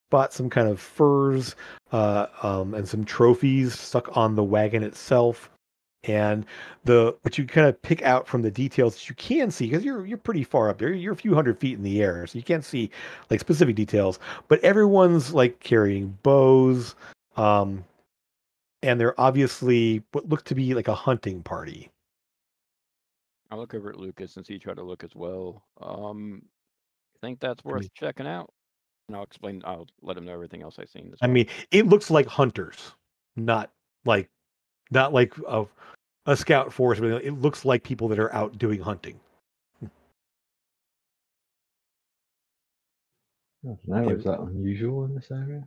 spot some kind of furs and some trophies stuck on the wagon itself. And what you kind of pick out from the details that you can see, because you're pretty far up there, you're a few hundred feet in the air, so you can't see like specific details. But everyone's like carrying bows, and they're obviously what look to be like a hunting party. I'll look over at Lucas since he tried to look as well. Think that's I worth mean, checking out? And I'll let him know everything else I've seen as I well. mean, it looks like hunters, not like not like a scout force, but it looks like people that are out doing hunting. I don't know, is And, that unusual in this area?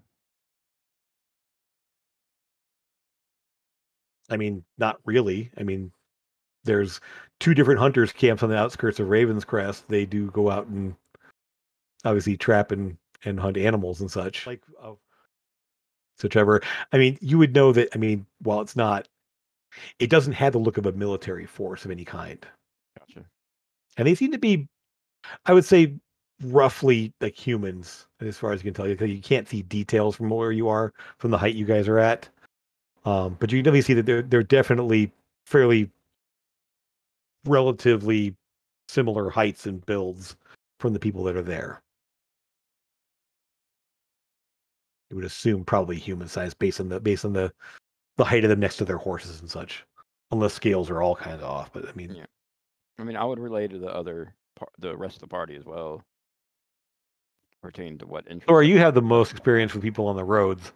I mean, not really. I mean, there's two different hunters camps on the outskirts of Ravenscrest. They do go out and obviously trap and hunt animals and such. Like, so Trevor, I mean, you would know that. I mean, while it doesn't have the look of a military force of any kind, Gotcha. and they seem to be, I would say, roughly like humans as far as you can tell. Because you can't see details from where you are from the height you guys are at. But you can definitely see that they're definitely fairly relatively similar heights and builds from the people that are there. You would assume probably human size based on the height of them next to their horses and such, unless scales are all kind of off. But I mean, Yeah. I mean, I would relay to the rest of the party as well, pertaining to what interests. or you have the most experience with people on the roads.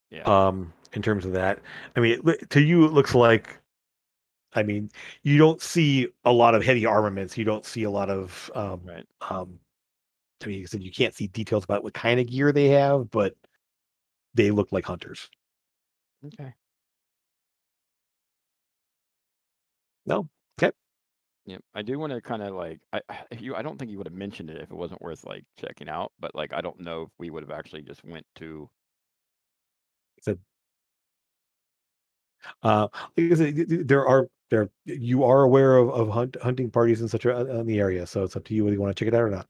Yeah. In terms of that, I mean, to you it looks like. I mean, you don't see a lot of heavy armaments. You don't see a lot of Right. I mean, you said you can't see details about what kind of gear they have, but they look like hunters. Okay. No, okay. Yeah. I do want to kind of like I don't think you would have mentioned it if it wasn't worth like checking out, but like I don't know if we would have actually just went to. So, like I said, there you are aware of hunting parties and such in the area, so it's up to you whether you want to check it out or not.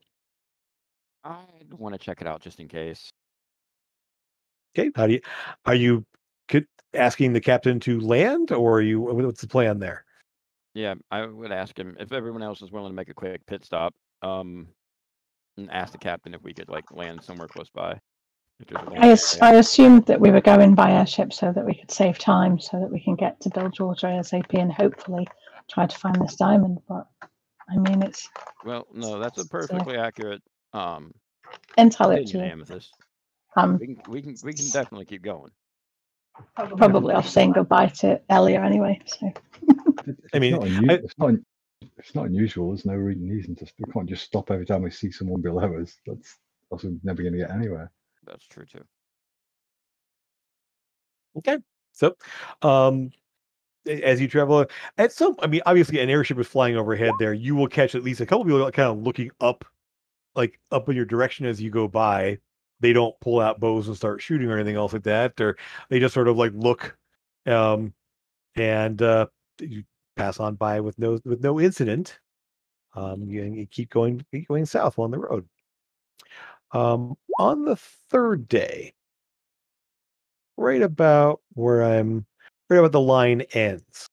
I'd want to check it out just in case. Okay, are you asking the captain to land, or are you what's the plan there? Yeah, I would ask him if everyone else is willing to make a quick pit stop. And ask the captain if we could like land somewhere close by. If there's a landing area. I assumed that we were going by airship so that we could save time, so that we can get to Bill George ASAP and hopefully try to find this diamond. But I mean, it's Well, no, that's a perfectly accurate entirely up to opinion, you. Amethyst. Um, We can definitely keep going. probably off saying goodbye to Elia anyway. So I mean, it's not unusual. There's no reason to. We can't just stop every time we see someone below us. That's also never going to get anywhere. That's true too. okay. So, as you travel, I mean, obviously, an airship is flying overhead there. You will catch at least a couple people kind of looking up, like up in your direction as you go by. They don't pull out bows and start shooting or anything else like that, or they just sort of like look, and you pass on by with no incident. You keep going south on the road. On the third day, right about right about the line ends.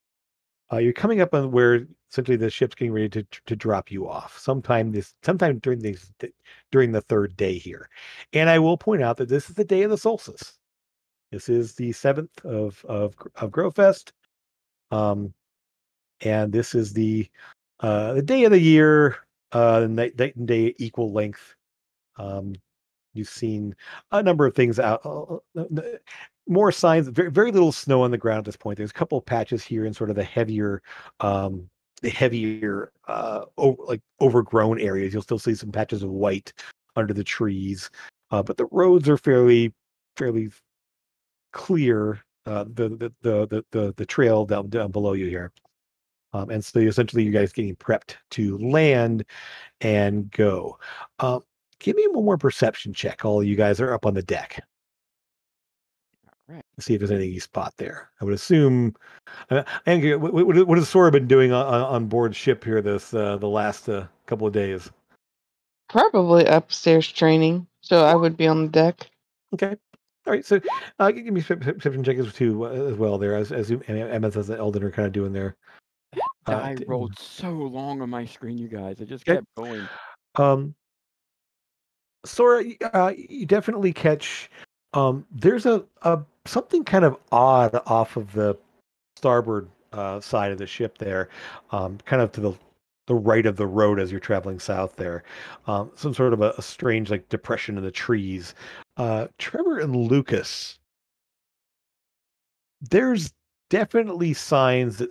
You're coming up on where essentially the ship's getting ready to drop you off sometime during the third day here. And I will point out that this is the day of the solstice. This is the 7th of Growfest. And this is the day of the year, night and day equal length. You've seen a number of things out. More signs. Very little snow on the ground at this point. There's a couple of patches here in sort of the heavier, like overgrown areas. You'll still see some patches of white under the trees, but the roads are fairly clear. The trail down below you here, and so essentially you guys getting prepped to land and go. Give me one more perception check. All you guys are up on the deck. Right. See if there's anything you spot there. I would assume. And what has Sora been doing on board ship here the last couple of days? Probably upstairs training, so I would be on the deck. Okay. All right. So, give me perception checkers too as well. There, as you, and Emma says that Eldon are kind of doing their. Die rolled so long on my screen, you guys. It just Okay. kept going. Sora, you definitely catch. There's a something kind of odd off of the starboard side of the ship there, kind of to the right of the road as you're traveling south there. Some sort of a strange like depression in the trees. Trevor and Lucas, there's definitely signs that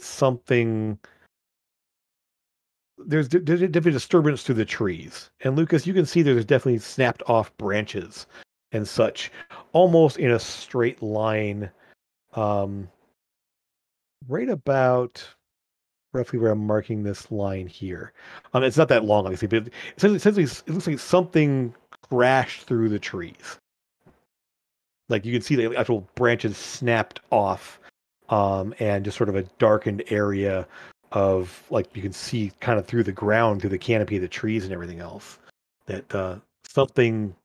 there's definitely disturbance through the trees. And Lucas, you can see there's definitely snapped off branches and such, almost in a straight line, um, right about roughly where I'm marking this line here. It's not that long, obviously, but essentially it looks like something crashed through the trees. Like you can see the actual branches snapped off, and just sort of a darkened area of like you can see kind of through the ground, through the canopy of the trees and everything else. That something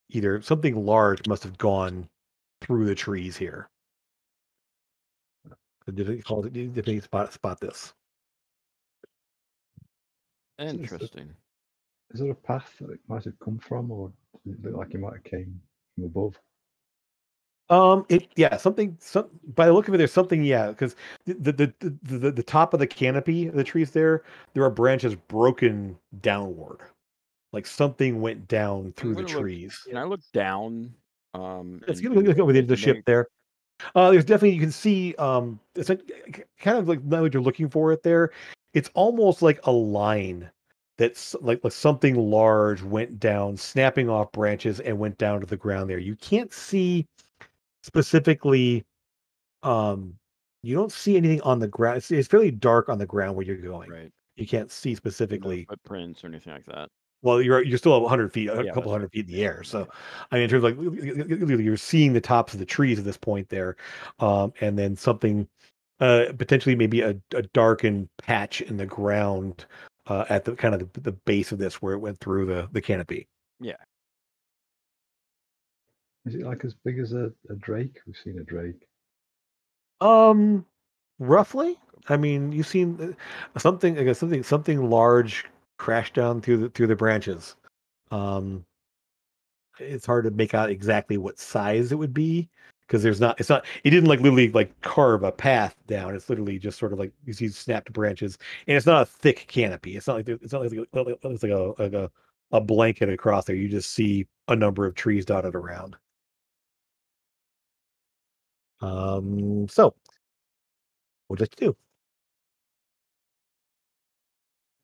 either something large must have gone through the trees here. Did it call it? Did they spot this? Interesting. Is there a path that it might have come from, or does it look like it might have came from above? Something by the look of it, there's something, because the top of the canopy of the trees there are branches broken downward. Like something went down through the trees. Can I look down? Let's And look over the ship investigate? there. There's definitely you can see it's like kind of like not what you're looking for it there. It's almost like a line that's like something large went down, snapping off branches and went down to the ground there. You can't see specifically, you don't see anything on the ground. It's fairly dark on the ground where you're going. Right. You can't see No specifically. footprints or anything like that. Well, you're still 100 feet, a Yeah, couple that's hundred right. feet in the air. So, I mean, in terms of like you're seeing the tops of the trees at this point there, and then something, potentially maybe a darkened patch in the ground, at the kind of the base of this where it went through the canopy. Yeah. Is it like as big as a drake? We've seen a drake. Roughly. I mean, you've seen something, I guess something large crash down through the branches. Um, it's hard to make out exactly what size it would be because it didn't like literally like carve a path down. It's literally just sort of like you see snapped branches, and it's not a thick canopy. It's not like it's like a blanket across there. You just see a number of trees dotted around. So what would you like to do?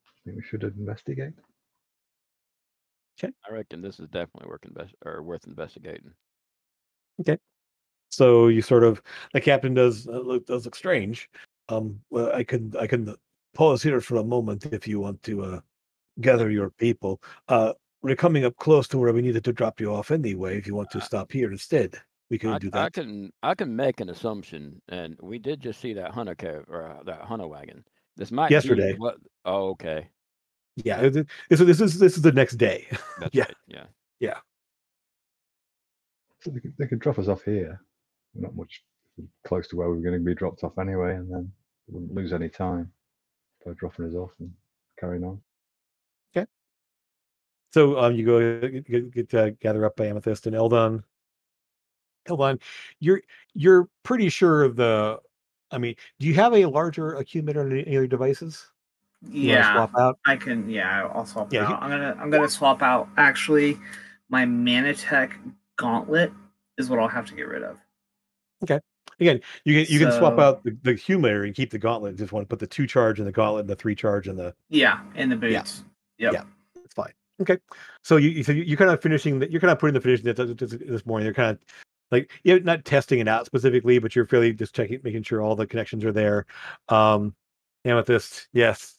I think we should investigate. I reckon this is definitely worth investigating. Okay. So you sort of the captain does look strange. Well, I can pause here for a moment if you want to gather your people. We're coming up close to where we needed to drop you off anyway. If you want to stop here instead, we can do that. I can make an assumption, and we did just see that hunter that hunter wagon. This might Yesterday. be what. Oh, okay. Yeah. This is the next day. That's Yeah. right. Yeah. Yeah. So they could drop us off here. We're not much close to where we were going to be dropped off anyway, and then we wouldn't lose any time by dropping us off and carrying on. Okay. So you go get gather up by Amethyst and Eldon. Eldon, you're pretty sure of the. I mean, do you have a larger accumulator on any of your devices? You want to Yeah, swap out? I can. Yeah, I'll swap it Yeah, out. I'm gonna swap out. Actually, my Manatech Gauntlet is what I'll have to get rid of. Okay. Again, you can swap So- out the accumulator and keep the gauntlet. Just want to put the 2 charge in the gauntlet and the 3 charge in the. Yeah, in the boots. Yep. Yeah, that's fine. Okay. So you're kind of finishing that. You're kind of putting the finishing this morning. You're kind of like you're not testing it out specifically, but you're fairly just checking, making sure all the connections are there. Amethyst, yes.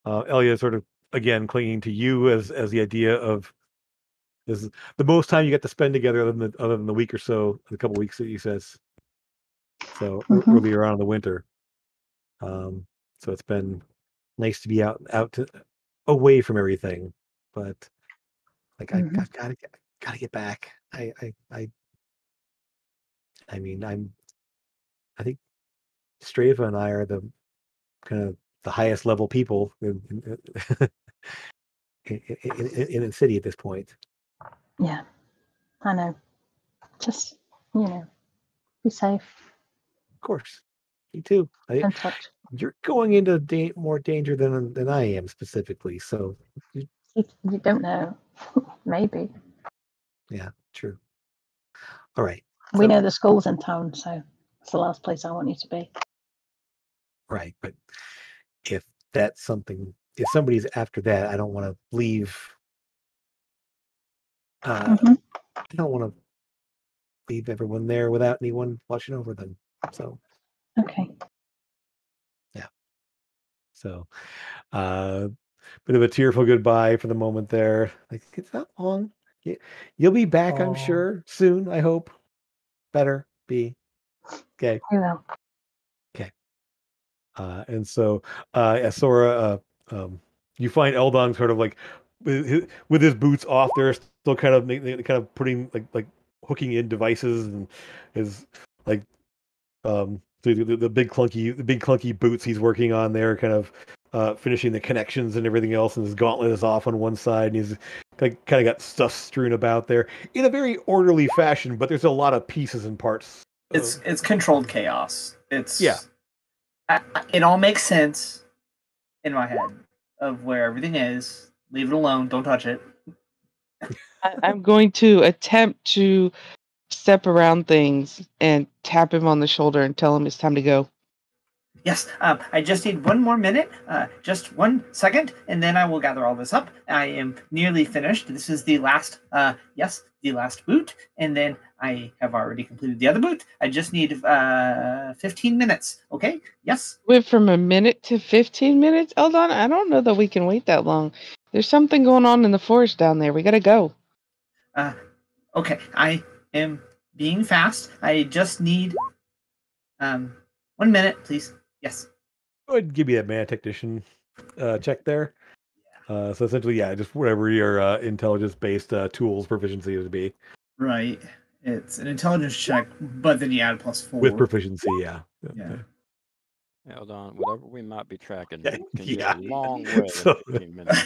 Elia sort of again clinging to you as the idea of this is the most time you get to spend together other than the week or so, the couple weeks that he says. So earlier on in the winter. So it's been nice to be out away from everything, but like I gotta get back. I I mean, I think Strava and I are the kind of the highest level people in the city at this point. Yeah, I know. Just, be safe. Of course, me too. Don't touch. You're going into more danger than I am specifically. So, You don't know. Maybe. yeah, true. All right. We know the school's in town, so it's the last place I want you to be. Right, but if that's something, if somebody's after that, I don't want to leave. I don't want to leave everyone there without anyone watching over them. So, Okay. yeah. So, bit of a tearful goodbye for the moment there. Like, it's not long. You'll be back, I'm sure, soon. I hope. Better be. Okay. I will. Okay. And so, Sora, you find Eldon sort of like with his boots off there, still kind of putting like hooking in devices, and his like the big clunky boots he's working on there, kind of finishing the connections and everything else, and his gauntlet is off on one side, and he's kind of got stuff strewn about there in a very orderly fashion, but there's a lot of pieces and parts. It's controlled chaos. Yeah. It all makes sense in my head of where everything is. Leave it alone. Don't touch it. I'm going to attempt to step around things and tap him on the shoulder and tell him it's time to go. Yes, I just need 1 more minute, just 1 second, and then I will gather all this up. I am nearly finished. This is the last, the last boot, and then I have already completed the other boot. I just need 15 minutes, okay? Yes? Went from a minute to 15 minutes? Eldon, I don't know that we can wait that long. There's something going on in the forest down there. We gotta go. Okay, I am being fast. I just need 1 minute, please. Yes. Go ahead and give me a man technician check there. So essentially, yeah, just whatever your intelligence-based tools proficiency would be. Right. It's an intelligence check, but then you add +4. With proficiency, yeah. Yeah. Okay. Hold on. Whatever we might be tracking Yeah, can yeah. get a long way So- in 15 minutes.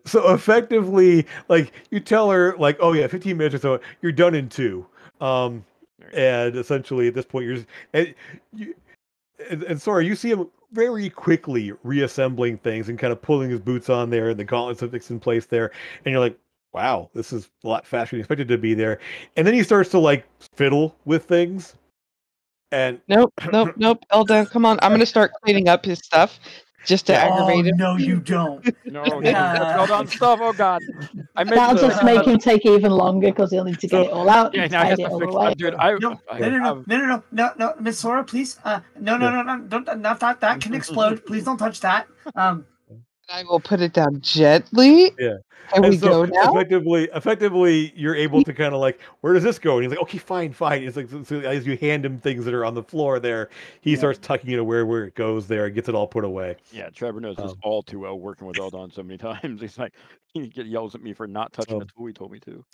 So effectively, like, you tell her, like, oh yeah, 15 minutes or so, you're done in 2. And essentially at this point, and sorry, you see him very quickly reassembling things and kind of pulling his boots on there, and the gauntlets are fixed in place there, and you're like, wow, this is a lot faster than you expected to be there. And then he starts to like fiddle with things, and Nope. Eldon, come on. I'm gonna start cleaning up his stuff just to aggravate him. No, you don't. No, that's all done stuff. Oh God, I made That'll the- just make him take even longer because he'll need to get it all out Yeah, and now I have tidy it to all fix away. that, dude. No, Miss Sora, please. No, don't. Not that can explode. Please don't touch that. I will put it down gently. Yeah. Can we And so go now? effectively, you're able to kind of like, where does this go? And he's like, okay, fine. It's like, so as you hand him things that are on the floor there, he starts tucking it away where it goes there and gets it all put away. Yeah, Trevor knows this all too well, working with Eldon so many times. He's like, he yells at me for not touching the tool he told me to.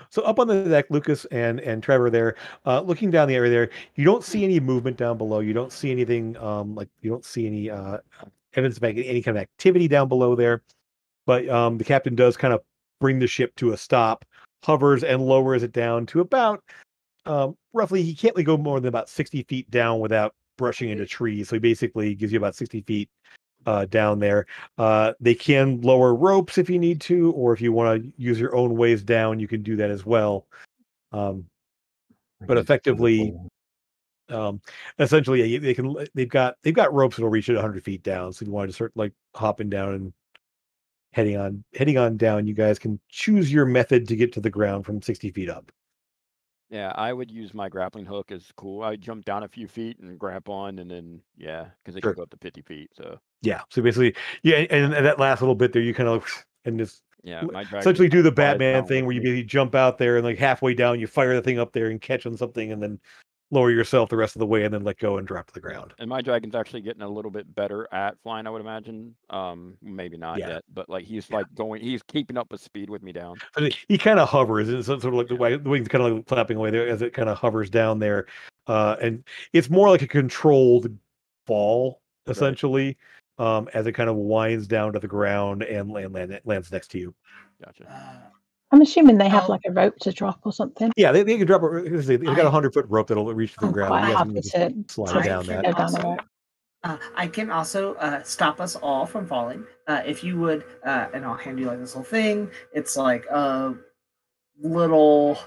So up on the deck, Lucas and Trevor there, looking down the area there, you don't see any movement down below. You don't see anything like you don't see any evidence of any kind of activity down below there. But the captain does kind of bring the ship to a stop, hovers and lowers it down to about roughly, he can't really go more than about 60 feet down without brushing into trees. So he basically gives you about 60 feet down there. They can lower ropes if you need to, or if you want to use your own ways down, you can do that as well. But effectively, essentially, yeah, they've got ropes that'll reach it 100 feet down. So if you want to start like hopping down and heading on down, you guys can choose your method to get to the ground from 60 feet up. Yeah, I would use my grappling hook as cool. I jump down a few feet and grab on, and then because it can go up to 50 feet. So yeah, so basically, and that last little bit there, you kind of and just my essentially do the flies Batman down thing with where you me. basically jump out there and like halfway down, you fire the thing up there and catch on something, and then lower yourself the rest of the way and then let go and drop to the ground. And my dragon's actually getting a little bit better at flying, I would imagine. Maybe not Yeah. yet, but like he's like he's keeping up with speed with me down. But he kind of hovers, and it's sort of like the wings kind of like flapping away there as it kind of hovers down there, and it's more like a controlled fall essentially, as it kind of winds down to the ground and lands next to you. Gotcha. I'm assuming they have Oh. like a rope to drop or something. Yeah, they can drop. They've got a 100-foot rope that'll reach to the I'm ground. quite You guys happy can just to slide down can that. go down the also- rope. I can also stop us all from falling. If you would, and I'll hand you like this little thing. It's like a little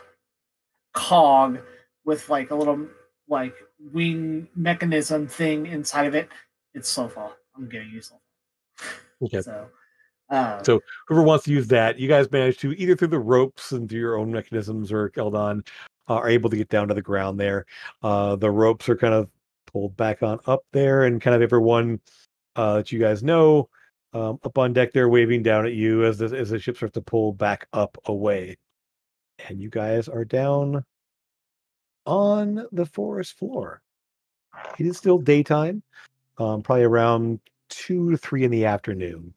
cog with like a little like wing mechanism thing inside of it. It's slow fall. I'm giving you slow fall. Okay. So, Whoever wants to use that, you guys manage to either through the ropes and through your own mechanisms or Eldon are able to get down to the ground there. The ropes are kind of pulled back on up there, and kind of everyone that you guys know up on deck there waving down at you as the ship starts to pull back up away. And you guys are down on the forest floor. It is still daytime, probably around 2 to 3 in the afternoon,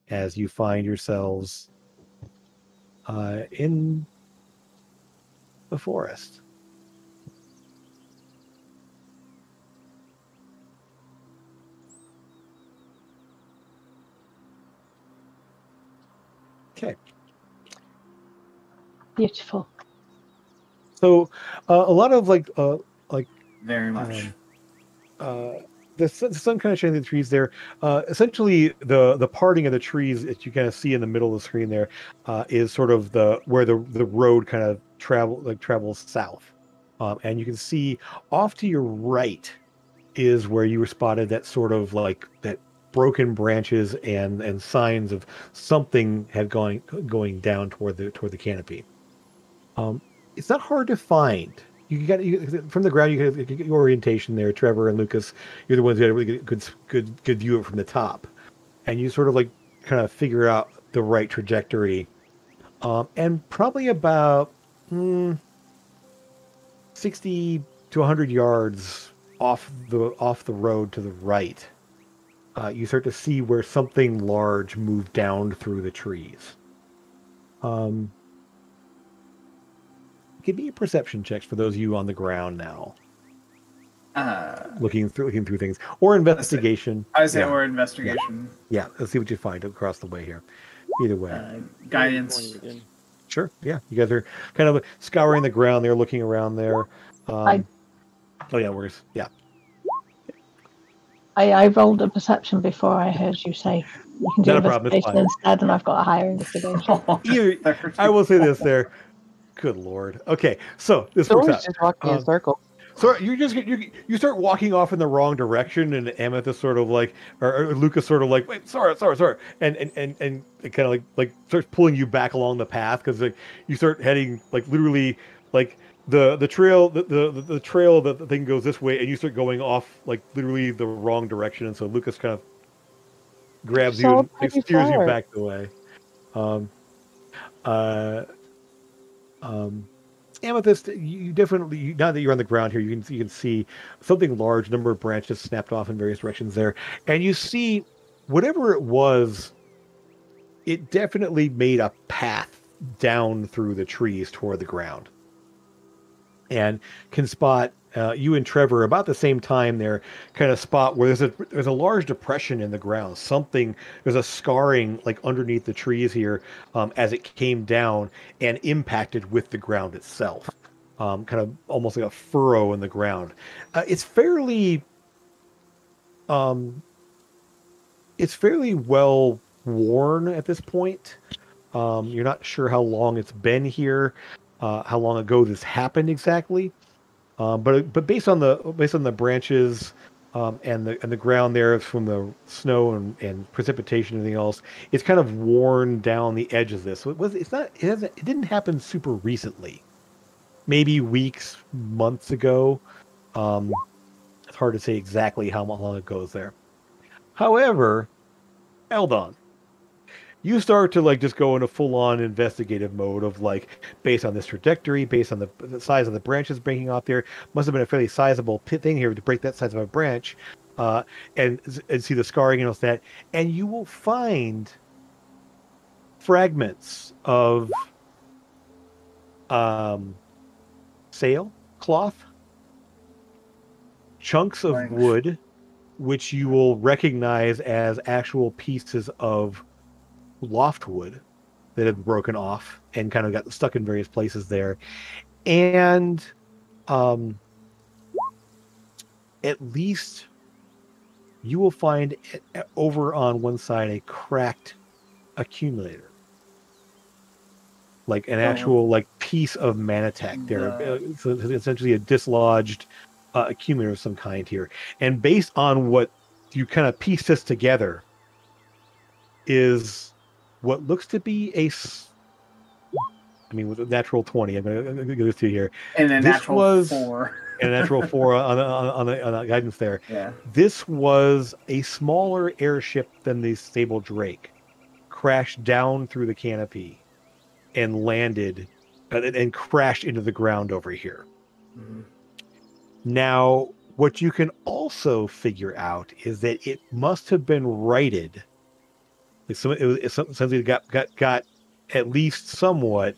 as you find yourselves in the forest. Okay. Beautiful. So a lot of like very much. The sun kind of shining the trees there. Essentially, the parting of the trees that you kind of see in the middle of the screen there is sort of where the road kind of travels south, and you can see off to your right is where you were spotted that sort of like that broken branches and signs of something had going down toward the canopy. It's not hard to find. From the ground. You get your orientation there. Trevor and Lucas, you're the ones who had a really good view of it from the top, and you sort of like kind of figure out the right trajectory. And probably about 60 to 100 yards off the road to the right, you start to see where something large moved down through the trees. Give me perception checks for those of you on the ground now. Looking through things, or investigation. I say or investigation. Yeah, let's see what you find across the way here. Either way, Guidance. sure. Yeah, you guys are kind of scouring the ground there, looking around there. Oh yeah, yeah. I rolled a perception before I heard you say you can do Not a problem, it's investigation fine. instead, and I've got a higher investigation. I will say this there. Good Lord. Okay, so this works out. Just walking in a circle. So you start walking off in the wrong direction, and Amethyst sort of like, or Lucas sort of like, wait, sorry, and it kind of like starts pulling you back along the path because like you start heading like literally like the trail the trail that the thing goes this way, and you start going off like literally the wrong direction, and so Lucas kind of grabs you and like, steers you back the way. Amethyst, you definitely, now that you're on the ground here, you can see something large, number of branches snapped off in various directions there, and you see whatever it was. It definitely made a path down through the trees toward the ground, and can spot you and Trevor about the same time there. Kind of spot where there's a large depression in the ground. There's a scarring like underneath the trees here as it came down and impacted with the ground itself. Kind of almost like a furrow in the ground. It's fairly well worn at this point. You're not sure how long it's been here, how long ago this happened exactly. But based on the branches and the ground there from the snow and precipitation and everything else, it's kind of worn down the edge of this. So it didn't happen super recently. Maybe weeks, months ago. It's hard to say exactly how long it goes there. However, Eldon, you start to like just go into full-on investigative mode of like, based on this trajectory, based on the size of the branches breaking off there, must have been a fairly sizable thing here to break that size of a branch, uh, and see the scarring and all that, and you will find fragments of um, sail cloth, chunks of Right. wood, which you will recognize as actual pieces of loftwood that have broken off and kind of got stuck in various places there. And um, at least you will find over on one side a cracked accumulator, like an actual like piece of manatech there. So it's essentially a dislodged accumulator of some kind here. And based on what you kind of piece this together, is what looks to be I mean, with a natural 20, I'm going to go through here. And a This natural was 4. and a natural 4 on the guidance there. Yeah. This was a smaller airship than the Sable Drake, crashed down through the canopy and landed and crashed into the ground over here. Mm-hmm. Now, what you can also figure out is that it must have been righted. Like something got at least somewhat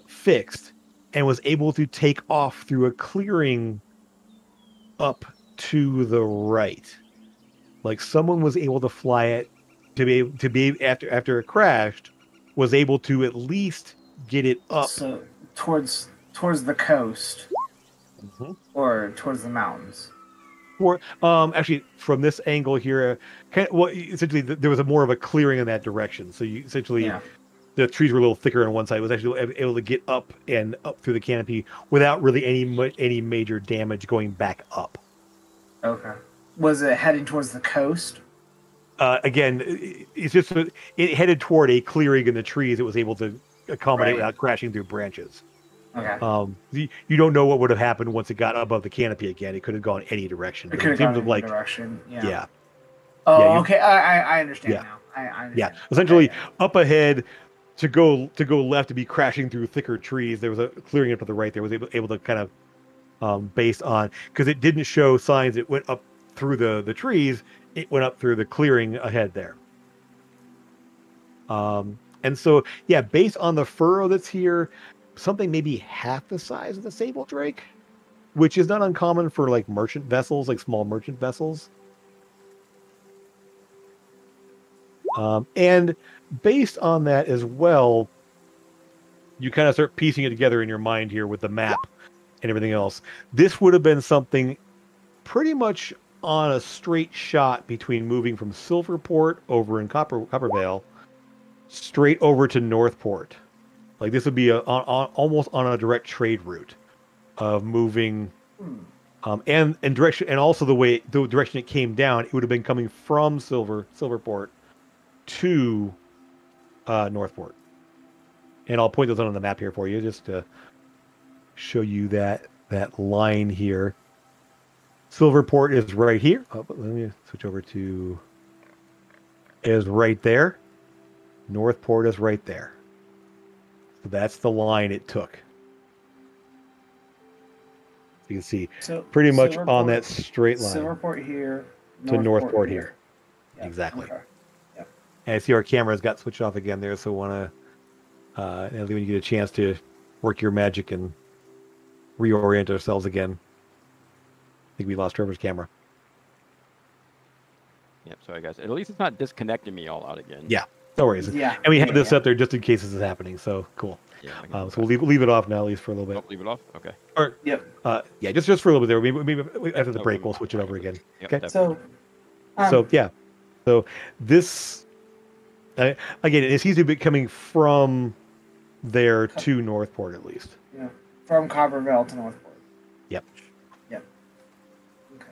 fixed and was able to take off through a clearing up to the right. Like someone was able to fly it to be after it crashed, was able to at least get it up. So towards the coast, Mhm. or towards the mountains. Or actually from this angle here, essentially there was more of a clearing in that direction. So you essentially Yeah. the trees were a little thicker on one side. It was actually able to get up and up through the canopy without really any major damage going back up. Okay. Was it heading towards the coast? Again, it's just it headed toward a clearing in the trees. It was able to accommodate Right. without crashing through branches. Okay. You don't know what would have happened once it got above the canopy again. It could have gone any direction. It But could in have terms gone of in like, any direction. Yeah. yeah, Oh, Yeah, okay. I understand Yeah. now. I understand. yeah. Essentially, Okay. up ahead to go left to be crashing through thicker trees. There was a clearing up to the right. There was able to kind of based on, because it didn't show signs it went up through the trees. It went up through the clearing ahead there. And so, yeah, based on the furrow that's here, something maybe half the size of the Sable Drake, which is not uncommon for like merchant vessels, like small merchant vessels. And based on that as well, you kind of start piecing it together in your mind here with the map and everything else. This would have been something pretty much on a straight shot between moving from Silverport over in Coppervale straight over to Northport. Like this would be almost on a direct trade route of moving, and direction, and also the direction it came down, it would have been coming from Silverport to Northport. And I'll point those out on the map here for you, just to show you that line here. Silverport is right here. Oh, let me switch over to is right there. Northport is right there. So that's the line it took. You can see pretty much on that straight line. Silverport here. To Northport here. Yep. Exactly. Okay. Yep. And I see our camera's got switched off again there, so want to, when you get a chance to work your magic and reorient ourselves again. I think we lost Trevor's camera. Yep, sorry guys. At least it's not disconnecting me all out again. Yeah, no worries. Yeah. And we had this up there just in case this is happening, so cool. Yeah, so we'll leave it off now, at least for a little bit. Oh, leave it off? Okay. Or, yep. Yeah, just for a little bit there. Maybe after the break, we'll switch it over again. Yep, okay. So, yeah. So this, again, it seems to be coming from there to Northport, at least. Yeah, from Coppervale to Northport. Yep. Yep. Okay.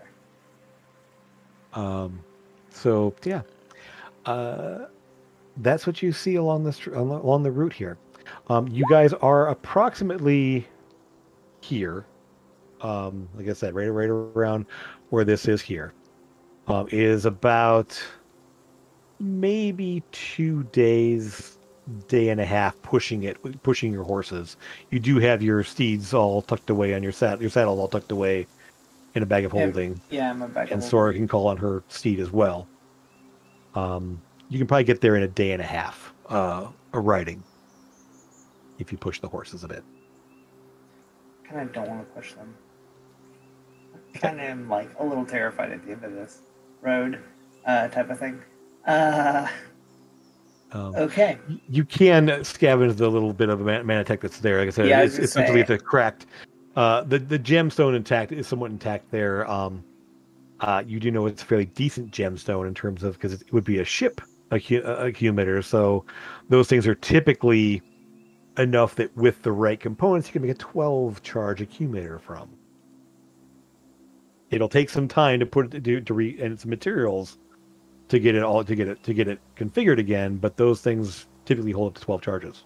So yeah, that's what you see along the route here. You guys are approximately here. Like I said, right around where this is here. Is about maybe 2 days, day and a half pushing your horses. You do have your steeds all tucked away on your saddle. Your saddle's all tucked away in a bag of holding, Yeah, I'm a bag and of Sora holding. can call on her steed as well. You can probably get there in a day and a half of riding if you push the horses a bit. Kind of don't want to push them. Kind of am like a little terrified at the end of this road, type of thing. Okay. You can scavenge the little bit of manatech that's there. Like I said, Yeah, I it's was gonna essentially say. the cracked. The gemstone intact is somewhat intact there. You do know it's a fairly decent gemstone in terms of because it would be a ship accumulator. So those things are typically enough that with the right components, you can make a 12 charge accumulator from. It'll take some time to put it and some materials to get it configured again, but those things typically hold up to 12 charges.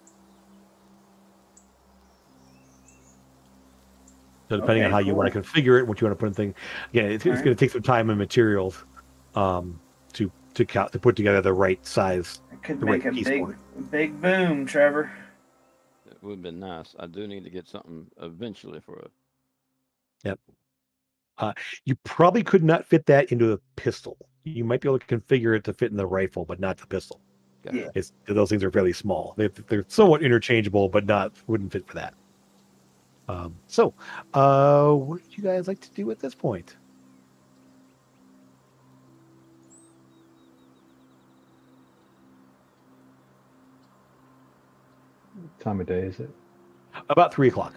So depending on how you want to configure it, what you want to put in things, again, it's going to take some time and materials to put together the right size. It could make a big boom, Trevor. It would have been nice. I do need to get something eventually for it. Yep. You probably could not fit that into a pistol. You might be able to configure it to fit in the rifle, but not the pistol. Yeah. Those things are fairly small. They're somewhat interchangeable, but wouldn't fit for that. What would you guys like to do at this point? What time of day is it? About 3:00.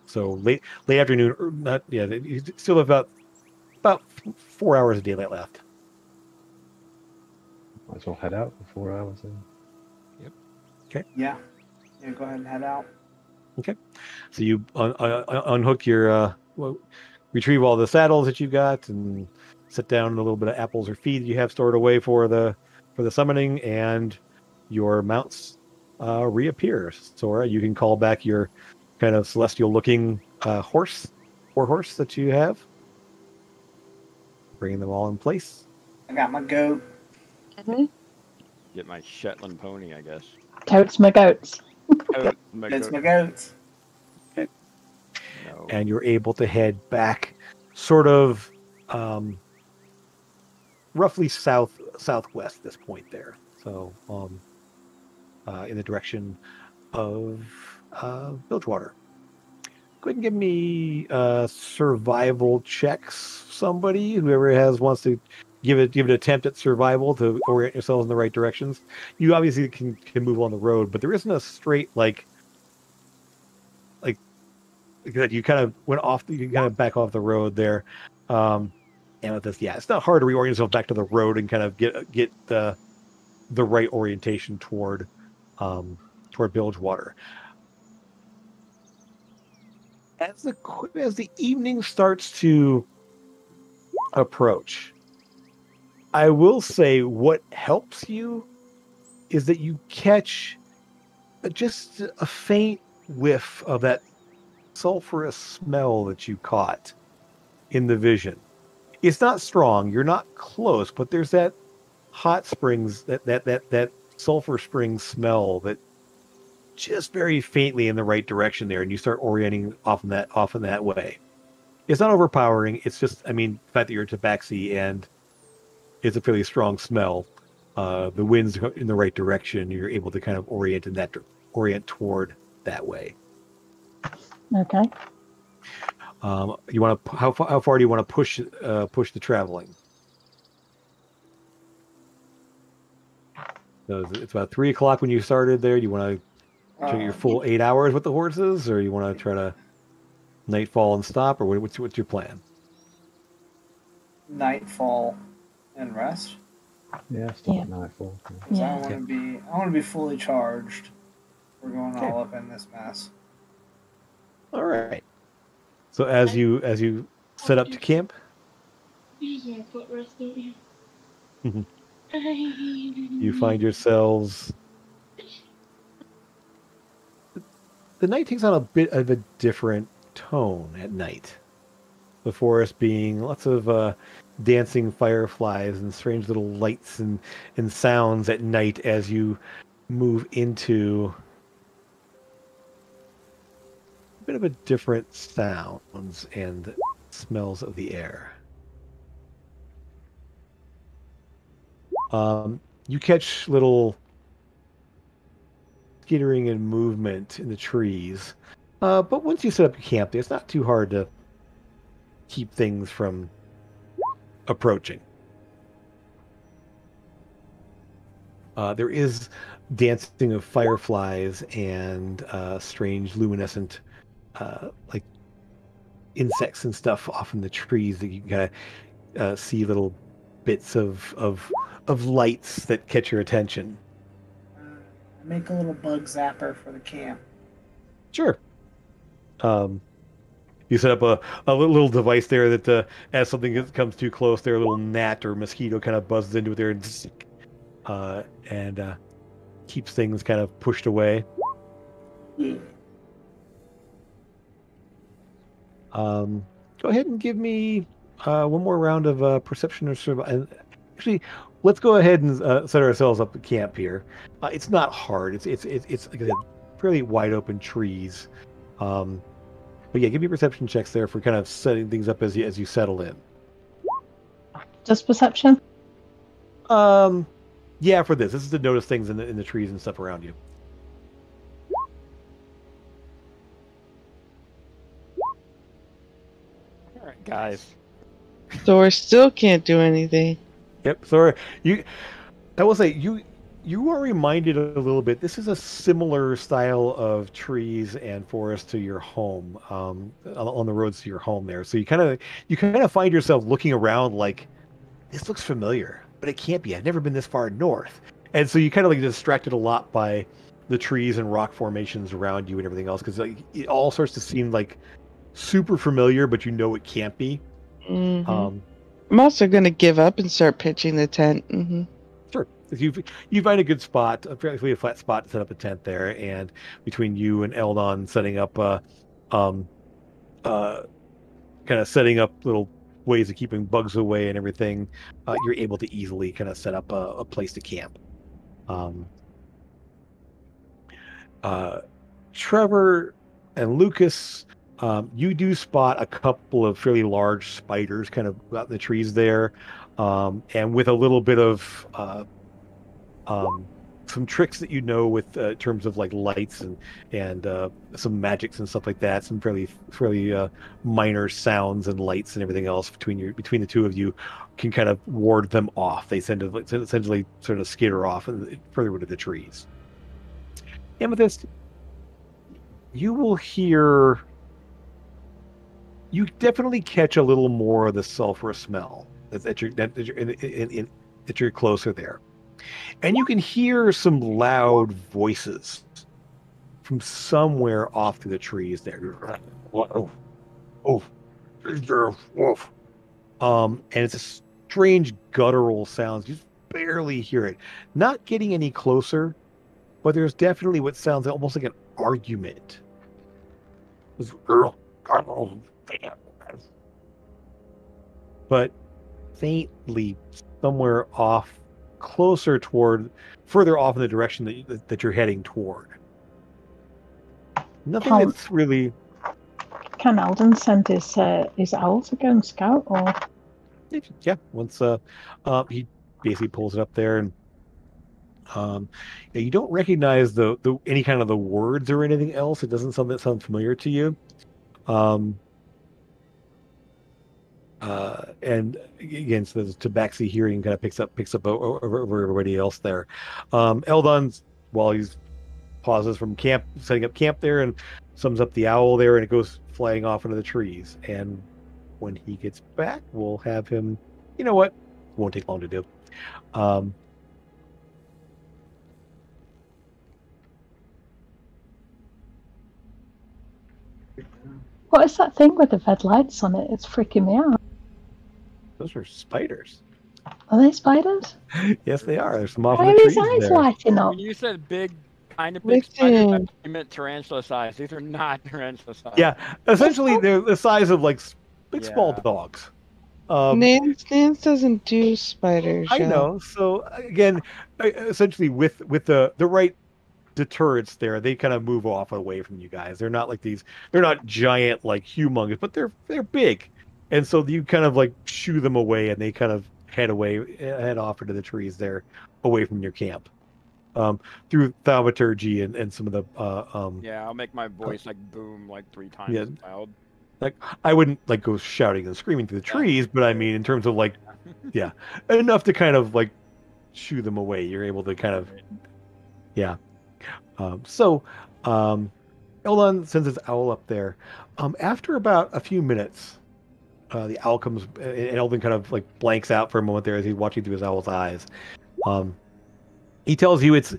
So late afternoon. Or not. Yeah, you still have about 4 hours of daylight left. Might as well head out for 4 hours then. Yep. Okay. Yeah. Go ahead and head out. Okay. So you unhook your retrieve all the saddles that you've got and set down a little bit of apples or feed you have stored away for the summoning, and your mounts reappear. Sora, you can call back your kind of celestial looking horse that you have, bringing them all in place. I got my goat. Mm-hmm. Get my Shetland pony, I guess. Totes my goats. Totes my goats. Okay. No. And you're able to head back sort of roughly southwest at this point there. So in the direction of Bilgewater. Go ahead and give me survival checks. Somebody, whoever wants to give it an attempt at survival to orient yourselves in the right directions. You obviously can move on the road, but there isn't a straight like you kind of went off. You kind of back off the road there. And with this, it's not hard to reorient yourself back to the road and kind of get the right orientation toward Bilgewater. As the evening starts to approach, I will say what helps you is that you catch just a faint whiff of that sulfurous smell that you caught in the vision. It's not strong, you're not close, but there's that hot springs, that sulfur spring smell that just very faintly in the right direction there, and you start orienting off in that way. It's not overpowering. It's just, the fact that you're in Tabaxi and it's a fairly strong smell. The wind's in the right direction. You're able to kind of orient toward that way. Okay. You want to how far do you want to push the traveling? So it's about 3:00 when you started there. Do you want to take your full 8 hours with the horses, or you want to try to nightfall and stop, or what's your plan? Nightfall and rest. Yeah, stop at nightfall. Yeah. I want to be fully charged. We're going all up in this mess. All right. So as you set up to camp, you just want to foot rest, don't you? You find yourselves. The night takes on a bit of a different tone at night. The forest being lots of dancing fireflies and strange little lights and sounds at night as you move into a bit of a different sounds and smells of the air. You catch little skittering and movement in the trees. But once you set up your camp there, it's not too hard to keep things from approaching. There is dancing of fireflies and strange luminescent like insects and stuff off in the trees that you can kind of see little bits of lights that catch your attention. Make a little bug zapper for the camp. Sure. You set up a little device there that as something comes too close, there a little gnat or mosquito kind of buzzes into it there and keeps things kind of pushed away. Yeah. Go ahead and give me one more round of perception or survival. Actually, let's go ahead and set ourselves up at camp here. It's not hard. It's like I said, fairly wide open trees. But yeah, give me perception checks there for kind of setting things up as you settle in. Just perception? Yeah, for this is to notice things in the trees and stuff around you. All right, guys. Thor still can't do anything. Yep. Sorry, I will say you are reminded a little bit. This is a similar style of trees and forest to your home, on the roads to your home there. So you kind of find yourself looking around like, this looks familiar, but it can't be. I've never been this far north. And so you kind of like distracted a lot by the trees and rock formations around you and everything else, because like it all starts to seem like super familiar, but you know it can't be. Mm-hmm. I'm also going to give up and start pitching the tent. Mm-hmm. Sure. If you find a good spot, a fairly flat spot to set up a tent there, and between you and Eldon setting up kind of setting up little ways of keeping bugs away and everything, you're able to easily kind of set up a place to camp. Trevor and Lucas, you do spot a couple of fairly large spiders kind of out in the trees there, and with a little bit of some tricks that you know with terms of like lights and some magics and stuff like that, some fairly minor sounds and lights and everything else between the two of you can kind of ward them off. They essentially sort of skitter off and further into the trees. Amethyst, you will hear. You definitely catch a little more of the sulfur smell that you're closer there. And you can hear some loud voices from somewhere off through the trees there. And it's a strange guttural sound. You just barely hear it. Not getting any closer, but there's definitely what sounds almost like an argument. But faintly somewhere off, further off in the direction that you're heading toward. Nothing that's really. Can Alden send his owl to go and scout, or? Yeah, once he basically pulls it up there, and you don't recognize the any kind of the words or anything else. It doesn't sound familiar to you. And again, so the tabaxi hearing kind of picks up over everybody else there. Eldon's, while he's pauses from setting up camp there, and sums up the owl there, and it goes flying off into the trees. And when he gets back, we'll have him. You know what? Won't take long to do. What is that thing with the red lights on it? It's freaking me out. Those are spiders. Are they spiders? Yes, they are. There's some off Why in the are trees his eyes there. lighting up? When you said big, kind of big spiders, you meant tarantula size. These are not tarantula size. Yeah, essentially they're the size of like big small dogs. Nance doesn't do spiders, I y'all. know. So again, essentially with the right deterrents there, they kind of move off away from you guys. They're not like these. They're not giant like humongous, but they're big, and so you kind of like shoo them away, and they kind of head off into the trees there, away from your camp, through thaumaturgy and some of the Yeah, I'll make my voice like boom like 3 times yeah. as loud. Like I wouldn't like go shouting and screaming through the Yeah. trees, but I mean in terms of like yeah, enough to kind of like shoo them away. You're able to kind of yeah. So Eldon sends his owl up there. After about a few minutes, the owl comes and Eldon kind of like blanks out for a moment there as he's watching through his owl's eyes. He tells you it's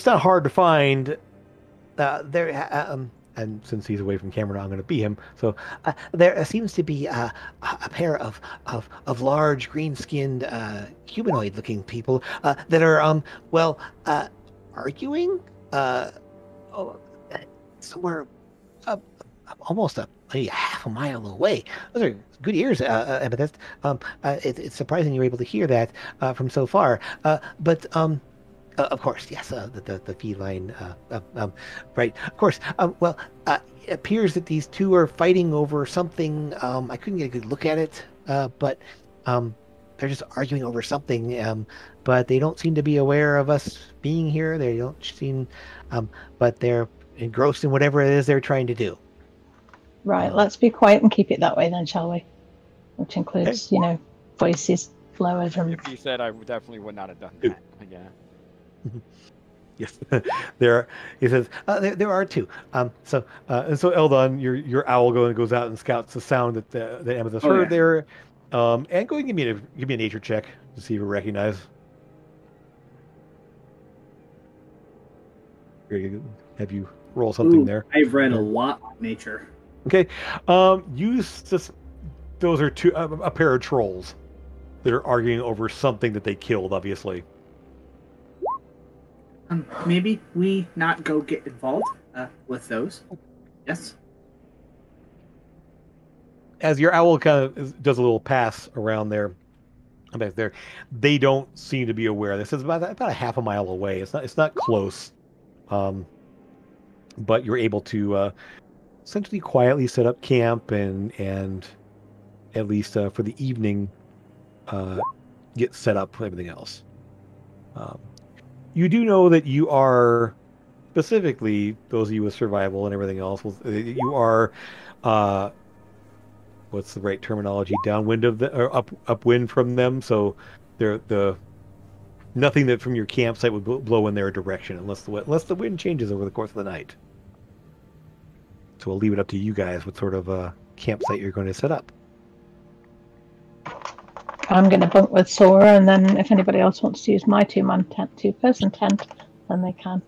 not hard to find. And since he's away from camera, I'm going to be him. So there seems to be a pair of large green-skinned humanoid-looking people that are arguing oh, somewhere almost maybe half a mile away. Those are good ears, Amethyst. It's surprising you're able to hear that from so far. But of course, yes, the feline, right. Of course. It appears that these two are fighting over something. I couldn't get a good look at it, but they're just arguing over something. But they don't seem to be aware of us being here. They don't seem, but they're engrossed in whatever it is they're trying to do. Right, let's be quiet and keep it that way then, shall we? Which includes, voices, flowers, and... If you said, I definitely would not have done that. Yeah. Yes, he says there are two. And so Eldon, your owl goes out and scouts the sound that Amethyst heard there. And go and give me a nature check to see if you recognize. Have you roll something there? I've read a lot of nature. Okay. Those are a pair of trolls that are arguing over something that they killed, obviously. Maybe we not go get involved with those. Yes. As your owl kind of does a little pass around there, back there, they don't seem to be aware. This is about a half a mile away. It's not close, but you're able to essentially quietly set up camp and at least for the evening get set up for everything else. You do know that you are, specifically those of you with survival and everything else, you are, what's the right terminology? Downwind of or upwind from them. So they're nothing that from your campsite would blow in their direction unless the wind changes over the course of the night. So we'll leave it up to you guys what sort of campsite you're going to set up. I'm going to bunk with Sora, and then if anybody else wants to use my two-person tent, then they can.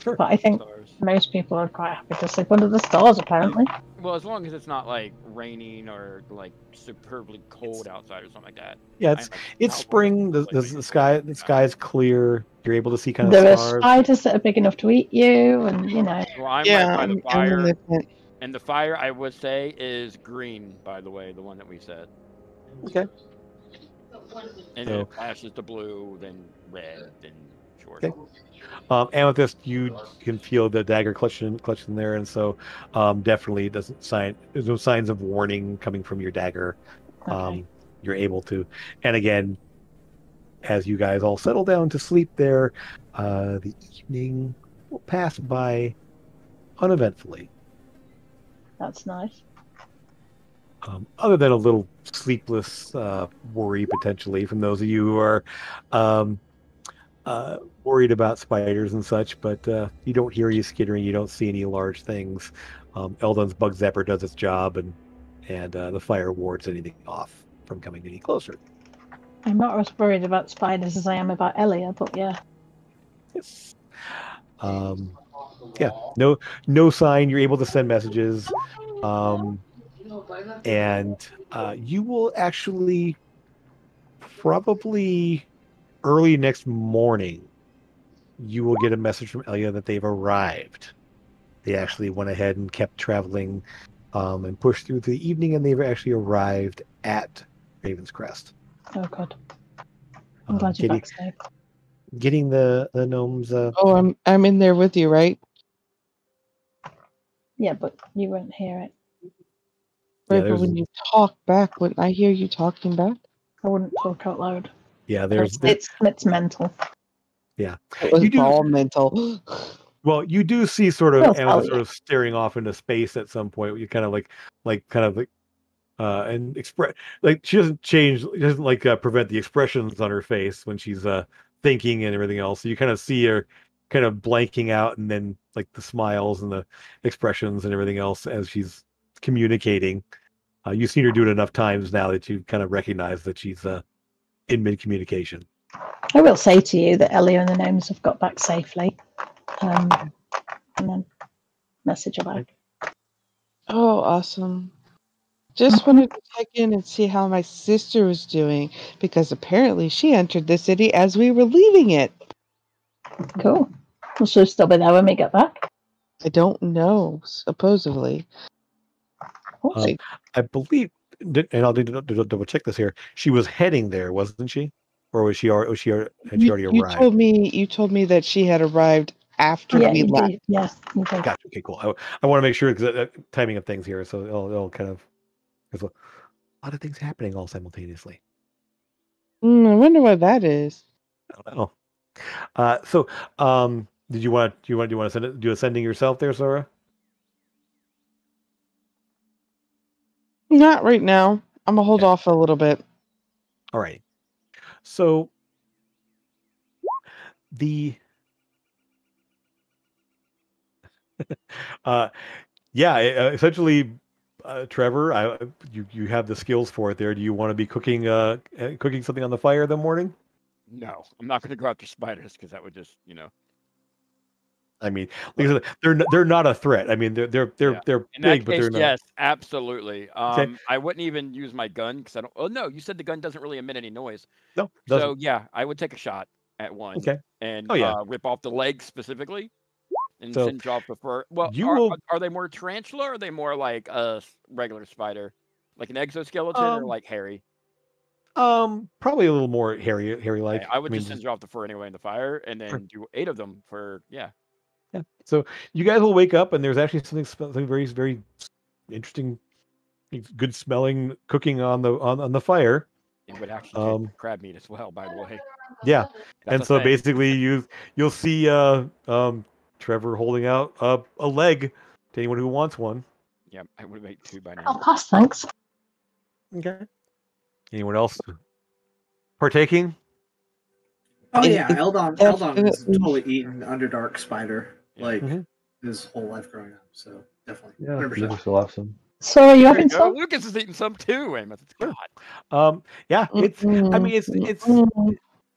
Sure. But I think most people are quite happy to sleep under the stars, apparently. Well, as long as it's not like raining or like superbly cold outside or something like that. Yeah, it's spring. The sky is clear. You're able to see kind of there stars. There are spiders that are big enough to eat you, and Well, I'm right by the fire, and the fire I would say is green. By the way, the one that we said. Okay. And it flashes to blue, then red, then short. Okay. Amethyst, you can feel the dagger clutching there, and so definitely there's no signs of warning coming from your dagger. Okay. You're able to, and again, as you guys all settle down to sleep there, the evening will pass by uneventfully. That's nice. Other than a little sleepless worry potentially from those of you who are worried about spiders and such, but you don't hear any skittering, you don't see any large things. Eldon's bug zapper does its job, and the fire wards anything off from coming any closer. I'm not as worried about spiders as I am about Elia, but yeah. Yes. Yeah. No sign. You're able to send messages. And you will actually probably early next morning, you will get a message from Elia that they've arrived. They actually went ahead and kept traveling and push through the evening, and they've actually arrived at Raven's Crest. Oh, God. I'm glad you're back safe. Getting the gnomes. Oh, I'm in there with you, right? Yeah, but you won't hear it. Yeah, Right, but when you talk back, wouldn't I hear you talking back? I wouldn't talk out loud. Yeah, It's mental. Yeah, It was you do. all mental. Well, you do see sort of Well, Amethyst you. sort of staring off into space at some point. You kind of and express like she doesn't change. She doesn't prevent the expressions on her face when she's thinking and everything else. So you kind of see her kind of blanking out, and then like the smiles and the expressions and everything else as she's communicating. You've seen her do it enough times now that you kind of recognize that she's in mid communication. I will say to you that Ellie and the gnomes have got back safely. And then message her back. Oh, awesome. Just wanted to check in and see how my sister was doing, because apparently she entered the city as we were leaving it. Cool. Well, she'll still be there when we get back. I don't know, supposedly. I believe, and I'll double check this here. She was heading there, wasn't she? Or had she already arrived? You told me that she had arrived after we left. Did. Yes, you did. Gotcha. Okay, cool. I want to make sure because timing of things here, so it'll kind of there's a lot of things happening all simultaneously. I wonder what that is. I don't know. Do you want to do a sending yourself there, Sora? Not right now. I'm gonna hold off a little bit. All right. So the essentially, Trevor, you have the skills for it there. Do you want to be cooking something on the fire in the morning? No, I'm not going to go after spiders because that would just, I mean, like I said, they're not a threat. I mean, they're in big, that but case, they're not. yes, absolutely. Okay. I wouldn't even use my gun because I don't. Oh no, you said the gun doesn't really emit any noise. No, So yeah, I would take a shot at one. Okay. And rip off the legs specifically, and singe off the fur. Well, are they more tarantula, or are they more like a regular spider, like an exoskeleton, or like hairy? Probably a little more hairy like. Okay, I would just singe off the fur anyway in the fire, and then do 8 of them for Yeah. So you guys will wake up, and there's actually something very, very interesting, good smelling cooking on the fire. It would actually taste crab meat as well, by the way. Yeah, That's and so basically you'll see Trevor holding out a leg to anyone who wants one. Yeah, I would make 2 by now. I'll pass, thanks. Okay. Anyone else partaking? Oh yeah, Eldon is totally eaten Underdark spider his whole life growing up. So definitely. Yeah, 100%. Lucas will have some. So are you having some? Lucas is eating some too, Amos. God. Yeah, it's. I mean, it's.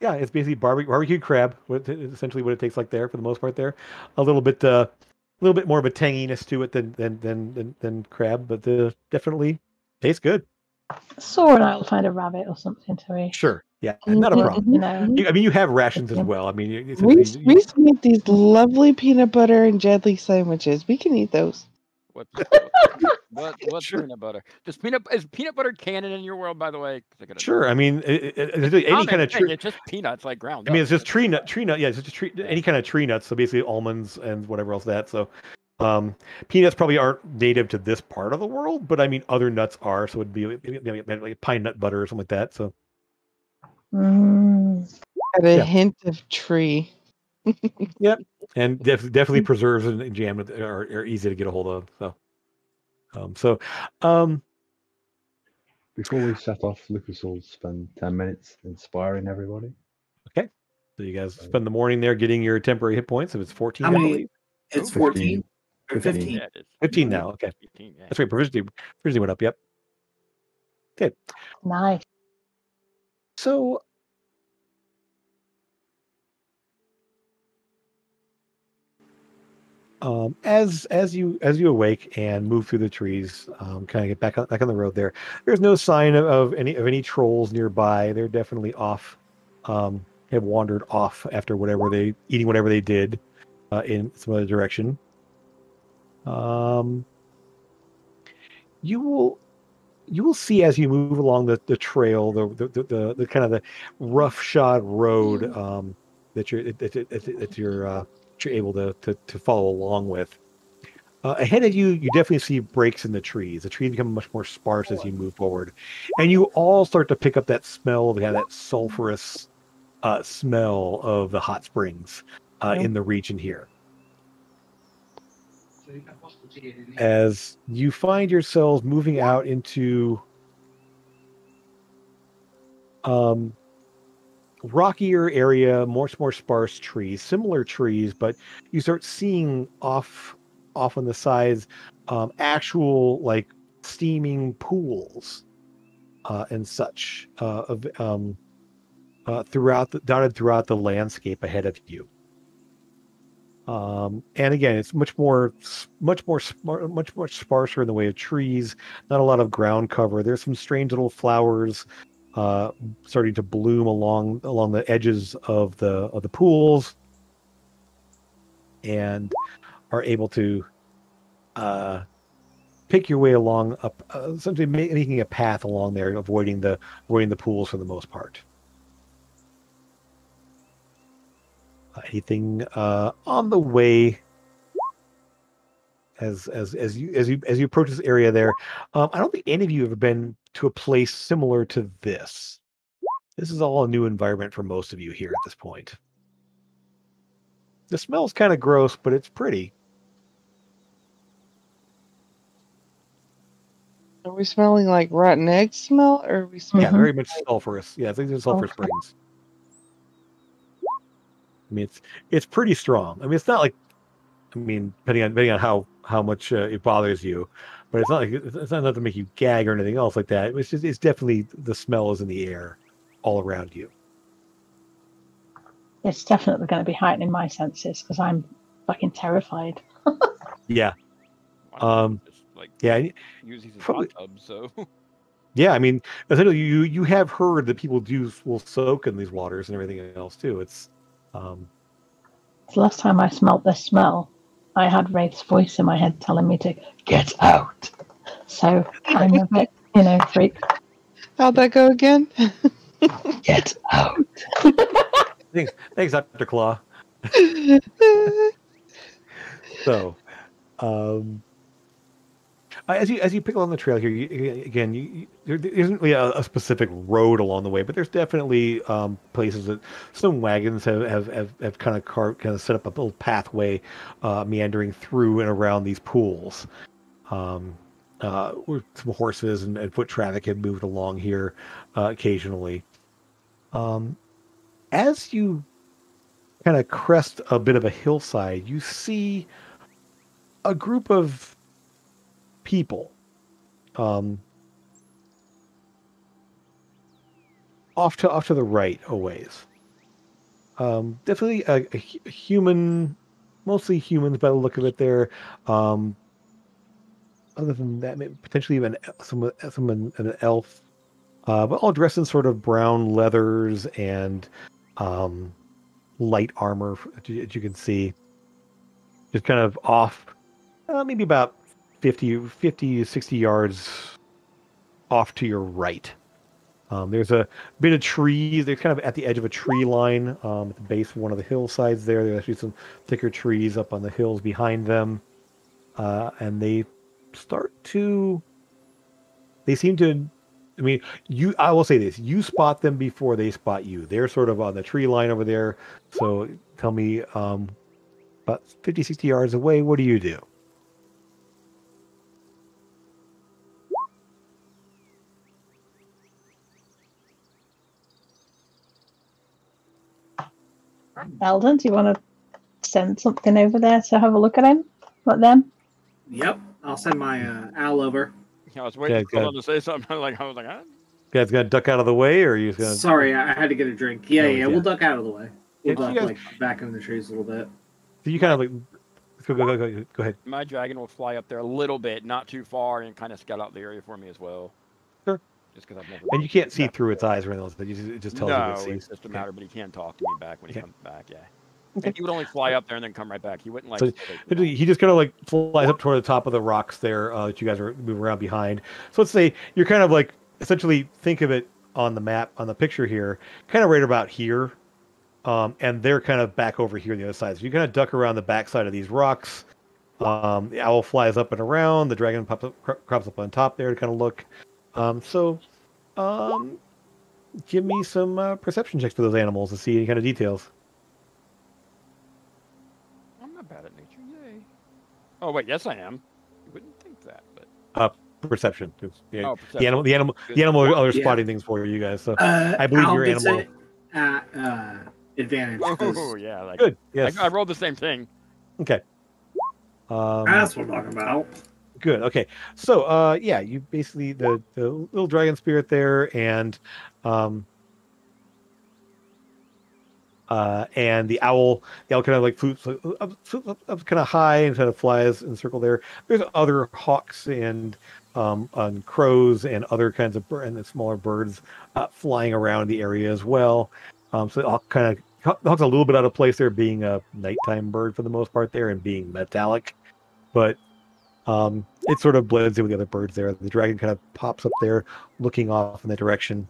Yeah, it's basically barbecued crab. Essentially, what it tastes like there for the most part. There, a little bit more of a tanginess to it than crab, but definitely tastes good. Sora and I'll find a rabbit or something to eat. Sure. Yeah, not a problem. You know. I mean, you have rations as well. I mean, We make these lovely peanut butter and jelly sandwiches. We can eat those. What's peanut butter? Is peanut butter canon in your world, by the way? Sure. I mean, any kind of tree. It's just peanuts, like ground. I mean, it's just tree nut. Yeah, it's just any kind of tree nuts. So basically, almonds and whatever else that. So, peanuts probably aren't native to this part of the world, but I mean, other nuts are. So it'd be like pine nut butter or something like that. So. Got a hint of tree. Yep, and definitely preserves and jam are easy to get a hold of. So, before we set off, Lucas will spend 10 minutes inspiring everybody. Okay, so you guys spend the morning there getting your temporary hit points. If it's 14, How many? I believe. It's 14 or 15. Yeah, it is. 15 now. Okay, 15, yeah. That's right. Provisioning went up. Yep. Okay. Nice. So. As you awake and move through the trees, kind of get back on the road there's no sign of any trolls nearby. They're definitely off, have wandered off after eating whatever they did, in some other direction. you will see as you move along the trail, the kind of the roughshod road that you're able to follow along with. Ahead of you, you definitely see breaks in the trees. The trees become much more sparse as you move forward, and you all start to pick up that smell, that sulfurous smell of the hot springs in the region here. As you find yourselves moving out into rockier area, much more sparse trees, similar trees, but you start seeing off on the sides actual like steaming pools and such dotted throughout the landscape ahead of you. And again, it's much more sparser in the way of trees. Not a lot of ground cover. There's some strange little flowers starting to bloom along the edges of the pools, and are able to pick your way along up, essentially making a path along there, avoiding the pools for the most part. Anything on the way as you approach this area there? I don't think any of you have ever been to a place similar to this. This is all a new environment for most of you here at this point. The smell's kind of gross, but it's pretty. Are we smelling like rotten egg smell, or are we smelling? Yeah, very much sulfurous. Yeah, I think it's sulfur springs. I mean, it's pretty strong. I mean, it's not like, I mean, depending on how much it bothers you, but it's not enough to make you gag or anything else like that. It's definitely, the smell is in the air all around you. It's definitely going to be heightening my senses because I'm fucking terrified. Yeah. Yeah. Use these as hot tubs, so. Yeah, I mean, essentially, you have heard that people will soak in these waters and everything else too. It's. The last time I smelt this smell, I had Wraith's voice in my head telling me to get out. So I'm a bit, freaked. How'd that go again? Get out. Thanks, Dr. Claw. So, as you pick along the trail here, there isn't really a specific road along the way, but there's definitely places that some wagons have kind of set up a little pathway meandering through and around these pools. Where some horses and foot traffic have moved along here occasionally. As you kind of crest a bit of a hillside, you see a group of people off to the right a ways. Definitely a human, mostly humans by the look of it there. Other than that, maybe potentially even an elf, but all dressed in sort of brown leathers and light armor, as you can see. Just kind of off, maybe about 50 60 yards off to your right. There's a bit of trees. They're kind of at the edge of a tree line at the base of one of the hillsides there. There's actually some thicker trees up on the hills behind them. And they seem to, I mean, I will say this, you spot them before they spot you. They're sort of on the tree line over there. So tell me, about 50, 60 yards away, what do you do? Eldon, do you want to send something over there to have a look at him? At them? Yep, I'll send my owl over. I was waiting for someone to say something. I was like, ah. You guys gonna duck out of the way, or are you gonna? Sorry, I had to get a drink. Yeah, we'll duck out of the way. We'll duck back in the trees a little bit. So you kind of go ahead. My dragon will fly up there a little bit, not too far, and kind of scout out the area for me as well. Sure. Just because I've never. And you can't see through its eyes or anything else, but it just tells you what it sees. It's just a matter, but he can talk to me back when he comes back. Yeah. Okay. He would only fly up there and then come right back. He wouldn't like. So he just kind of like flies up toward the top of the rocks there that you guys are moving around behind. So let's say you're kind of like essentially think of it on the map on the picture here, kind of right about here, and they're kind of back over here on the other side. So you kind of duck around the backside of these rocks. The owl flies up and around. The dragon crops up on top there to kind of look. Give me some perception checks for those animals to see any kind of details. I'm not bad at nature, yay. Oh wait, yes I am. You wouldn't think that, but perception. Yeah, perception. The animal are spotting things for you guys. So I believe your animal advantage. Oh yeah, like, good. Yes, I rolled the same thing. Okay. That's what I'm talking about. Good. Okay. So, yeah, you basically the little dragon spirit there, and the owl kind of like flutes up kind of high and kind of flies in a circle there. There's other hawks and crows and other kinds of and smaller birds flying around the area as well. So all kind of the hawk's a little bit out of place there, being a nighttime bird for the most part there and being metallic, but it sort of blends in with the other birds there. The dragon kind of pops up there, looking off in that direction.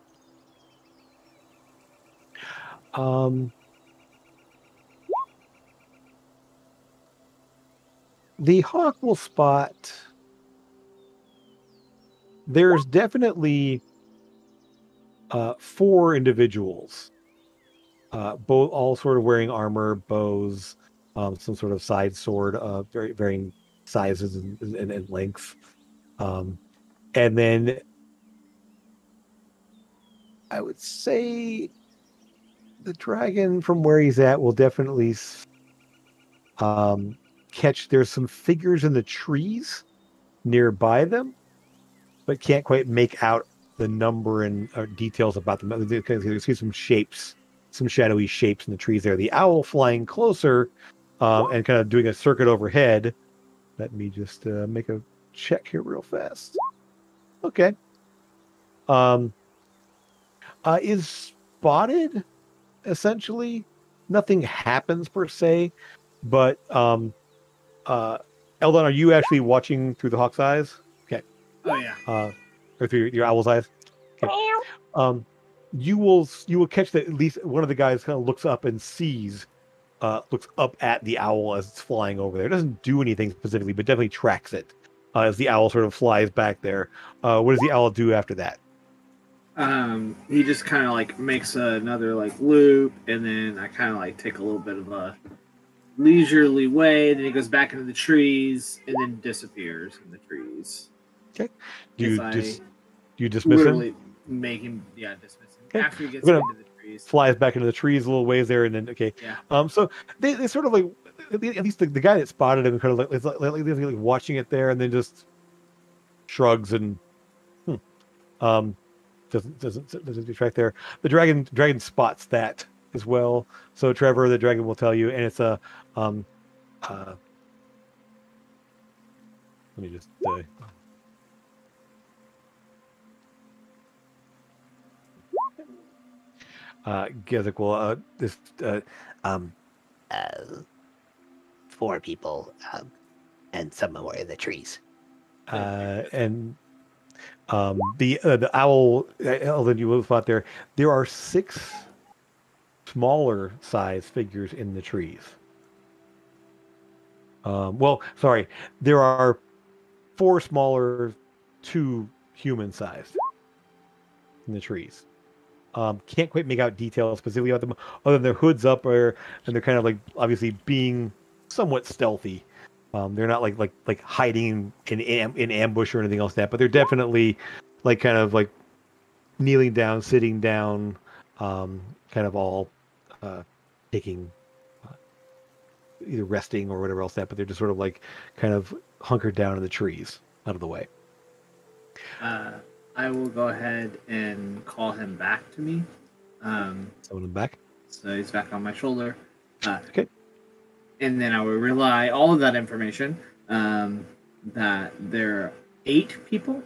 The hawk will spot. There's definitely 4 individuals, both all sort of wearing armor, bows, some sort of side sword, varying sizes and length, and then I would say the dragon from where he's at will definitely catch. There's some figures in the trees nearby them, but can't quite make out the number and details about them. You see some shapes, some shadowy shapes in the trees there. The owl flying closer and kind of doing a circuit overhead. Let me just make a check here real fast. Okay. Is spotted, essentially. Nothing happens per se, but Eldon, are you actually watching through the hawk's eyes? Okay. Oh yeah. Or through your owl's eyes? Okay. You will catch that at least one of the guys kind of looks up and looks up at the owl as it's flying over there. It doesn't do anything specifically, but definitely tracks it as the owl sort of flies back there. What does the owl do after that? He just kind of like makes another like loop, and then I kind of like take a little bit of a leisurely way. Then he goes back into the trees, and then disappears in the trees. Okay. Do you dismiss him? Make him dismiss him. Okay. After he gets into the trees, flies back into the trees a little ways there, and then so they sort of like at least the guy that spotted him kind of like watching it there, and then just shrugs and doesn't detract there. The dragon spots that as well. So Trevor, the dragon will tell you, and it's a let me just Gezik will this 4 people, and some were in the trees. And the owl, Eldon, you will spot there. There are 6 smaller size figures in the trees. Well, sorry, there are 4 smaller, 2 human sized in the trees. Can't quite make out details specifically about them, other than their hoods up, and they're kind of like obviously being somewhat stealthy. They're not like hiding in ambush or anything else like that, but they're definitely like kind of like kneeling down, sitting down, kind of all taking either resting or whatever else that. But they're just sort of like kind of hunkered down in the trees, out of the way. I will go ahead and call him back to me. Summon him back. So he's back on my shoulder. Okay. And then I will relay all of that information that there are 8 people.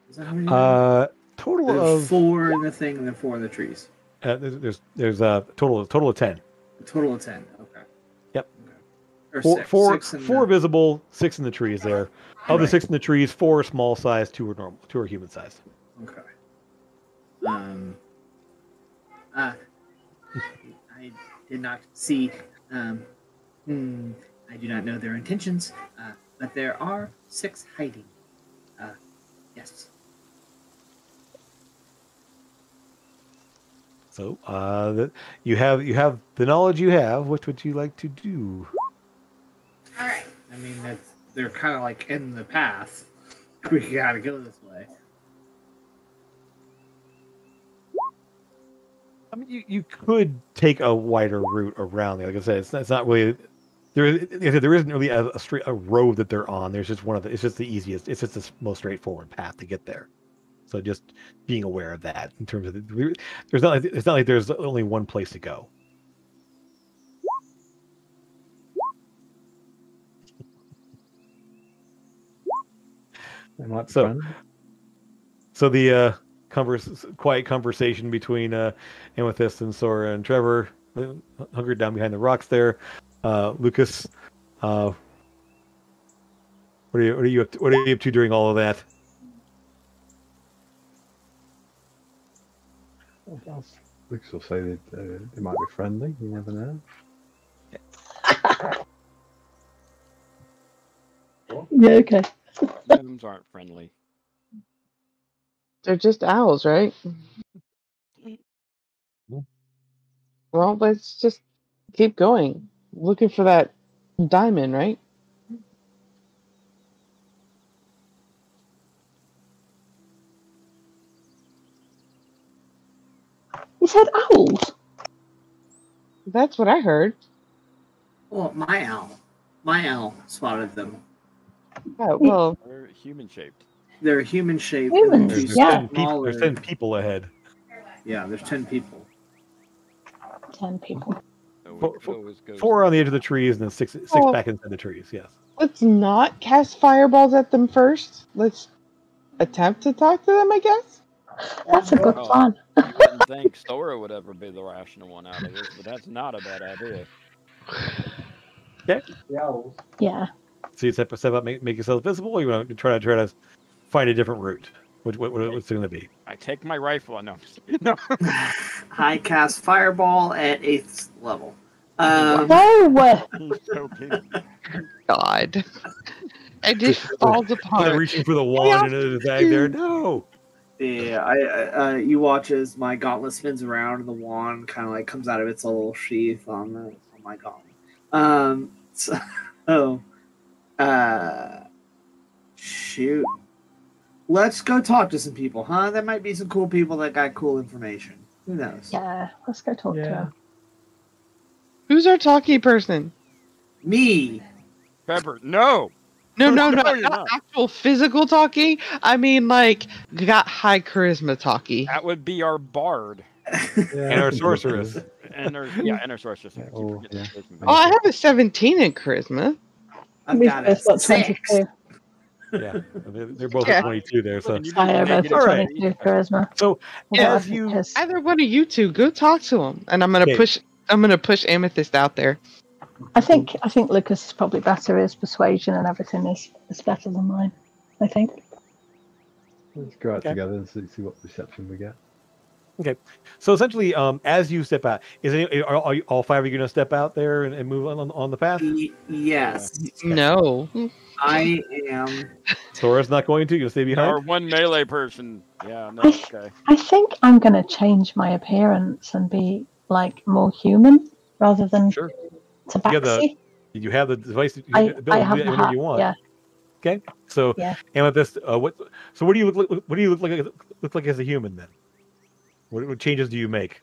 Is that how many? Total there's of 4 in the thing, and then 4 in the trees. There's a total of 10. A total of 10. Okay. Or four visible, 6 in the trees there. Of the 6 in the trees, 4 are small size, 2 are normal, 2 are human sized. Okay. I did not see. I do not know their intentions, but there are 6 hiding. Yes. So, you have the knowledge you have. What would you like to do? All right. I mean, they're kind of like in the path. We gotta go this way. I mean, you could take a wider route around. Like I said, it's not really there isn't really a road that they're on. There's just it's just the easiest. It's just the most straightforward path to get there. So just being aware of that in terms of it's not like there's only one place to go. So the quiet conversation between Amethyst and Sora and Trevor, hunkered down behind the rocks there. Lucas, what are you up to during all of that? Lucas will say that they might be friendly. You never know. Yeah, okay. Gnomes aren't friendly. They're just owls, right? Well, let's just keep going. Looking for that diamond, right? You said owls? That's what I heard. Well, my owl spotted them. Oh, well. They're human-shaped. They're human-shaped. Humans, yeah. There's 10 people ahead. Yeah, there's 10 people. 10 people. 4 on the edge of the trees, and then 6 back inside the trees. Yes. Let's not cast fireballs at them first. Let's attempt to talk to them, I guess. That's a good plan. You wouldn't think Sora would ever be the rational one out of this, but that's not a bad idea. Okay. Yeah. So you step up, make yourself visible, or you want to try to find a different route? What's it going to be? I take my rifle. No. No. I cast Fireball at 8th level. No! God. It just falls apart. Reaching for the wand and the bag there. No! Yeah, you watch as my gauntlet spins around and the wand kind of like comes out of its little sheath on my gauntlet. Shoot. Let's go talk to some people, huh? There might be some cool people that got cool information. Who knows? Yeah, let's go talk to her. Who's our talkie person? Me. Pepper, no. No, not actual physical talkie. I mean, like, got high charisma talkie. That would be our bard. And our sorceress. And our sorceress. Oh, I have a 17 in charisma. I've got a 6. Yeah, they're both at 22 there. So I have a 22 charisma. So as either one of you two, go talk to them, and I'm gonna push Amethyst out there. I think Lucas is probably better. His persuasion and everything is better than mine. I think. Let's go out together and see what reception we get. Okay, so essentially, as you step out, are you, all 5 of you going to step out there and move on the path? Yes. No. I am. Sora's not going to. You're going to stay behind. Or one melee person. Yeah. No. Okay. I think I'm going to change my appearance and be like more human rather than tabaxi. You have the device. I have the hat, you want. Yeah. Okay. So, Amethyst, what do you look like as a human then? What changes do you make?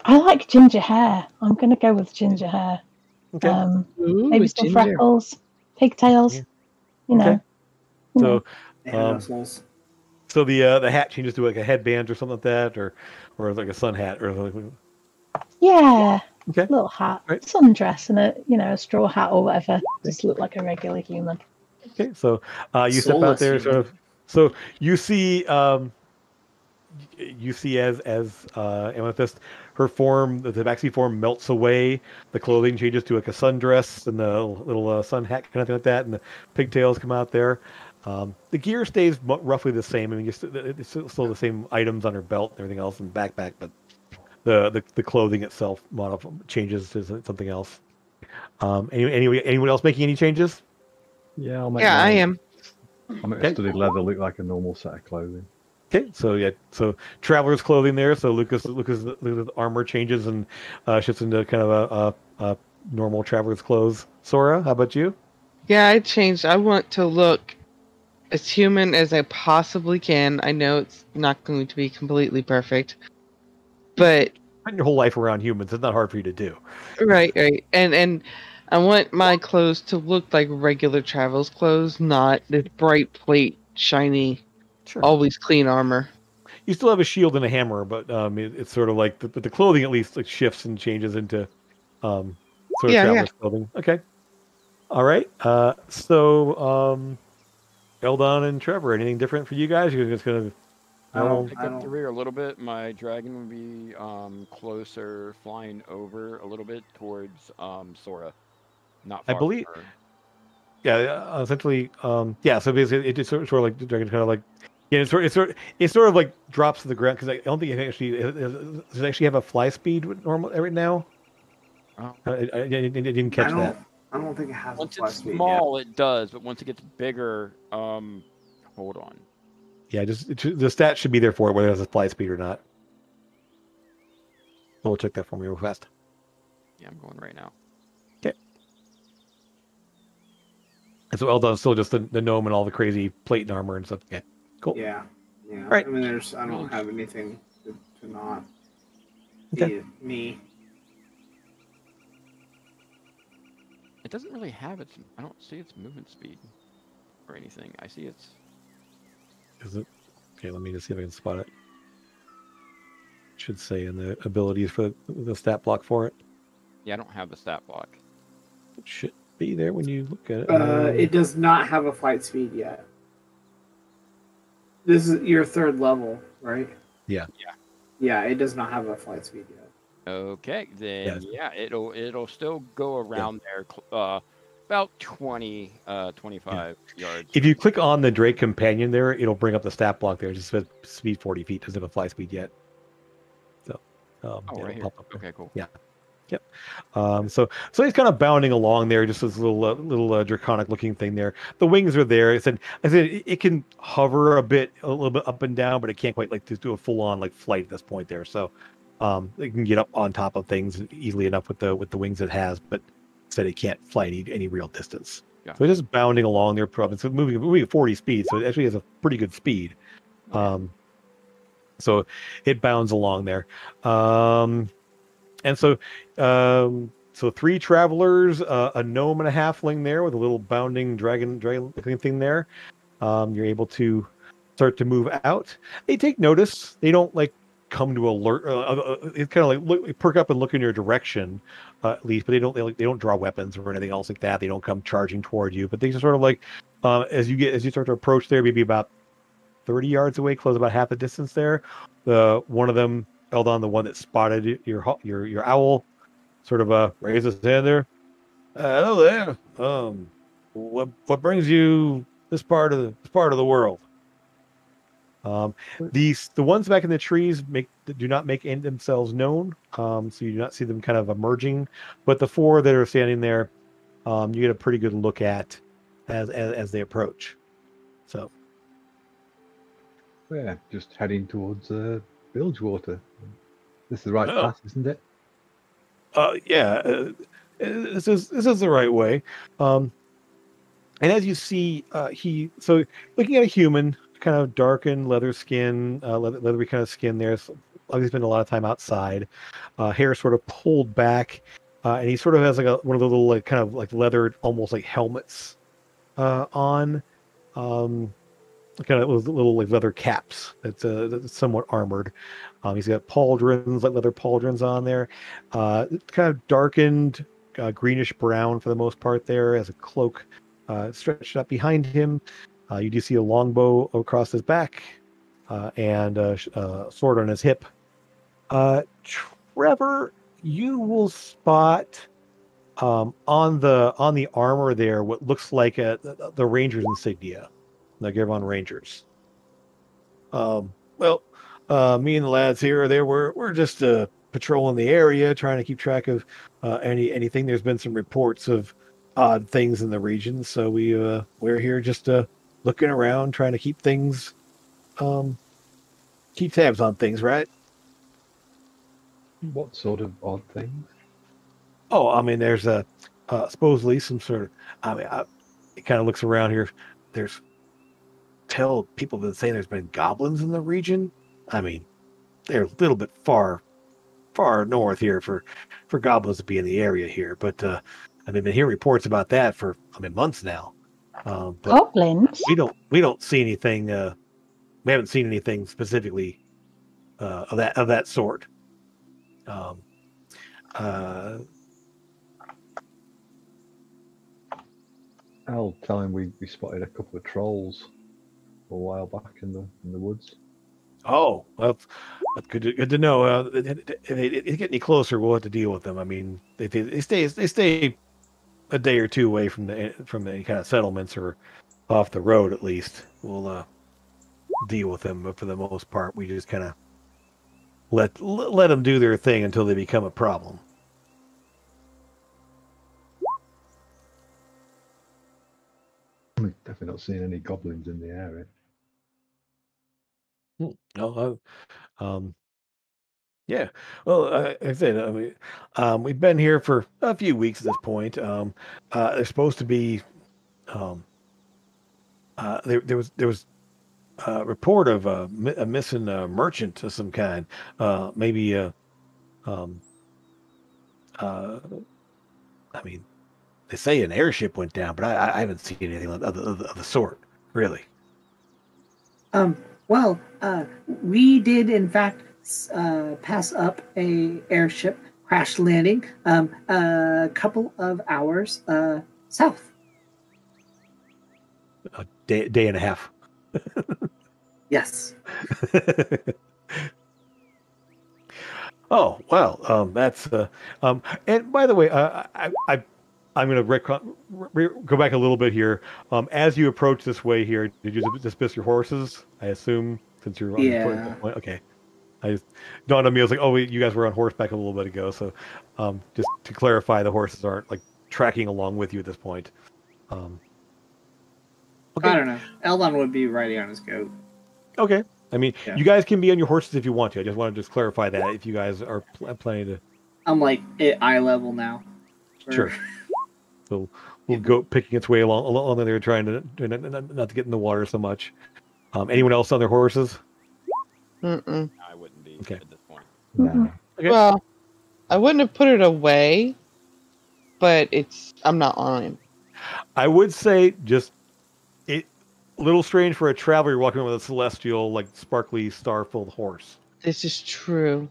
I like ginger hair. I'm going to go with ginger hair. Okay. Maybe some freckles, pigtails. Yeah. You know. Okay. So the hat changes to like a headband or something like that, or like a sun hat or something. Yeah. Okay. Little hat, sundress, and a straw hat or whatever. Just look like a regular human. Okay. So you step out there, sort of. So you see as Amethyst her form, the tabaxi form melts away. The clothing changes to like a sundress and the little sun hat kind of thing like that, and the pigtails come out there. The gear stays roughly the same. I mean, it's still the same items on her belt and everything else and backpack, but the clothing itself changes to something else. Anyone else making any changes? Yeah, I'll make. Yeah, I am. I'll make a studded leather look like a normal set of clothing. Okay, so traveler's clothing there. So Lucas armor changes and shifts into kind of a normal traveler's clothes. Sora, how about you? Yeah, I changed. I want to look as human as I possibly can. I know it's not going to be completely perfect, but Spend your whole life around humans. It's not hard for you to do. right. And I want my clothes to look like regular travel's clothes, not this bright plate, shiny, always clean armor. You still have a shield and a hammer, but it's sort of like the clothing at least like shifts and changes into sort of traveler's clothing. Okay, all right. So Eldon and Trevor, anything different for you guys? You're just gonna pick up the rear a little bit. My dragon would be closer, flying over a little bit towards Sora, not far. I believe. Yeah, essentially. Yeah. So basically, it just sort of like the dragon kind of like. Yeah, it sort of like drops to the ground because I don't think it actually does it actually have a fly speed normal right now. Oh. I didn't catch that. I don't think it has once a fly it's speed small, yet. it does, but once it gets bigger, hold on. Yeah, the stat should be there for it, whether it has a fly speed or not. We'll check that for me real fast. Yeah, I'm going right now. Okay. And so Eldon's still just the gnome and all the crazy plate and armor and stuff. Okay, cool. Yeah. All right. I mean, I don't have anything to not be me. It doesn't really have its. I don't see its movement speed or anything. I see its. Is it? Okay, let me just see if I can spot it. Should say in the abilities for the stat block for it. Yeah, I don't have the stat block. It should be there when you look at it. It does not have a flight speed yet. This is your third level, right? Yeah. Yeah, it does not have a flight speed yet. Okay, then it'll still go around there, about 20, 25 yards. If you click on the Drake Companion there, it'll bring up the stat block there. It just says speed 40 feet. Doesn't have a fly speed yet. So, right here. Okay, cool. Yeah. Yep. So he's kind of bounding along there, just this little draconic looking thing there. The wings are there. I said it can hover a little bit up and down, but it can't quite like just do a full on like flight at this point there. So it can get up on top of things easily enough with the wings it has, but said it can't fly any real distance. Yeah. So it's just bounding along there, probably so moving at 40 speed. So it actually has a pretty good speed. So it bounds along there. And so, so 3 travelers, a gnome and a halfling there with a little bounding dragon looking thing there. You're able to start to move out. They take notice. They don't like come to alert. It's kind of like perk up and look in your direction, at least. But they don't draw weapons or anything else like that. They don't come charging toward you. But they just sort of like as you start to approach there, maybe about 30 yards away, close about half the distance there. One of them. Eldon, the one that spotted your owl, sort of raised his hand there. Hello there. What brings you this part of the world? The ones back in the trees do not make themselves known, so you do not see them kind of emerging. But the 4 that are standing there, you get a pretty good look at as they approach. So, yeah, just heading towards Bilgewater. This is the right path, isn't it? Yeah, this is the right way. And as you see, looking at a human, kind of darkened leather skin, leathery kind of skin there. So obviously spent a lot of time outside. Hair sort of pulled back, and he sort of has like one of the little like kind of like leather, almost like helmets on. Kind of little like leather caps that's somewhat armored. He's got pauldrons, like leather pauldrons on there. Kind of darkened, greenish brown for the most part there, as a cloak stretched up behind him. You do see a longbow across his back and a sword on his hip. Trevor, you will spot on the armor there what looks like the Rangers insignia, the Gervon Rangers. Well, me and the lads here, we're just patrolling the area, trying to keep track of anything. There's been some reports of odd things in the region, so we're here just looking around, trying to keep things, keep tabs on things, right? What sort of odd things? Oh, I mean, there's supposedly some sort of. I mean, it kind of looks around here. There's people have been saying there's been goblins in the region. I mean, they're a little bit far north here for goblins to be in the area here, but I've been hearing reports about that for months now. But Goblins? we don't see anything. We haven't seen anything specifically of that sort. I'll tell him we spotted a couple of trolls a while back in the woods. Oh, well, that's good to know. If they get any closer, we'll have to deal with them. I mean, they stay a day or two away from any kind of settlements or off the road. At least we'll deal with them. But for the most part, we just kind of let them do their thing until they become a problem. We've definitely not seen any goblins in the area. No, yeah. Well, like I said, I mean, we've been here for a few weeks at this point. There's supposed to be, there was a report of a missing merchant of some kind. Maybe, um, I mean, they say an airship went down, but I haven't seen anything of the sort, really. Well, we did in fact pass up a airship crash landing a couple of hours south. A day and a half. Yes. Oh well, that's and by the way, I'm going to go back a little bit here. As you approach this way here, did you dismiss your horses? I assume since you're on the point. Okay. I just dawned on me. I was like, oh, you guys were on horseback a little bit ago. So, just to clarify, the horses aren't like tracking along with you at this point. Okay. I don't know. Eldon would be riding on his goat. Okay. I mean, you guys can be on your horses if you want to. I just want to just clarify that if you guys are planning to. I'm like at eye level now. Sure. So we'll go picking its way along there, trying to not to get in the water so much. Anyone else on their horses? Mm-mm. I wouldn't be Okay. at this point. No. Okay. Well, I wouldn't have put it away, but I'm not on him. I would say just a little strange for a traveler walking around with a celestial, like sparkly, star-filled horse. This is true.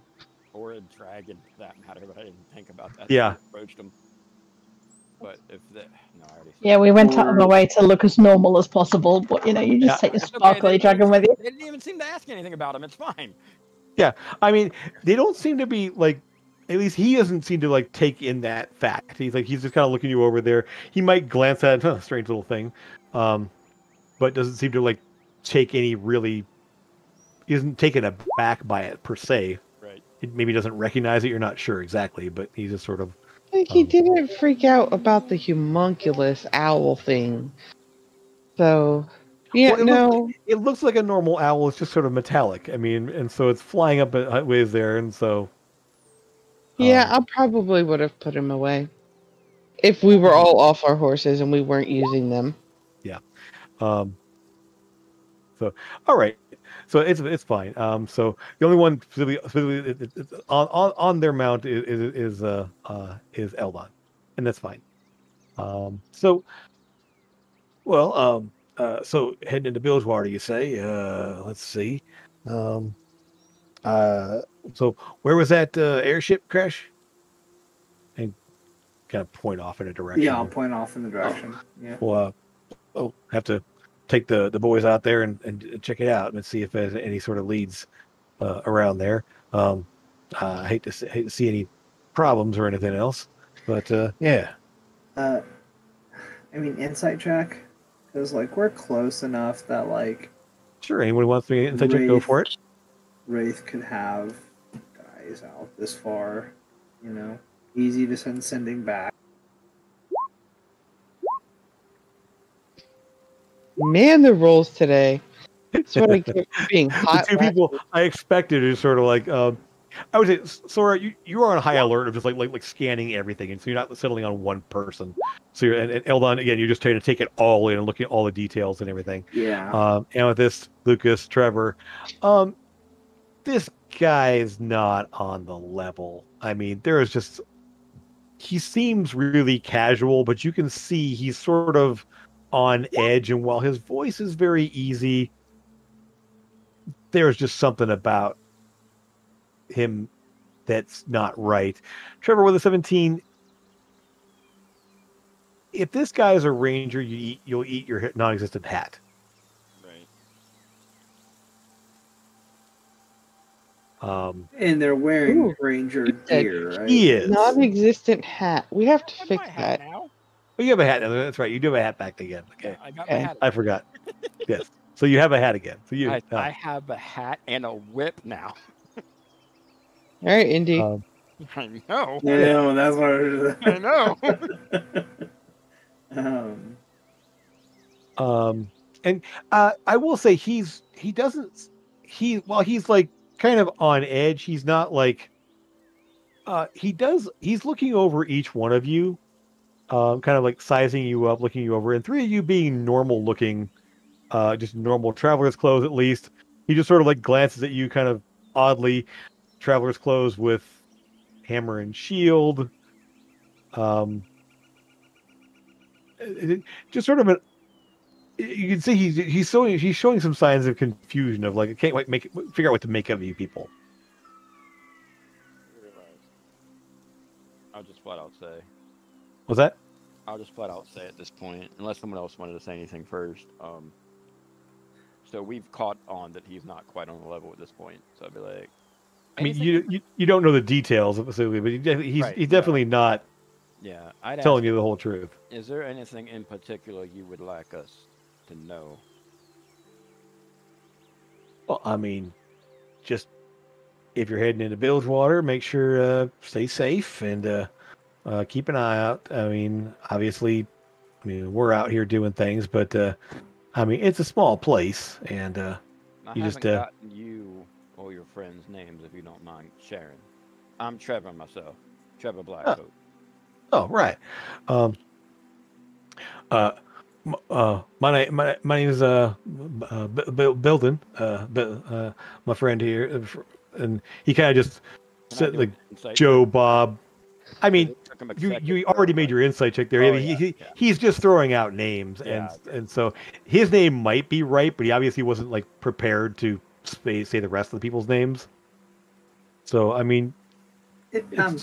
Or a dragon, for that matter, but I didn't think about that. Yeah. Approached him. But if I already said Yeah, we went out of our way to look as normal as possible, but you just take a sparkly dragon with you. They didn't even seem to ask anything about him. It's fine. Yeah, I mean, they don't seem to be like. At least he doesn't seem to like take in that fact. He's just kind of looking you over there. He might glance at a strange little thing, but doesn't seem to like take any really. He isn't taken aback by it per se. Right. It maybe doesn't recognize it. You're not sure exactly, but he's just sort of. Like he didn't freak out about the homunculus owl thing. So, yeah, well, it looks like a normal owl. It's just sort of metallic. I mean, and so it's flying up a ways there, and so. Yeah, I probably would have put him away if we were all off our horses and we weren't using them. Yeah. So, all right. So it's fine. So the only one specifically on their mount is Eldon, and that's fine. So heading into Bilgewater, you say? Let's see. So where was that airship crash? And kind of point off in a direction. Yeah, I'll point off in the direction. Yeah. Well, have to take the boys out there and check it out and see if there's any sort of leads around there. I hate to see any problems or anything else, but yeah. I mean, insight check, because like we're close enough that like. Sure. Anyone wants to get insight check? Go for it. Wraith could have guys out this far, you know, easy to sending back. Man, the rolls today. That's what I get for being hot. The two people I expected is sort of like, I would say, Sora, you are on high alert of just like scanning everything, and so you're not settling on one person. So you're and Eldon again, you're just trying to take it all in and looking at all the details and everything. Yeah. Amethyst, Lucas, Trevor, this guy is not on the level. I mean, there is just he seems really casual, but you can see he's sort of on edge, and while his voice is very easy, there's just something about him that's not right. Trevor with a 17. If this guy is a ranger, you'll eat your non-existent hat. Right. And they're wearing ranger gear, right? He is non-existent hat. We have to fix that. Now. Oh, you have a hat now. That's right. You do have a hat back again. Okay. I got my hat. I forgot. Yes. So you have a hat again. So I have a hat and a whip now. All right, Indy. I know. I know. That's what I know. And I will say while he's like kind of on edge, he's not like he's looking over each one of you, kind of like sizing you up, looking you over, and three of you being normal looking, just normal traveler's clothes at least. He just sort of like glances at you kind of oddly, traveler's clothes with hammer and shield. Just sort of an. You can see he's showing some signs of confusion of like I can't figure out what to make of you people. I'll just flat out say. What's that? I'll just flat out say at this point, unless someone else wanted to say anything first. So we've caught on that he's not quite on the level at this point. So I'd be like, I mean, you don't know the details specifically, but he's definitely not. Yeah, I'd telling you the whole truth. Is there anything in particular you would like us to know? Well, I mean, just if you're heading into Bilgewater, make sure stay safe and keep an eye out. I mean, obviously, we're out here doing things, but I mean, it's a small place, and you just gotten you or your friends' names if you don't mind sharing. I'm Trevor myself, Trevor Blackcoat. Oh, right. My name is Belden. My friend here, and he kind of just said like Joe, Bob. I mean, you already made your insight check there. He's just throwing out names, and so his name might be right, but he obviously wasn't like prepared to say the rest of the people's names. So I mean, yeah.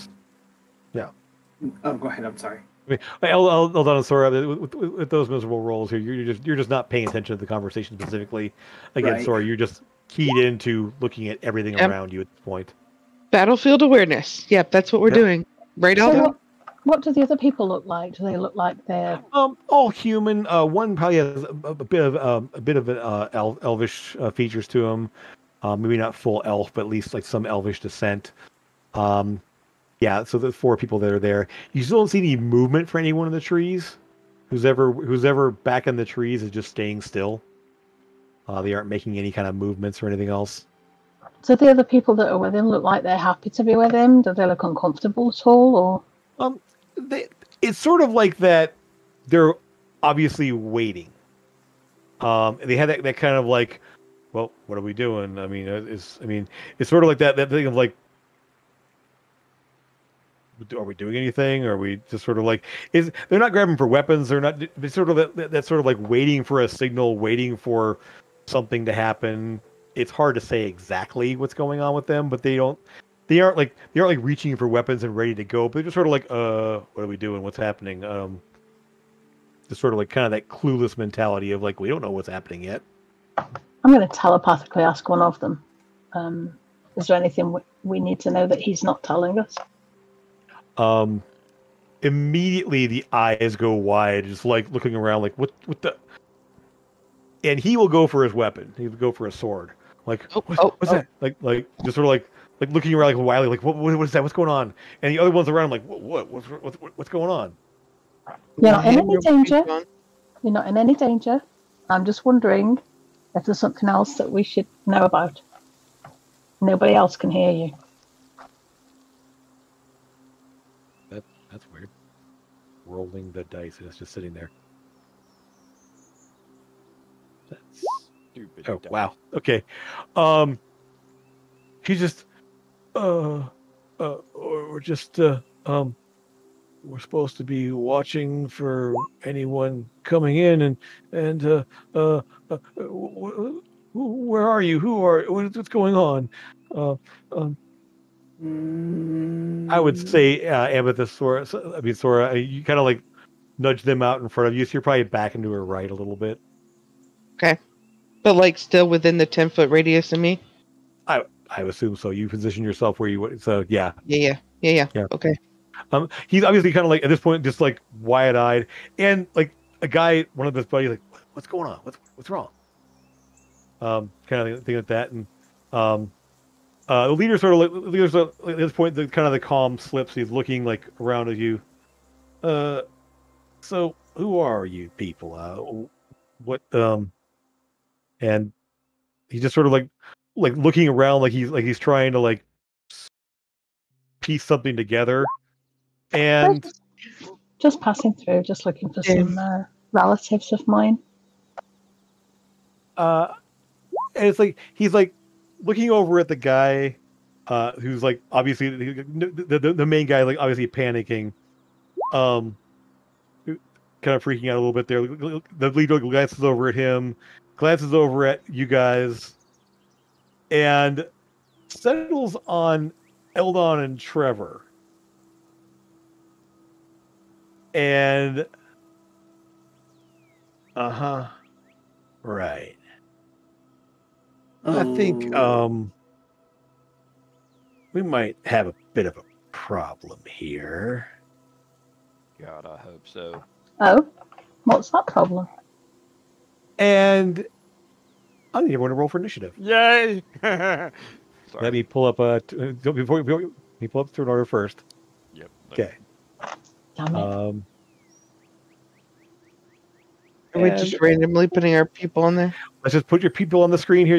Oh, go ahead. I'm sorry. I mean, Eldon and Sora, with those miserable rolls here, you're just not paying attention to the conversation specifically. Again, right. Sora, you're just keyed into looking at everything around you at this point. Battlefield awareness. Yep, that's what we're doing. Right, Eldon? What do the other people look like? Do they look like they're all human? One probably has a bit of elvish features to him. Maybe not full elf, but at least like some elvish descent. Yeah, so the four people that are there. You still don't see any movement for anyone in the trees. Who's ever back in the trees is just staying still. They aren't making any kind of movements or anything else. So the other people that are with him look like they're happy to be with him? Do they look uncomfortable at all, or? It's sort of like that. They're obviously waiting. They had that kind of like, well, what are we doing? I mean, it's sort of like that thing of like, are we doing anything? Or are we just sort of like, they're not grabbing for weapons. They're not. It's sort of that sort of like waiting for a signal, waiting for something to happen. It's hard to say exactly what's going on with them, but they aren't like reaching for weapons and ready to go. But they're just sort of like, what are we doing? What's happening? Just sort of like kind of that clueless mentality of like, we don't know what's happening yet. I'm going to telepathically ask one of them. Is there anything we need to know that he's not telling us. Immediately the eyes go wide, just like looking around, like what the. And he will go for his weapon. He will go for a sword. Like what's that? Like just sort of like looking around like wildly, like what is that? What's going on? And the other ones around like what's going on? You're not in any danger. You're not in any danger. I'm just wondering if there's something else that we should know about. Nobody else can hear you. That's weird. Rolling the dice and it's just sitting there. That's stupid. Oh wow. Okay. He's just we're just we're supposed to be watching for anyone coming in and where are you? What's going on? I would say Amethyst, Sora. I mean, Sora. You kind of like nudge them out in front of you, so you're probably back into her right a little bit. Okay, but like still within the 10-foot radius of me. I assume so. You position yourself where you would. So yeah. Yeah. Okay. He's obviously kind of like at this point just like wide-eyed, and like a guy, one of his buddies, like, what's going on? What's wrong? Kind of thing like that, and the leader sort of at this point, the kind of the calm slips. He's looking like around at you. So who are you people? What? And he's just sort of like looking around, like he's trying to like piece something together. And just passing through, just looking for some relatives of mine. And it's like he's like looking over at the guy who's like obviously the main guy, like obviously panicking, kind of freaking out a little bit there. The leader glances over at him, glances over at you guys, and settles on Eldon and Trevor. And right. I think we might have a bit of a problem here. God, I hope so. Oh, what's that problem? And I need everyone to roll for initiative. Yay! Let me pull up before me pull up through an order first. Yep. Okay. Damn it. Are we just randomly putting our people on there? Let's just put your people on the screen here.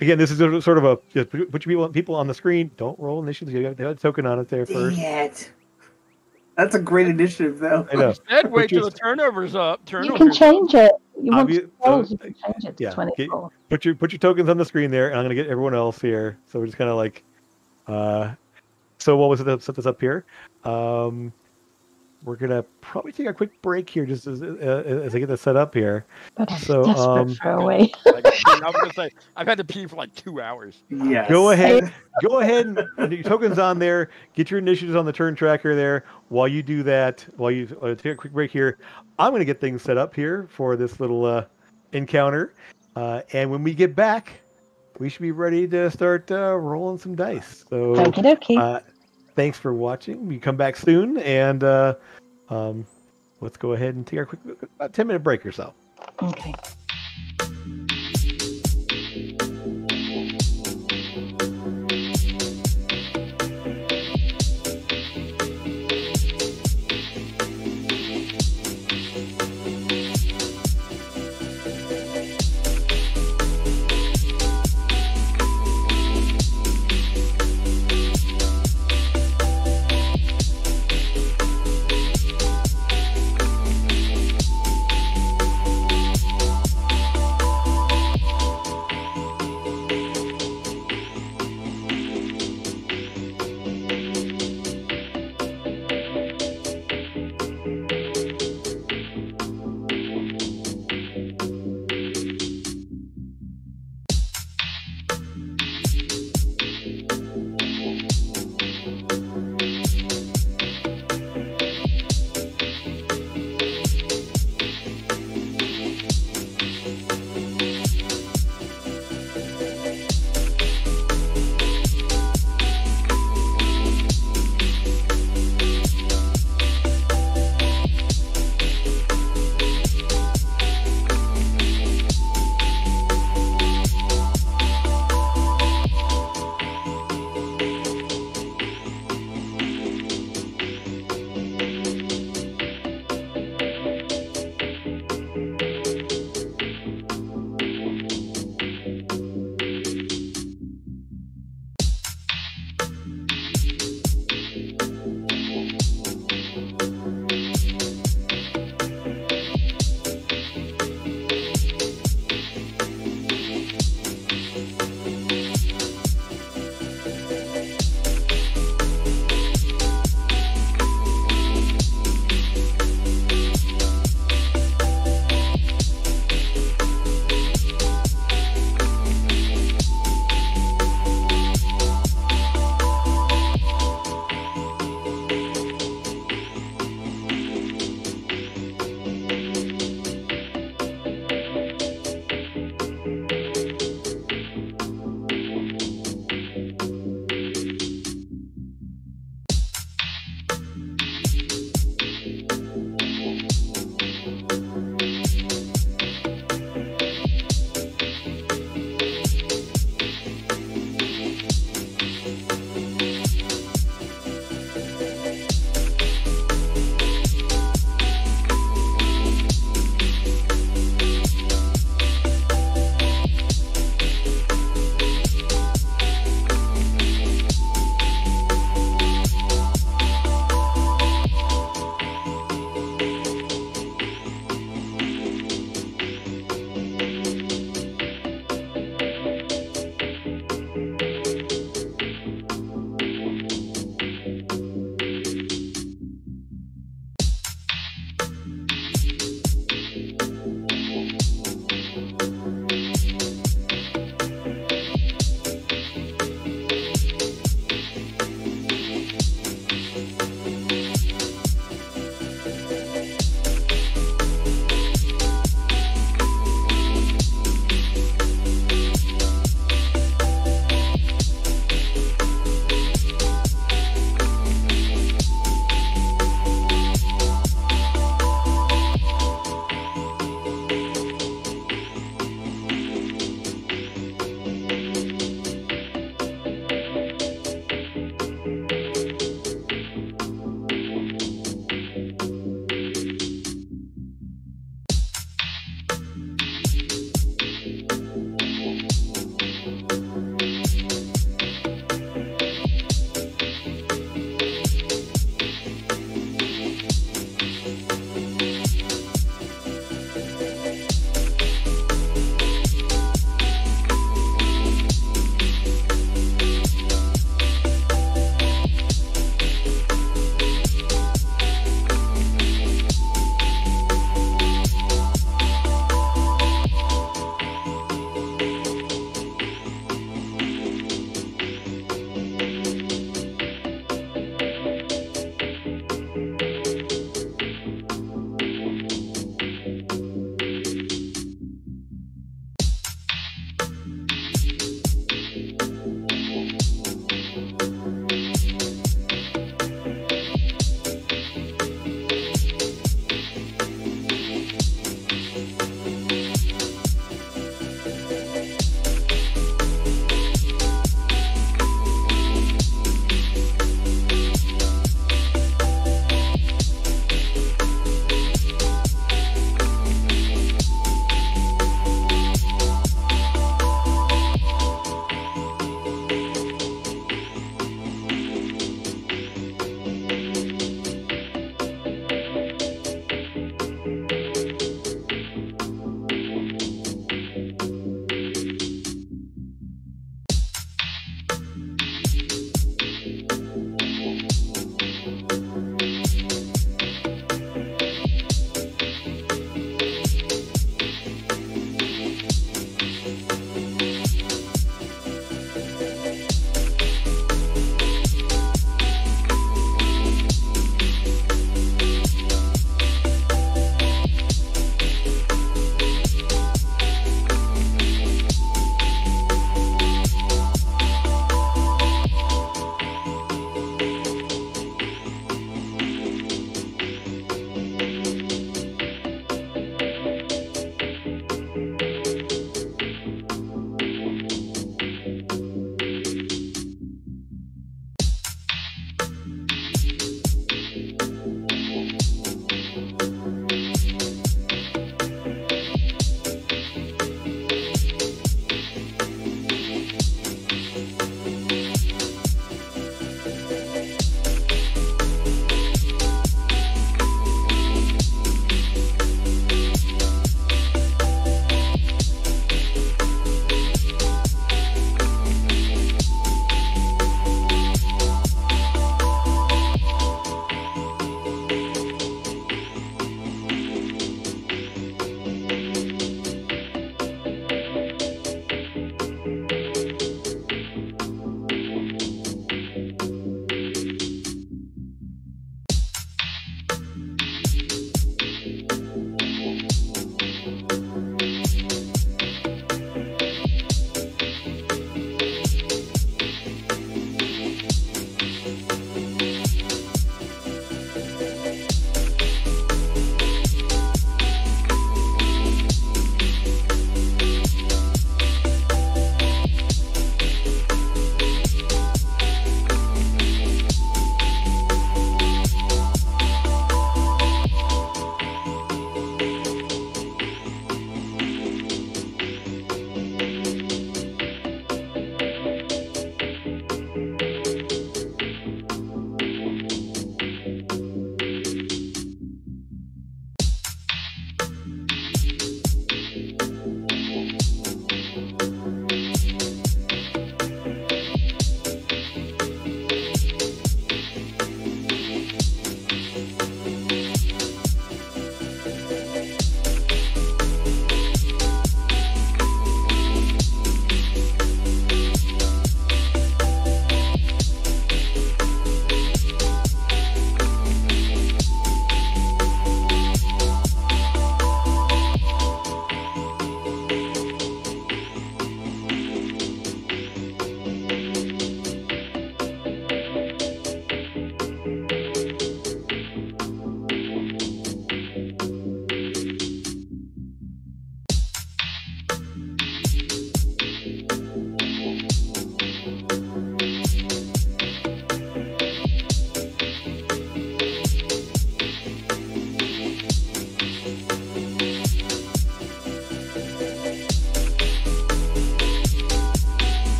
Again, this is sort of a just put your people on the screen. Don't roll initiative. You have to have a token on it there first. Dang it. That's a great initiative, though. I know. Instead, wait till the turnover's up. You can change it. You want to roll, you can change it to 24. Put your tokens on the screen there, and I'm going to get everyone else here. So we're just kind of like, so what was it? Set this up here. We're gonna probably take a quick break here, just as I get this set up here. But I'm desperate for a way. I was gonna say I've had to pee for like 2 hours. Yes. Go ahead and get your tokens on there. Get your initiatives on the turn tracker there. While you do that, while you take a quick break here, I'm gonna get things set up here for this little encounter. And when we get back, we should be ready to start rolling some dice. So, okie. Thanks for watching. We come back soon, and let's go ahead and take our quick about 10-minute break or so. Okay.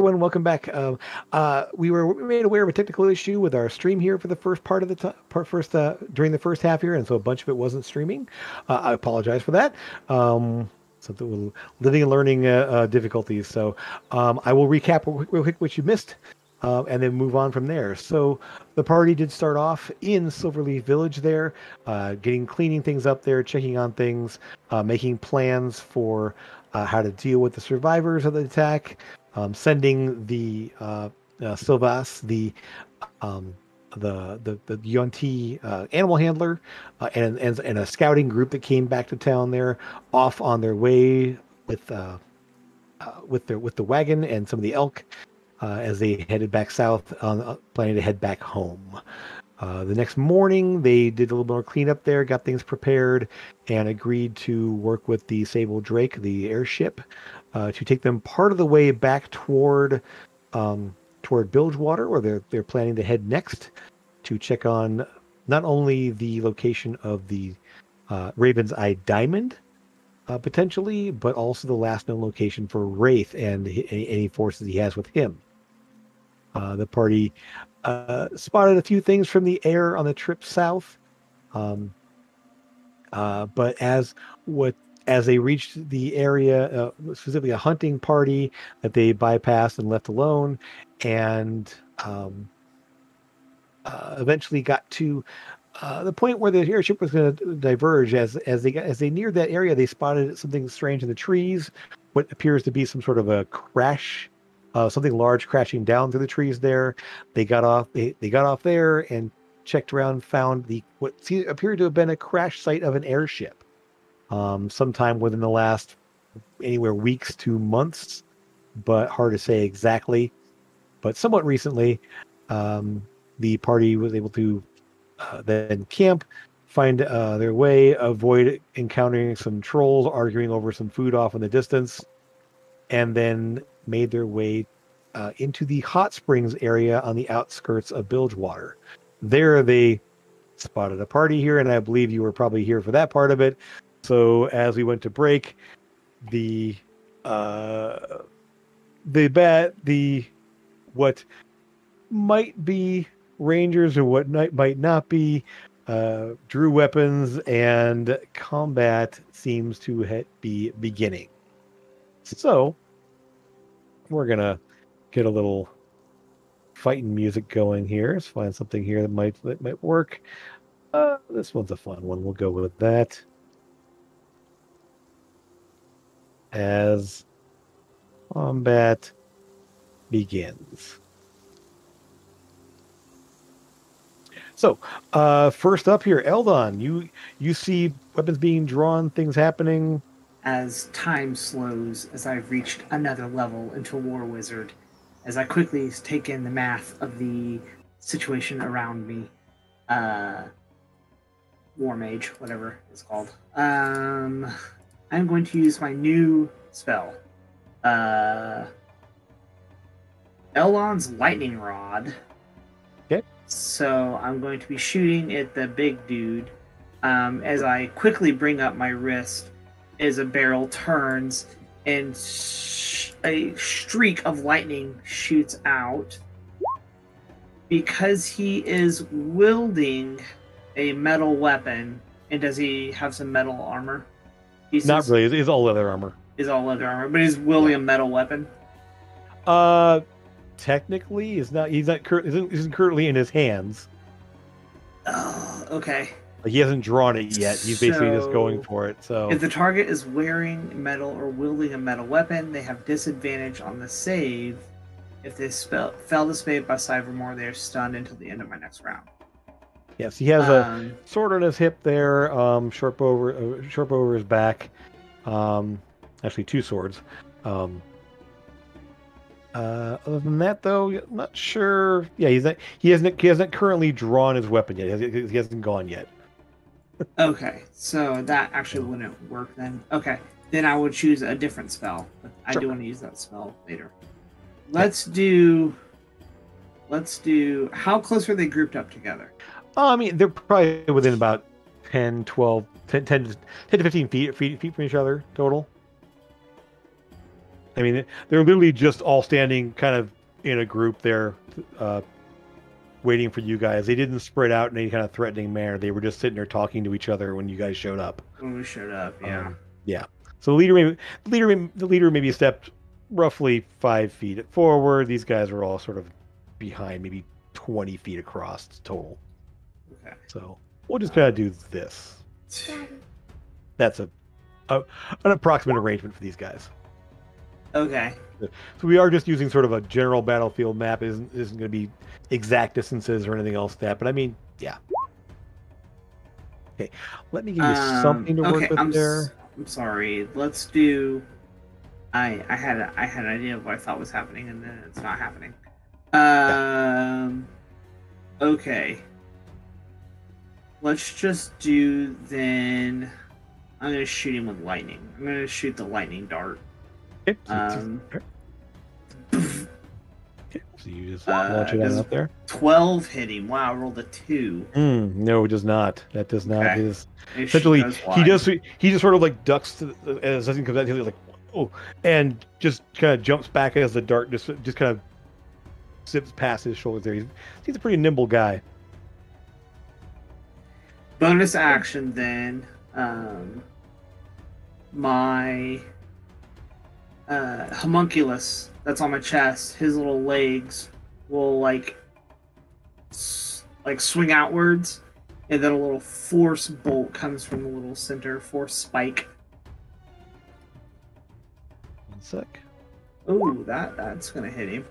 everyone. Welcome back. We were made aware of a technical issue with our stream here for the first part of the during the first half here, and so a bunch of it wasn't streaming. I apologize for that. Something living and learning difficulties. So I will recap real quick what you missed, and then move on from there. So the party did start off in Silverleaf Village there, cleaning things up there, checking on things, making plans for how to deal with the survivors of the attack, sending the Sylvas, the Yuan-Ti animal handler, and a scouting group that came back to town there, off on their way with the wagon and some of the elk as they headed back south, planning to head back home. The next morning, they did a little more cleanup there, got things prepared, and agreed to work with the Sable Drake, the airship, to take them part of the way back toward Bilgewater, where they're planning to head next to check on not only the location of the Raven's Eye Diamond, potentially, but also the last known location for Wraith and any forces he has with him. The party spotted a few things from the air on the trip south, but as they reached the area, specifically a hunting party that they bypassed and left alone, and eventually got to the point where the airship was going to diverge. As they neared that area, they spotted something strange in the trees. What appears to be some sort of a crash, something large crashing down through the trees there. They got off. They got off there and checked around, found what appeared to have been a crash site of an airship. Sometime within the last anywhere weeks to months, but hard to say exactly. But somewhat recently, the party was able to then camp, find their way, avoid encountering some trolls arguing over some food off in the distance, and then made their way into the hot springs area on the outskirts of Bilgewater. There they spotted a party here, and I believe you were probably here for that part of it. So as we went to break, what might be Rangers or what might not be drew weapons, and combat seems to be beginning. So we're gonna get a little fighting music going here. Let's find something here that might work. This one's a fun one. We'll go with that as combat begins. So, first up here, Eldon, you see weapons being drawn, things happening. As time slows, as I've reached another level into War Wizard, as I quickly take in the math of the situation around me, War Mage, whatever it's called, I'm going to use my new spell, Elon's Lightning Rod. Okay. So I'm going to be shooting at the big dude as I quickly bring up my wrist as a barrel turns and a streak of lightning shoots out. Because he is wielding a metal weapon, and does he have some metal armor? Not really. It's all leather armor. Is all leather armor, but he's wielding a metal weapon. Technically, isn't currently in his hands. Oh, okay. Like, he hasn't drawn it yet. He's basically just going for it. So if the target is wearing metal or wielding a metal weapon, they have disadvantage on the save. If they fail the save by 5 or more, they are stunned until the end of my next round. Yes, he has a sword on his hip there, sharp over his back. Actually, 2 swords. Other than that, though, not sure. Yeah, he hasn't currently drawn his weapon yet. He hasn't gone yet. Okay, so that actually wouldn't work then. Okay, then I would choose a different spell. But I do want to use that spell later. Let's do. How close are they grouped up together? I mean, they're probably within about 10 to 15 feet from each other total. I mean, they're literally just all standing kind of in a group there, waiting for you guys. They didn't spread out in any kind of threatening manner. They were just sitting there talking to each other when you guys showed up. When we showed up, yeah. Yeah. So the leader maybe stepped roughly 5 feet forward. These guys are all sort of behind, maybe 20 feet across total. Okay. So we'll just kind of do this. That's an approximate arrangement for these guys. Okay. So we are just using sort of a general battlefield map. Isn't going to be exact distances or anything else that. But I mean, yeah. Okay. Let me give you something to work with there. I'm sorry. Let's do. I had an idea of what I thought was happening, and then it's not happening. Okay. Let's just do then. I'm gonna shoot him with lightning. I'm gonna shoot the lightning dart. Okay. So you just launch it out there. 12 hit him. Wow, I rolled a 2. No, it does not. That does not. Okay. Essentially, he just sort of like ducks as something comes out. He's like, oh, and just kind of jumps back as the dart just kind of zips past his shoulders there. He's a pretty nimble guy. Bonus action then. My homunculus that's on my chest, his little legs will like swing outwards, and then a little force bolt comes from the little center force spike. 1 sec. Oh, that's gonna hit him.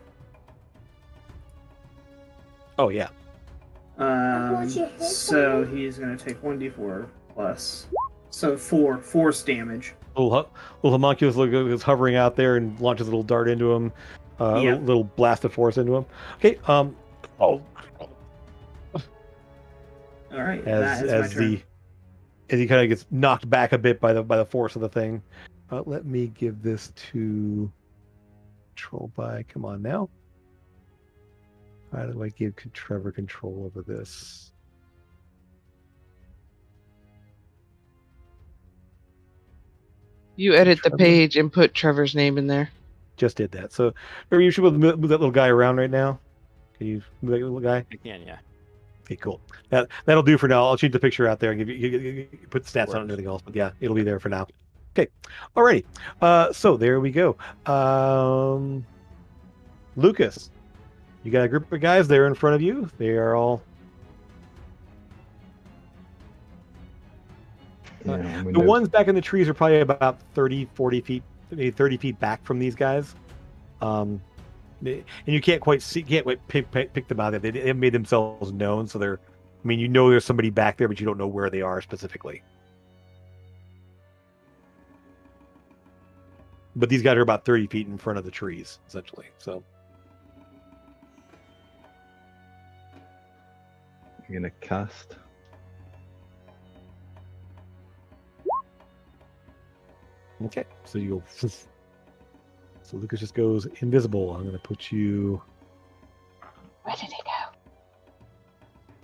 Oh yeah. So he's gonna take 1d4 plus, so 4 force damage. Little homunculus is hovering out there and launches a little dart into him, little blast of force into him. Okay. All right. As he kind of gets knocked back a bit by the force of the thing. Let me give this to control by. Come on now. How do I give Trevor control over this? You edit the page and put Trevor's name in there. Just did that. So, you should move that little guy around right now. Can you move that little guy? I can, yeah. Okay, cool. That'll do for now. I'll change the picture out there and you put the stats on and everything else. But yeah, it'll be there for now. Okay. Alrighty. So there we go. Lucas, you got a group of guys there in front of you. They are all. The ones back in the trees are probably about 30, 40 feet, maybe 30 feet back from these guys. And you can't quite pick them out. They have made themselves known, so they're. I mean, you know, there's somebody back there, but you don't know where they are specifically. But these guys are about 30 feet in front of the trees, essentially. So. I'm gonna cast. Okay, so you go. So Lucas just goes invisible. I'm going to put you. Where did he go?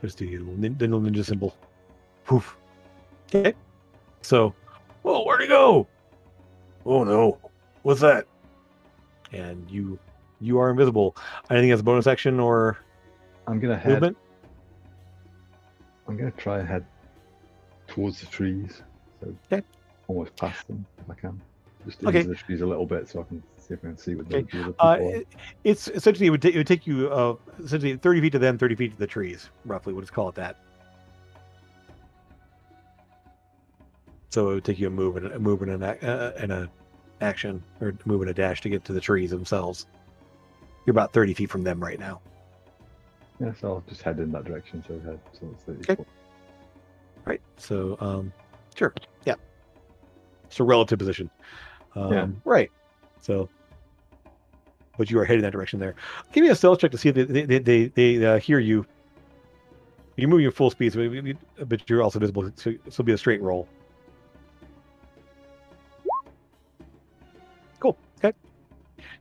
Just do the little ninja symbol. Poof. Okay. So, whoa, where'd he go? Oh no, what's that? And you are invisible. Anything as a bonus action or? I'm gonna head. Movement? I'm gonna try and head towards the trees. So okay. Almost past them if I can. Just okay. into the trees a little bit so I can see if I can see what okay. the people It's essentially it would take you essentially 30 feet to them, 30 feet to the trees, roughly. We'll just call it that. So it would take you a move and an action, or a move and a dash to get to the trees themselves. You're about 30 feet from them right now. Yeah, so I'll just head in that direction. So it's 30 okay. Right. So sure. Yeah. It's a relative position. Yeah. Right. So, but you are heading that direction there. Give me a stealth check to see if they hear you. You're moving at full speed, but you're also visible. So it'll be a straight roll. Cool. Okay.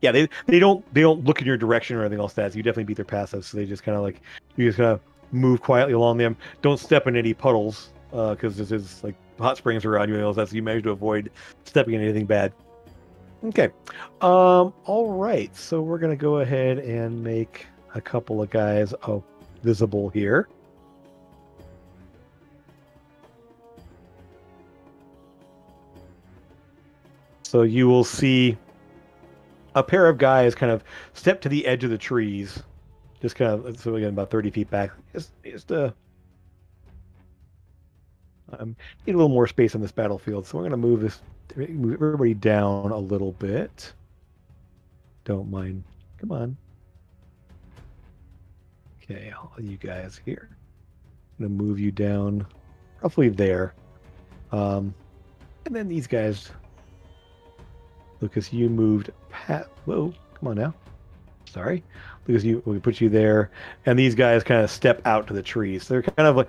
Yeah, they don't look in your direction or anything else. That you definitely beat their passive, so they just kind of like you just kind of move quietly along them. Don't step in any puddles because this is like hot springs around you and all that, so you manage to avoid stepping in anything bad. Okay. All right. So we're gonna go ahead and make a couple of guys visible here. So you will see a pair of guys kind of step to the edge of the trees, just kind of, so again, about 30 feet back. Just need a little more space on this battlefield, so we're going to move everybody down a little bit. Don't mind. Come on. Okay, all you guys here. I'm going to move you down roughly there. And then these guys. Lucas, you moved whoa, come on now. Sorry. Lucas, we put you there. And these guys kind of step out to the trees. They're kind of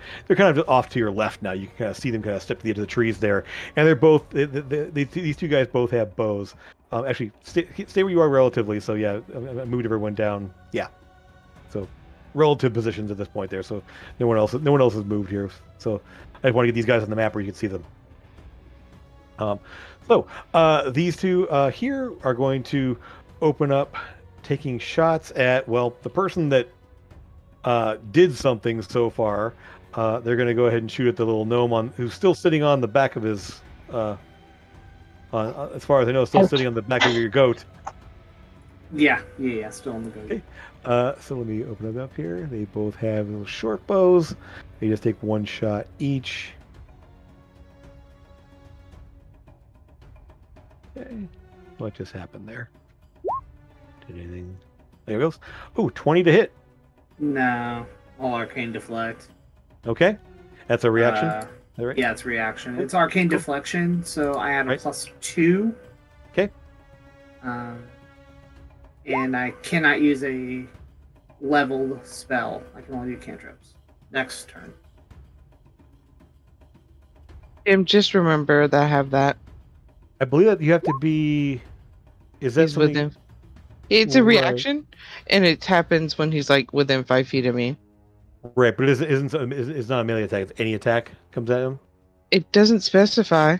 off to your left now. You can kind of see them kind of step to the edge of the trees there. And they're both, these two guys both have bows. Actually, stay where you are relatively. So yeah, I moved everyone down. Yeah. So relative positions at this point there. So no one else has moved here. So I want to get these guys on the map where you can see them. So these two here are going to open up, taking shots at, well, the person that did something so far. They're going to go ahead and shoot at the little gnome who's still sitting on the back of his, as far as I know, still sitting on the back of your goat. Yeah, still on the goat. Okay. So let me open it up here. They both have little short bows. They just take one shot each. Okay. What just happened there? Did anything? There it goes. Ooh, 20 to hit. No. All arcane deflect. Okay. That's a reaction? Right? Yeah, it's reaction. It's arcane deflection, so I add a +2. Okay. And I cannot use a leveled spell. I can only do cantrips. Next turn. Just remember that I have that. I believe that you have to be. Is that something? Within? It's a reaction, and it happens when he's like within 5 feet of me. Right, but it's not a melee attack. It's any attack comes at him. It doesn't specify.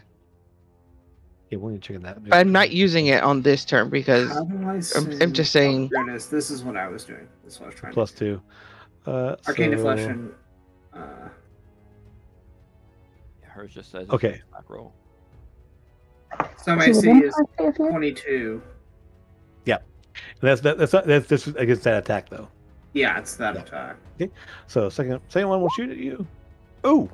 Yeah, we're checking that. But I'm not using it on this turn because I'm just saying. This is what I was doing. This is what I was trying. +2. Arcane deflection. Hers just says okay. Roll. So my AC is 22. Yeah, and that's against that attack though. Yeah, it's that attack. Okay, so second one will shoot at you. Oh,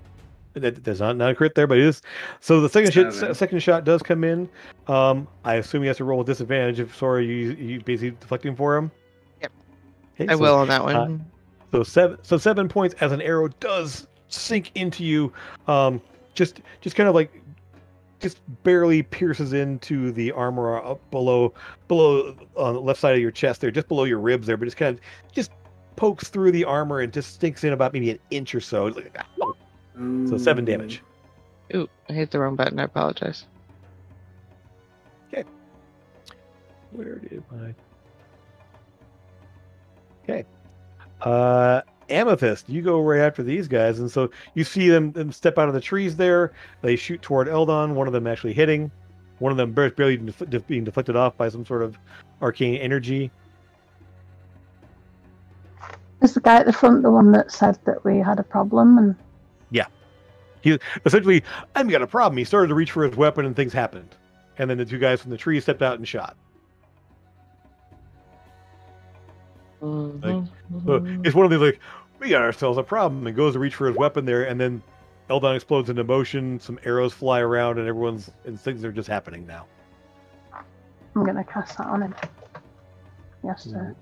there's not a crit there, but it is. So the second shot does come in. I assume you have to roll with disadvantage if you basically deflecting for him. Yep. Okay, I will on that one. So 7 points as an arrow does sink into you. Just kind of like. Just barely pierces into the armor up below on the left side of your chest there, just below your ribs there, but just pokes through the armor and just stinks in about maybe an inch or so. It's like, oh. So 7 damage. Ooh, I hit the wrong button. I apologize. Okay. Where did my... Okay. Amethyst, you go right after these guys, and so you see them step out of the trees there. They shoot toward Eldon, one of them actually hitting, one of them barely being deflected off by some sort of arcane energy. Is the guy at the front the one that said that we had a problem? And yeah, he essentially, I've got a problem. He started to reach for his weapon and things happened, and then the two guys from the tree stepped out and shot. So it's one of these like, we got ourselves a problem, and goes to reach for his weapon there, and then Eldon explodes into motion, some arrows fly around, and things are just happening now. I'm gonna cast that on him. Yes, sir.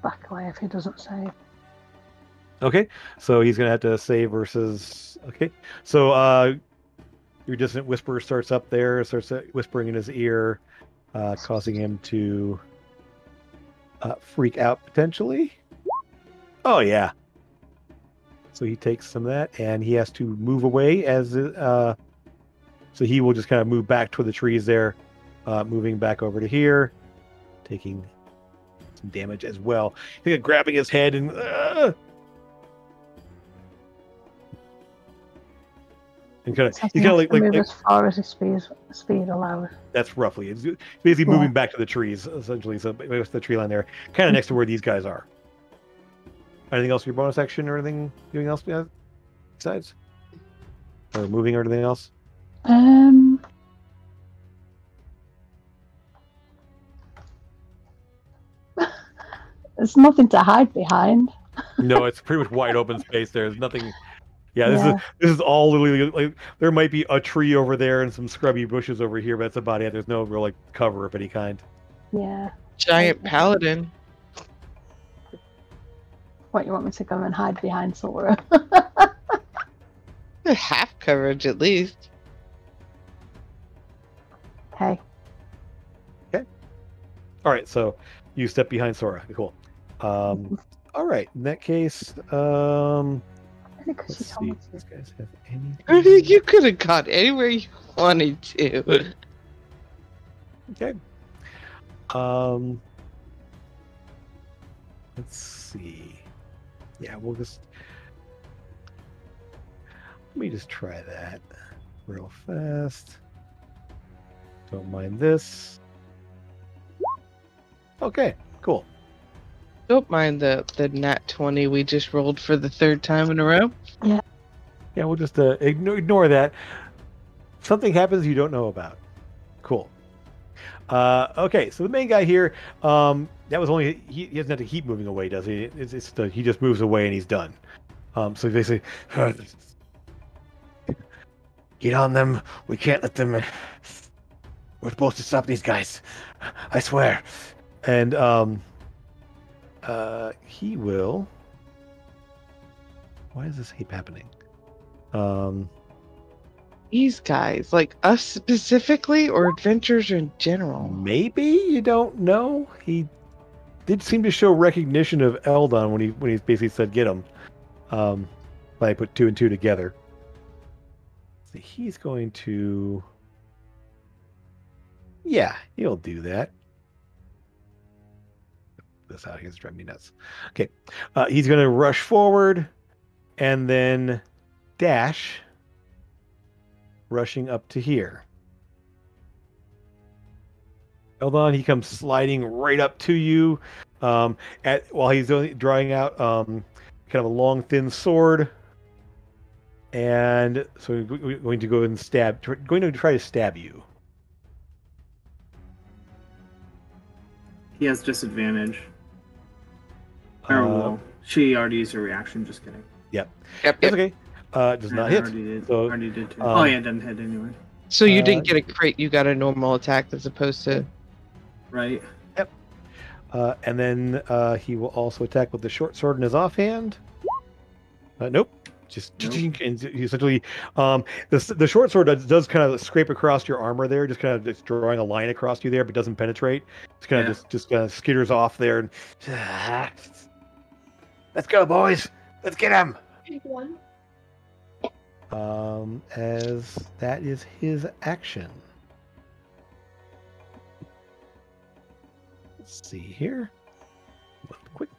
Back away if he doesn't save. Okay, so he's gonna have to save versus. Okay, so your dissonant whisperer starts up there, starts whispering in his ear, causing him to freak out potentially. Oh yeah. So he takes some of that, and he has to move away so he will just kind of move back toward the trees there, moving back over to here, taking some damage as well. He's grabbing his head and And kind of So he's kind of move as far as his speed allows. That's roughly. It's basically moving back to the trees, essentially. So it's the tree line there, kind of next to where these guys are. Anything else for your bonus action or anything? Anything else besides? Or moving or anything else? There's nothing to hide behind. No, it's pretty much wide open space. There's nothing. Yeah, this is all literally like there might be a tree over there and some scrubby bushes over here, but that's about it. There's no real like cover of any kind. Yeah. Giant paladin. What, you want me to go and hide behind Sora? Half coverage at least. Okay. Okay. All right, so you step behind Sora. Cool. All right. In that case, let's see. Do these guys have anything? You could have gone anywhere you wanted to. Okay. Let's see. Yeah, we'll just. Let me just try that real fast. Don't mind this. Okay, cool. Don't mind the nat 20 we just rolled for the third time in a row. Yeah. Yeah, we'll just ignore that. Something happens you don't know about. Cool. Okay, so the main guy here, that was only he doesn't have to keep moving away, does he? He just moves away and he's done. So they say, get on them. We can't let them. We're supposed to stop these guys. I swear. And he will. Why is this keep happening? These guys, like us specifically, or adventures in general? Maybe you don't know. He did seem to show recognition of Eldon when he basically said get him. When I put 2 and 2 together. So he's going to. Yeah, he'll do that. This out here is driving me nuts. Okay, he's going to rush forward, and then dash. Rushing up to here. Eldon, he comes sliding right up to you. While he's drawing out kind of a long, thin sword. And so we're going to go and going to try to stab you. He has disadvantage. Well, she already used her reaction. Just kidding. Yep. That's okay. Does not hit. Already did too. Oh yeah, it doesn't hit anyway. So you didn't get a crit. You got a normal attack as opposed to. Right. Yep. And then he will also attack with the short sword in his offhand. Nope. And essentially, the short sword does kind of scrape across your armor there, just kind of just drawing a line across you there, but doesn't penetrate. It's kind of just kind of skitters off there. And, let's go, boys. Let's get him. One. As that is his action. Let's see here. Quick.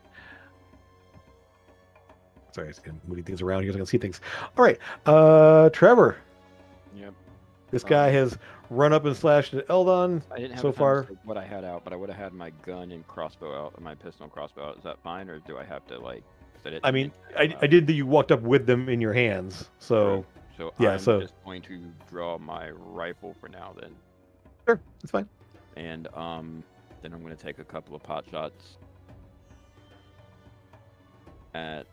Sorry, I was moving things around here so I can see things. All right, Trevor. Yep. This guy has run up and slashed at Eldon I didn't have so far. what I had out, but I would have had my gun and crossbow out, my pistol and crossbow out. Is that fine, or do I have to like? I mean, I did that. You walked up with them in your hands, so right. So yeah. I'm so just going to draw my rifle for now, then. Sure, that's fine. And then I'm going to take a couple of pot shots at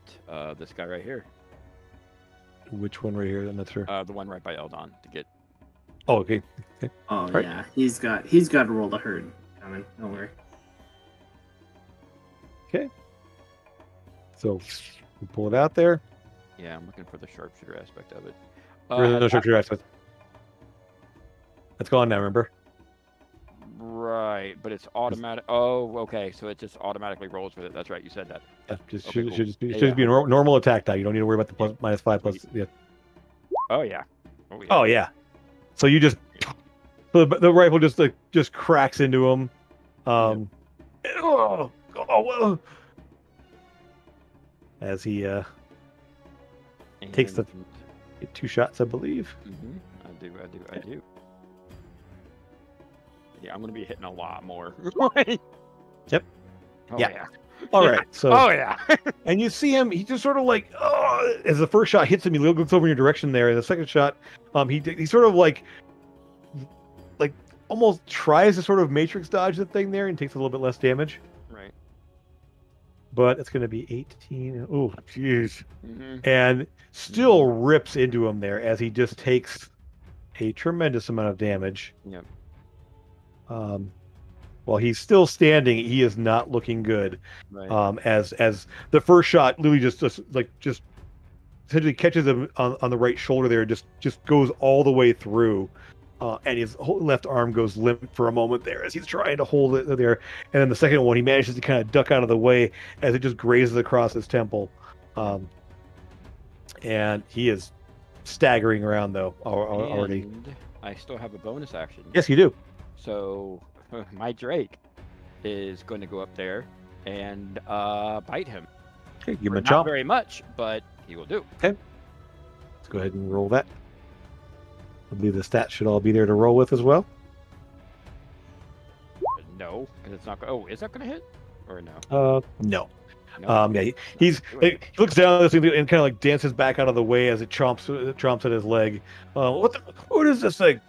this guy right here. Which one right here? I'm not sure. The one right by Eldon to get. Oh, okay. Oh right. Yeah, he's got to roll the herd coming. Don't worry. Okay. So we'll pull it out there. Yeah, I'm looking for the sharpshooter aspect of it. No sharpshooter aspect. That's gone now. Remember? Right, but it's automatic. Oh, okay. So it just automatically rolls with it. That's right. You said that. Yeah, Okay, cool. should just be a normal attack die. You don't need to worry about the plus -5 plus. Yeah. Oh yeah. Oh yeah. So you just the rifle just cracks into him. As he takes the Get 2 shots, I believe. I do. Yeah, I'm gonna be hitting a lot more. Yep. Oh, yeah. yeah. All right. So. Oh yeah. And you see him. He just sort of like, as the first shot hits him, he looks over in your direction there. And the second shot, he sort of like almost tries to sort of matrix dodge the thing there and takes a little bit less damage. Right. But it's going to be 18. Oh, jeez. And still rips into him there as he just takes a tremendous amount of damage. Yep. While he's still standing, he is not looking good. Right. As the first shot, Louis just essentially catches him on the right shoulder there, just goes all the way through. And his whole left arm goes limp for a moment there as he's trying to hold it there. And then the second one, he manages to kind of duck out of the way as it just grazes across his temple. And he is staggering around, though, already. And I still have a bonus action. Yes, you do. So my Drake is going to go up there and bite him. Okay, give him a Not chop. very much, but he will do. Okay. Let's go ahead and roll that. I believe the stats should all be there to roll with as well. No, because it's not. Oh, is that going to hit or no? No. No? Yeah, he looks down at this thing and kind of like dances back out of the way as it chomps at his leg. What is this thing?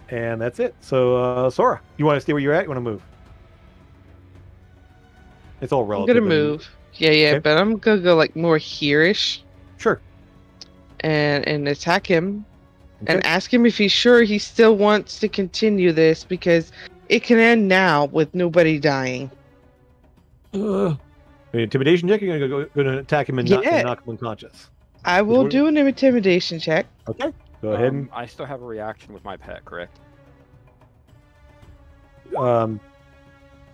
And that's it. So, Sora, you want to stay where you're at? You want to move? It's all relative. I'm gonna move. Yeah, Okay. but I'm gonna go like more here-ish Sure. and attack him Okay. and ask him if he's sure he still wants to continue this because it can end now with nobody dying. Intimidation check. You're gonna attack him and knock him unconscious. I will do an intimidation check. Okay. Go ahead. And, I still have a reaction with my pet, correct?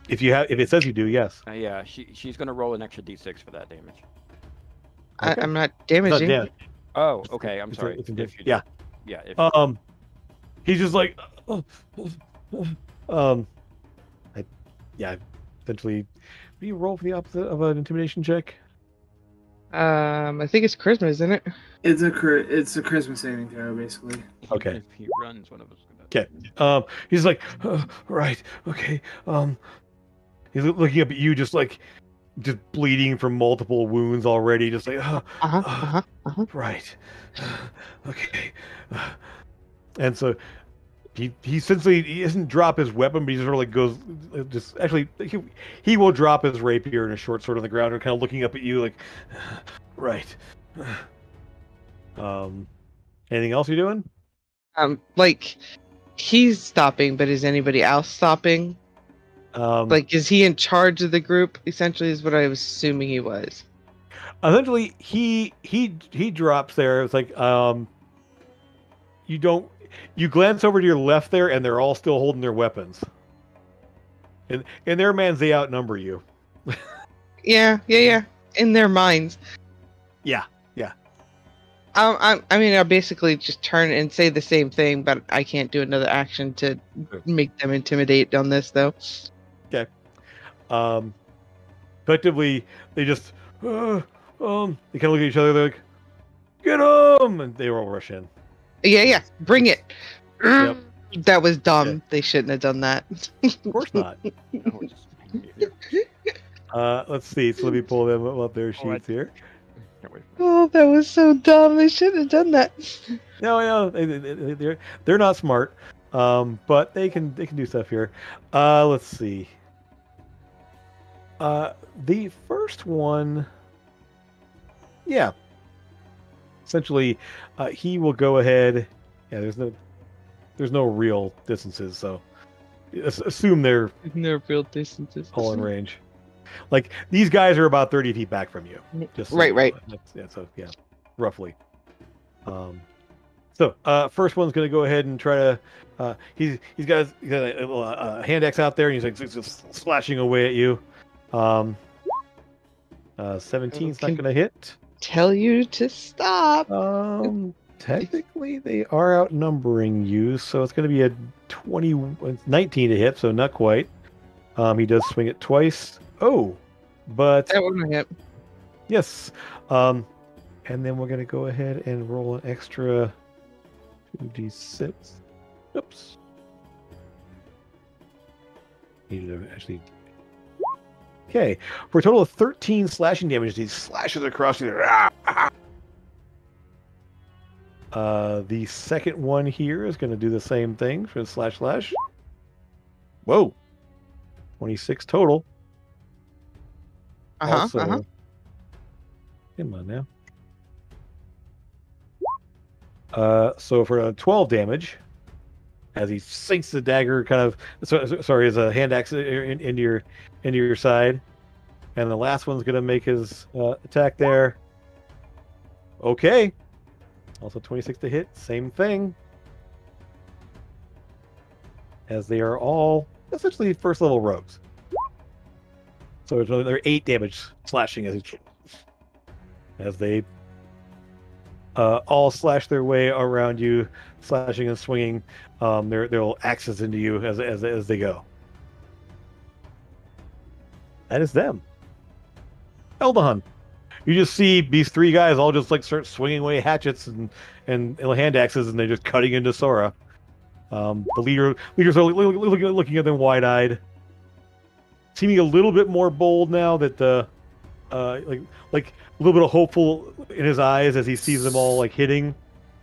if it says you do, yes. Yeah, she's going to roll an extra d6 for that damage. Okay. I'm not It's not damaging. damage. Oh, okay. I'm It's sorry. a- If you yeah. do. Yeah. If He's just like, essentially. Do you roll for the opposite of an intimidation check? I think it's Charisma, isn't it? It's a charisma saving throw, basically. Okay. If he runs, one of us. Okay. He's like, right, okay. He's looking up at you, just bleeding from multiple wounds already, just like, right, okay. And so he essentially he doesn't drop his weapon, but he just sort of like goes, just actually he will drop his rapier in a short sword on the ground and kind of looking up at you like, right. Anything else you're doing? Like he's stopping, but is anybody else stopping? Like, is he in charge of the group? Essentially, is what I was assuming he was. Essentially, he drops there. It's like you glance over to your left there, and they're all still holding their weapons. And in their minds, they outnumber you. Yeah. In their minds. Yeah. I mean, I'll basically just turn and say the same thing, but I can't do another action to make them intimidate on this, though. Okay. Effectively, they just they kind of look at each other. They're like, "Get him!" and they all rush in. Yeah. Bring it. Yep. That was dumb. Yeah. They shouldn't have done that. Of course not. Let's see. So let me pull them up their sheets here. Oh, that was so dumb. They shouldn't have done that. No, they're not smart, but they can do stuff here. Let's see. The first one, yeah. Essentially, he will go ahead. Yeah, there's no real distances, so assume they're No real distances. all in range. Like these guys are about 30 feet back from you. Just so Right. Yeah, roughly. So first one's gonna go ahead and try to. He's got a hand axe out there, and he's just slashing away at you. 17's not gonna hit. Tell you to stop. Technically they are outnumbering you, so it's gonna be a 19 to hit, so not quite. He does swing it twice. Oh, but That wouldn't hit. yes. And And then we're going to go ahead and roll an extra 2d6. Oops. Needed to actually. Okay, for a total of 13 slashing damage, these slashes across you. The second one here is going to do the same thing for the slash. Whoa, 26 total. Also, come on now. So for 12 damage, as he sinks the dagger, kind of sorry, as a hand axe into your side, and the last one's gonna make his attack there. Okay, also 26 to hit, same thing, as they are all essentially first level rogues. So it's another 8 damage slashing as they all slash their way around you, slashing and swinging their little axes into you as they go. That is them. Eldahan, you just see these 3 guys all just like start swinging away hatchets and hand axes, and they're just cutting into Sora. The leaders are looking at them wide-eyed, seeming a little bit more bold now that the like a little bit of hopeful in his eyes as he sees them all like hitting.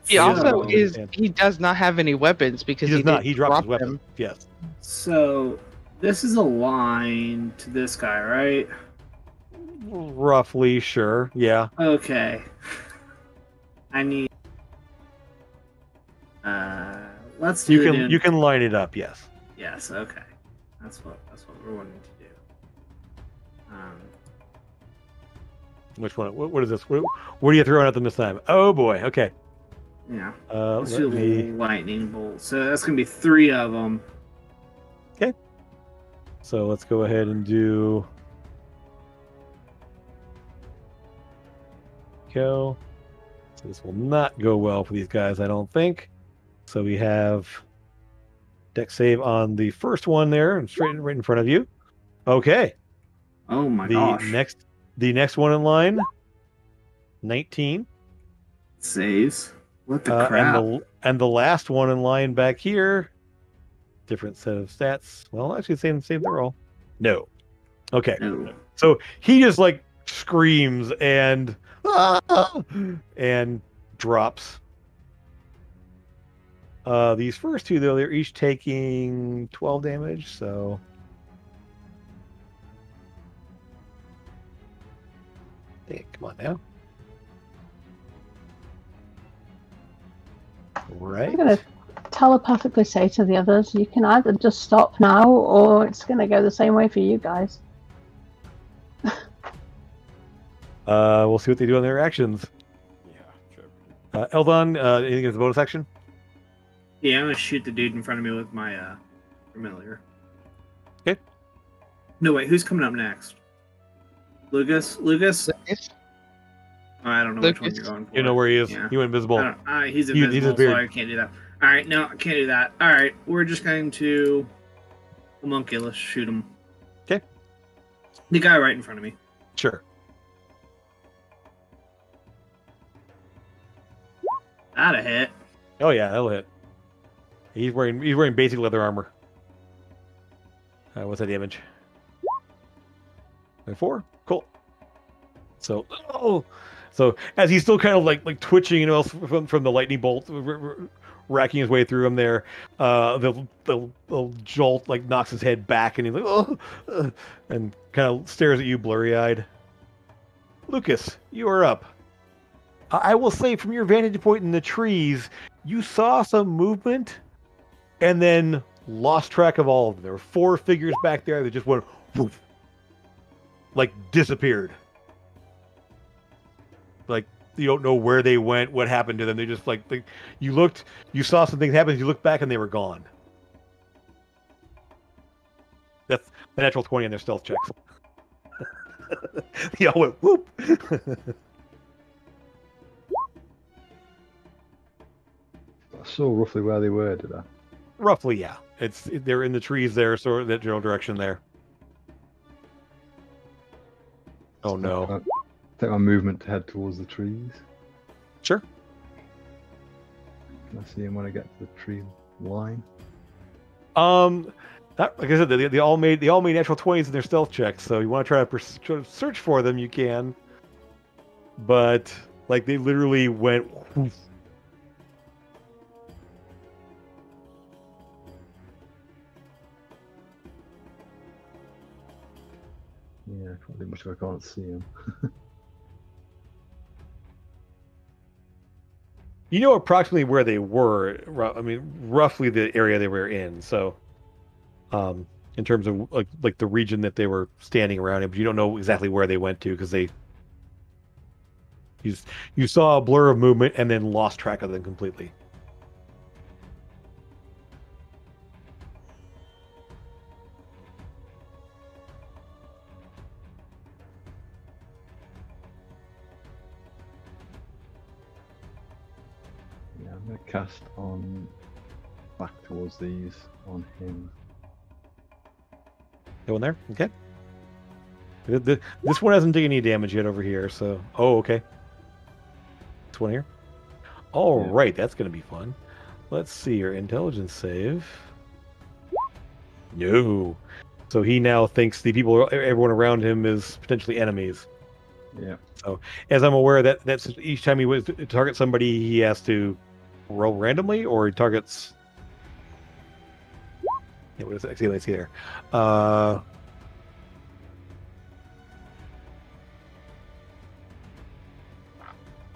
He does not have any weapons because he dropped his weapon. Yes. So this is a line to this guy, right? Roughly, sure. Yeah. Okay. I need. Let's do you can line it up. Yes. Yes. Okay. That's what we're wanting to do. Which one? What is this? What are you throwing at them this time? Oh boy. Okay. Yeah. Let's do lightning bolt. So that's gonna be 3 of them. Okay. So let's go ahead and do. Go. So this will not go well for these guys, I don't think. So we have dex save on the first one there, and right in front of you. Okay. Oh my gosh. The next one in line, 19. Saves. What the crap? And the last one in line back here, different set of stats. Well, actually, same they're all. No. Okay. No. So he just like screams and drops. These first 2 though, they're each taking 12 damage. So. Come on now. Right. I'm going to telepathically say to the others, you can either just stop now or it's going to go the same way for you guys. We'll see what they do on their actions. Yeah, sure. Eldon, anything as a bonus action? Yeah, I'm going to shoot the dude in front of me with my familiar. Okay. No, wait, who's coming up next? Lucas? Oh, I don't know which one you're going for. You know where he is. Yeah. He went invisible. He's invisible, so I can't do that. All right, no, I can't do that. All right, we're just going to homunculus shoot him. Okay. The guy right in front of me. Sure. That'll hit. Oh yeah, that'll hit. He's wearing basic leather armor. What's that damage? 4. Cool. So as he's still kind of like twitching, from the lightning bolt racking his way through him there, the jolt like knocks his head back, and he's like, and kind of stares at you blurry-eyed. Lucas, you are up. I will say, from your vantage point in the trees, you saw some movement, and then lost track of all of them. There were 4 figures back there that just went woof, like disappeared. Like you don't know where they went, what happened to them. They just you looked, you saw some things happen, you looked back, and they were gone. That's the natural 20 on their stealth checks. They all went whoop. I saw roughly where they were, did I? Roughly, yeah. They're in the trees there, so that general direction there. Oh no. Take my movement to head towards the trees. Sure. Can I see him when I get to the tree line? Like I said, they all made natural 20s in their stealth checks. So you want to try to search for them, you can. But like they literally went. Whoof. Yeah, probably much if I can't see him. You know approximately where they were. I mean, roughly the area they were in. So, in terms of like the region that they were standing around in, but you don't know exactly where they went to because you saw a blur of movement and then lost track of them completely. Yeah, I'm going to cast on back towards these on him. Go in there, okay. This one hasn't taken any damage yet over here, so okay. This one here. All right, that's going to be fun. Let's see your intelligence save. No. So he now thinks everyone around him is potentially enemies. Yeah. So as I'm aware, that's each time he was to target somebody, he has to roll randomly, or he targets. Yeah, what is it? Let's see there.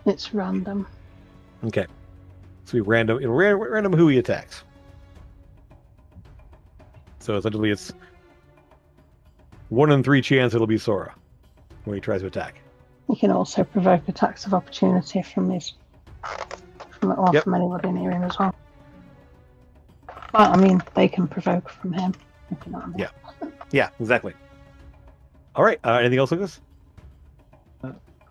It's random. Okay. So random who he attacks. So essentially it's 1 in 3 chance it'll be Sora when he tries to attack. You can also provoke attacks of opportunity from anybody near him as well. Well, I mean, they can provoke from him. If you know what I mean. Yeah. Yeah, exactly. All right. Anything else like this?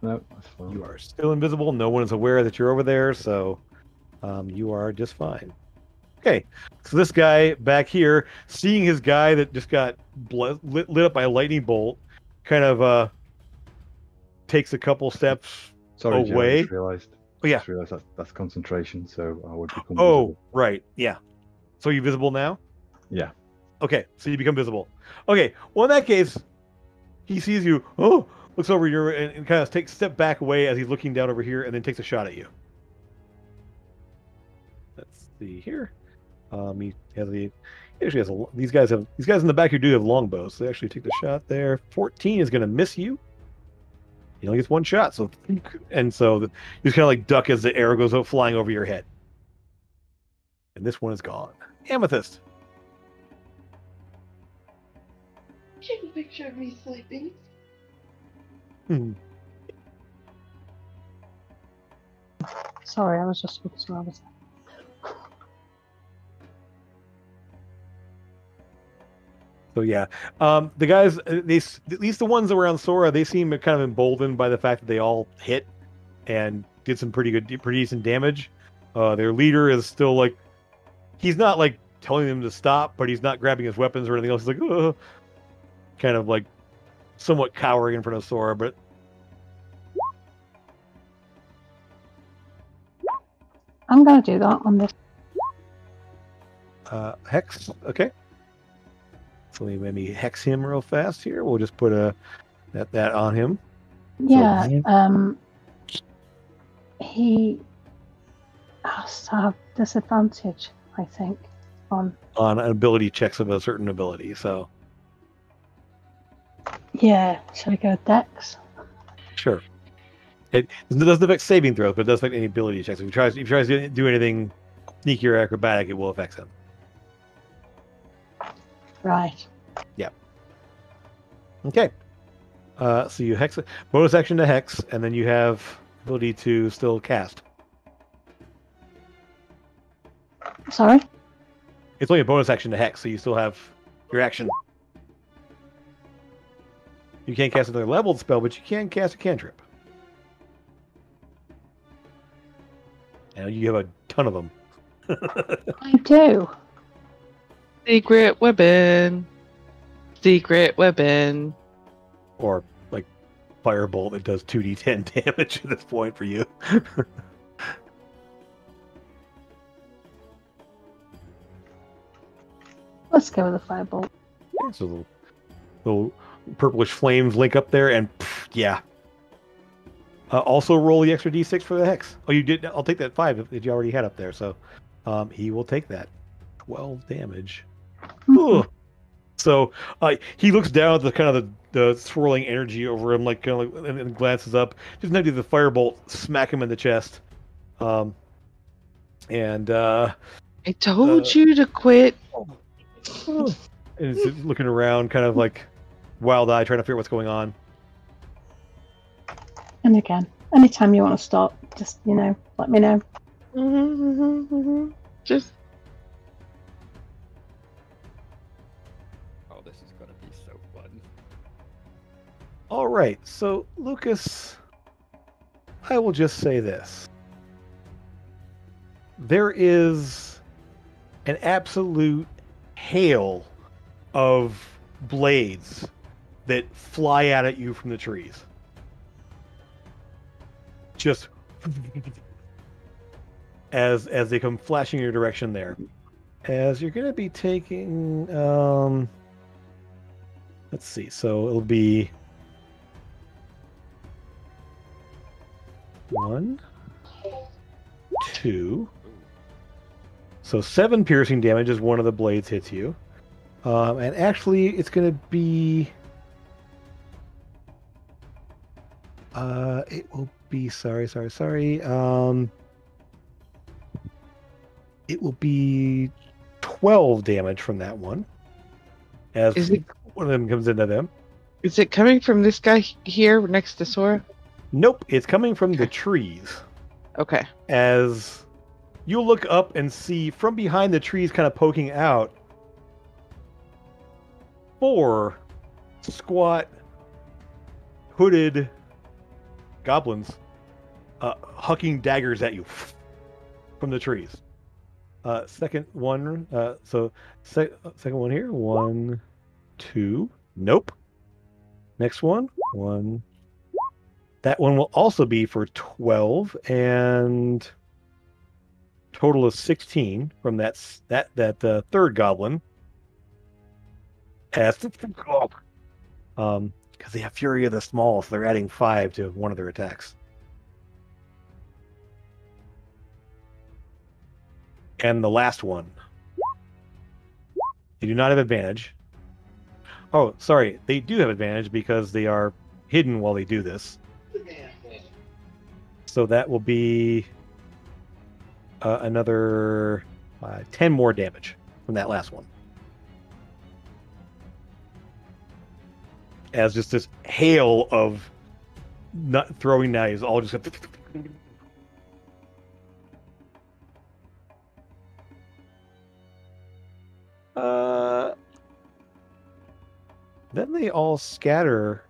No, that's fine. You are still invisible. No one is aware that you're over there, so you are just fine. Okay, so this guy back here, seeing his guy that just got lit up by a lightning bolt, kind of takes a couple steps Sorry, Joe, away. I just realized. Oh, yeah. Just realized that's concentration, so I would become visible. visible. Right. Yeah. So you visible now? Yeah. Okay, so you become visible. Okay, well, in that case, he sees you, looks over here and kind of takes a step back away as he's looking down over here and then takes a shot at you. Let's see here. He actually has these guys in the back here do have longbows. So they actually take the shot there. 14 is going to miss you. He only gets one shot, so you just kind of like duck as the arrow goes flying over your head. And this one is gone. Amethyst. Take a picture of me sleeping. Sorry, I was just looking for others. So yeah, the guys, at least the ones around Sora, they seem kind of emboldened by the fact that they all hit and did some pretty decent damage. Their leader is still like, he's not like telling them to stop, but he's not grabbing his weapons or anything else. He's like, kind of like somewhat cowering in front of Sora, but. I'm going to do that on this. Hex, okay. So let me hex him real fast here. We'll just put that on him. Yeah, he has to have disadvantage, I think, on ability checks of a certain ability. So yeah, should I go Dex? Sure. It doesn't affect saving throws, but it does affect any ability checks. If he tries to do anything sneaky or acrobatic, it will affect him. Right. Yeah. Okay. So you hex it. Bonus action to hex, and then you have ability to still cast. Sorry? It's only a bonus action to hex, so you still have your action. You can't cast another leveled spell, but you can cast a cantrip. And you have a ton of them. I do. Secret weapon. Secret weapon. Or like firebolt that does 2d10 damage at this point for you. Let's go with the firebolt. Yeah, so little purplish flames link up there, and yeah. Also roll the extra d6 for the hex. Oh, you did. I'll take that 5 that you already had up there. So he will take that 12 damage. So he looks down at the kind of the swirling energy over him, like kind of like, and glances up. Just empty the firebolt, smack him in the chest. And I told you to quit. And he's looking around, kind of like wild eye, trying to figure out what's going on. And again, anytime you want to stop, just let me know. Just. Oh, this is gonna be so fun. All right, so Lucas, I will just say this: there is an absolute hail of blades that fly out at you from the trees. Just as they come flashing in your direction there. As you're going to be taking, let's see, so it'll be 1, 2, so 7 piercing damage as one of the blades hits you. And actually, it's going to be, it will be, sorry. It will be 12 damage from that one. As one of them comes into them. Is it coming from this guy here next to Sora? Nope, it's coming from the trees. Okay. As you look up and see from behind the trees kind of poking out 4 squat, hooded goblins hucking daggers at you from the trees. Second one, second one here. 1, 2. Nope. Next one. 1. That one will also be for 12 and total of 16 from that third goblin. Because they have Fury of the Small, so they're adding 5 to one of their attacks. And the last one. They do not have advantage. Oh, sorry. They do have advantage because they are hidden while they do this. So that will be another 10 more damage from that last one. As just this hail of nut throwing knives all just then they all scatter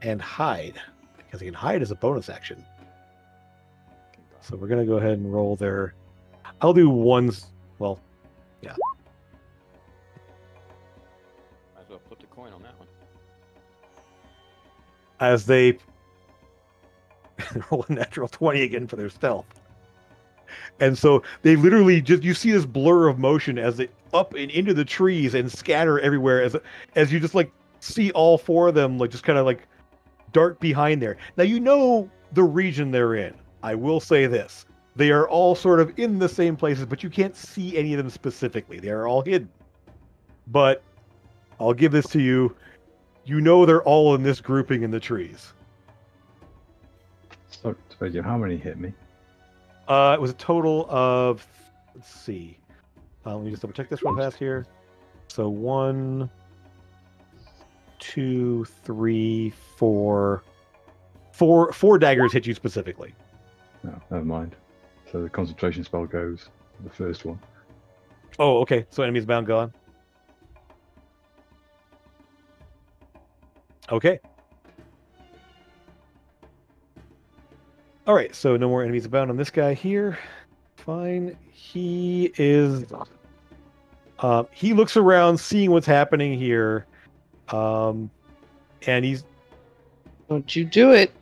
and hide, because they can hide as a bonus action. So we're gonna go ahead and roll their. I'll do ones. Well, yeah. Might as well flip the coin on that one. As they roll a natural 20 again for their stealth. And so they literally just, you see this blur of motion as they up and into the trees and scatter everywhere as you just like see all 4 of them like just kind of like dart behind there. Now you know the region they're in. I will say this. They are all sort of in the same places, but you can't see any of them specifically. They are all hidden. But I'll give this to you. You know they're all in this grouping in the trees. So, how many hit me? It was a total of, let's see. Let me just double check this real fast here. So 1, 2, 3, 4. Four daggers hit you specifically. No, never mind. So the concentration spell goes the first one. Oh, okay. So enemies bound gone. Okay. All right. So no more enemies bound on this guy here. Fine. He is. He looks around, seeing what's happening here, and he's. Don't you do it.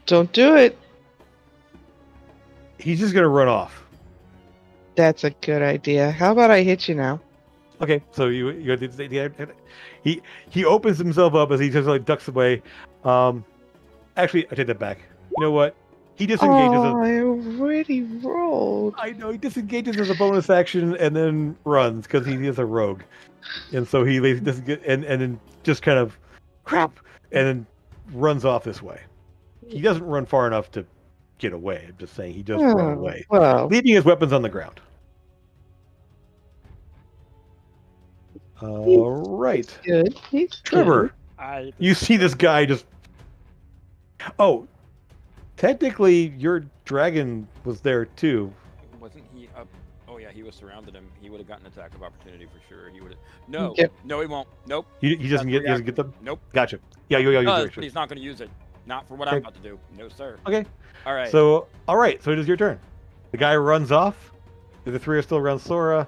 Don't do it. He's just gonna run off. That's a good idea. How about I hit you now? Okay, so he opens himself up as he just like ducks away. Actually, I take that back. You know what? He disengages. Oh, I already rolled. I know he disengages as a bonus action and then runs because he is a rogue, and so he doesn't get and then just kind of crap and then runs off this way. He doesn't run far enough to get away. I'm just saying he does run away, leaving his weapons on the ground. All right, good. He's Trevor. Good. You see this guy just. Oh, technically, your dragon was there too. Wasn't he up? Oh yeah, he was surrounded him. He would have gotten an attack of opportunity for sure. He would have. No, no, he won't. Nope. He doesn't get them. Nope. Gotcha. Yeah. But he's not going to use it. Not for what I'm about to do. No, sir. Okay. All right. So, so it is your turn. The guy runs off. The three are still around Sora.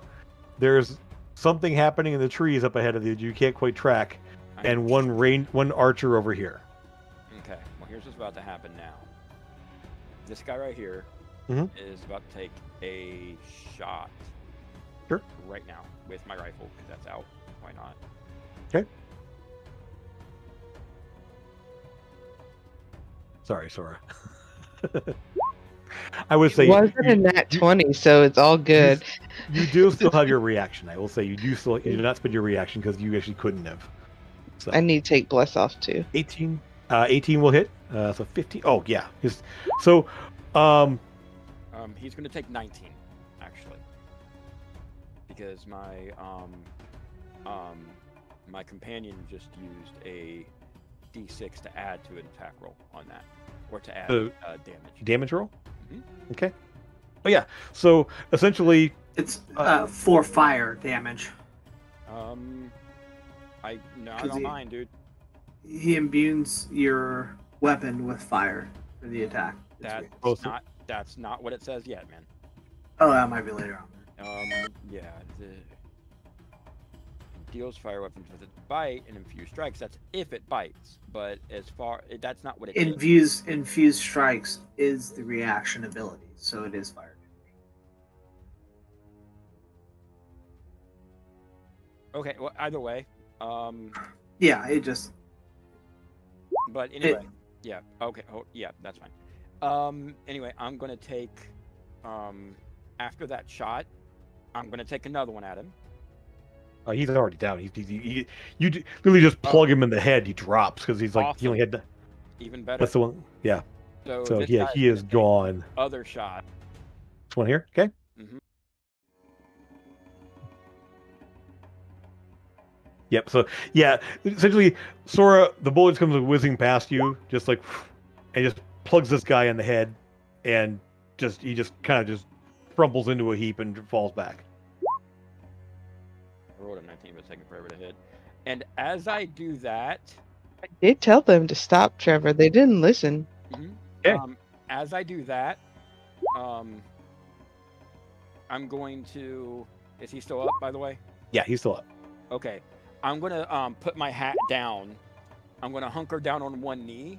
There's something happening in the trees up ahead of you can't quite track, and one archer over here. Okay. Well, here's what's about to happen now. This guy right here is about to take a shot. Sure. Right now with my rifle because that's out. Why not? Okay. Sorry, Sora. I would say it wasn't a nat 20, so it's all good. You do still have your reaction. I will say you do not spend your reaction because you actually couldn't have. So. I need to take bless off too. 18 will hit. So 15. Oh yeah. He's going to take 19 actually because my my companion just used a D6 to add to an attack roll on that, or to add damage. Damage roll. Okay. Oh yeah. So essentially, it's 4 fire damage. I don't mind, dude. He imbues your weapon with fire for the attack. That's not what it says yet, man. Oh, that might be later on. Yeah. Deals fire weapons with its bite and infused strikes. That's if it bites, but that's not what it is. Infused strikes is the reaction ability, so it is fire damage. Okay. Well, either way. Yeah, it just. But anyway, yeah. Okay. Oh, yeah, that's fine. Anyway, I'm gonna take. After that shot, I'm gonna take another one at him. He's already down. You literally just plug him in the head. He drops because he's like awesome. He only had. Even better. That's the one. Yeah. So yeah, he is gone. Other shot. This one here. Okay. Yep. So yeah, essentially, Sora, the bullet comes whizzing past you, just like, and just plugs this guy in the head, and he just kind of just crumbles into a heap and falls back. I rolled a 19, but it's taking forever to hit. And as I do that, I did tell them to stop, Trevor. They didn't listen. Okay. As I do that, I'm going to. Is he still up, by the way? Yeah, he's still up. Okay. I'm gonna put my hat down. I'm gonna hunker down on one knee,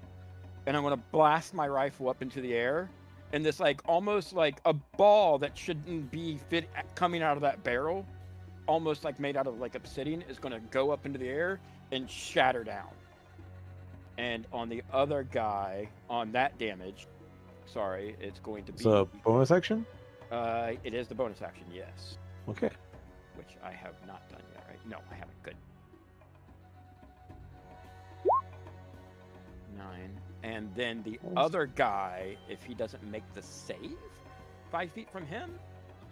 and I'm gonna blast my rifle up into the air. And this almost like a ball that shouldn't be coming out of that barrel, almost like made out of obsidian, is gonna go up into the air and shatter down. And on the other guy, on that damage, sorry, it's going to be. So bonus action. It is the bonus action, yes. Okay. Which I have not done yet, right? No, I haven't. Good. 9. And then the other guy, if he doesn't make the save, 5 feet from him,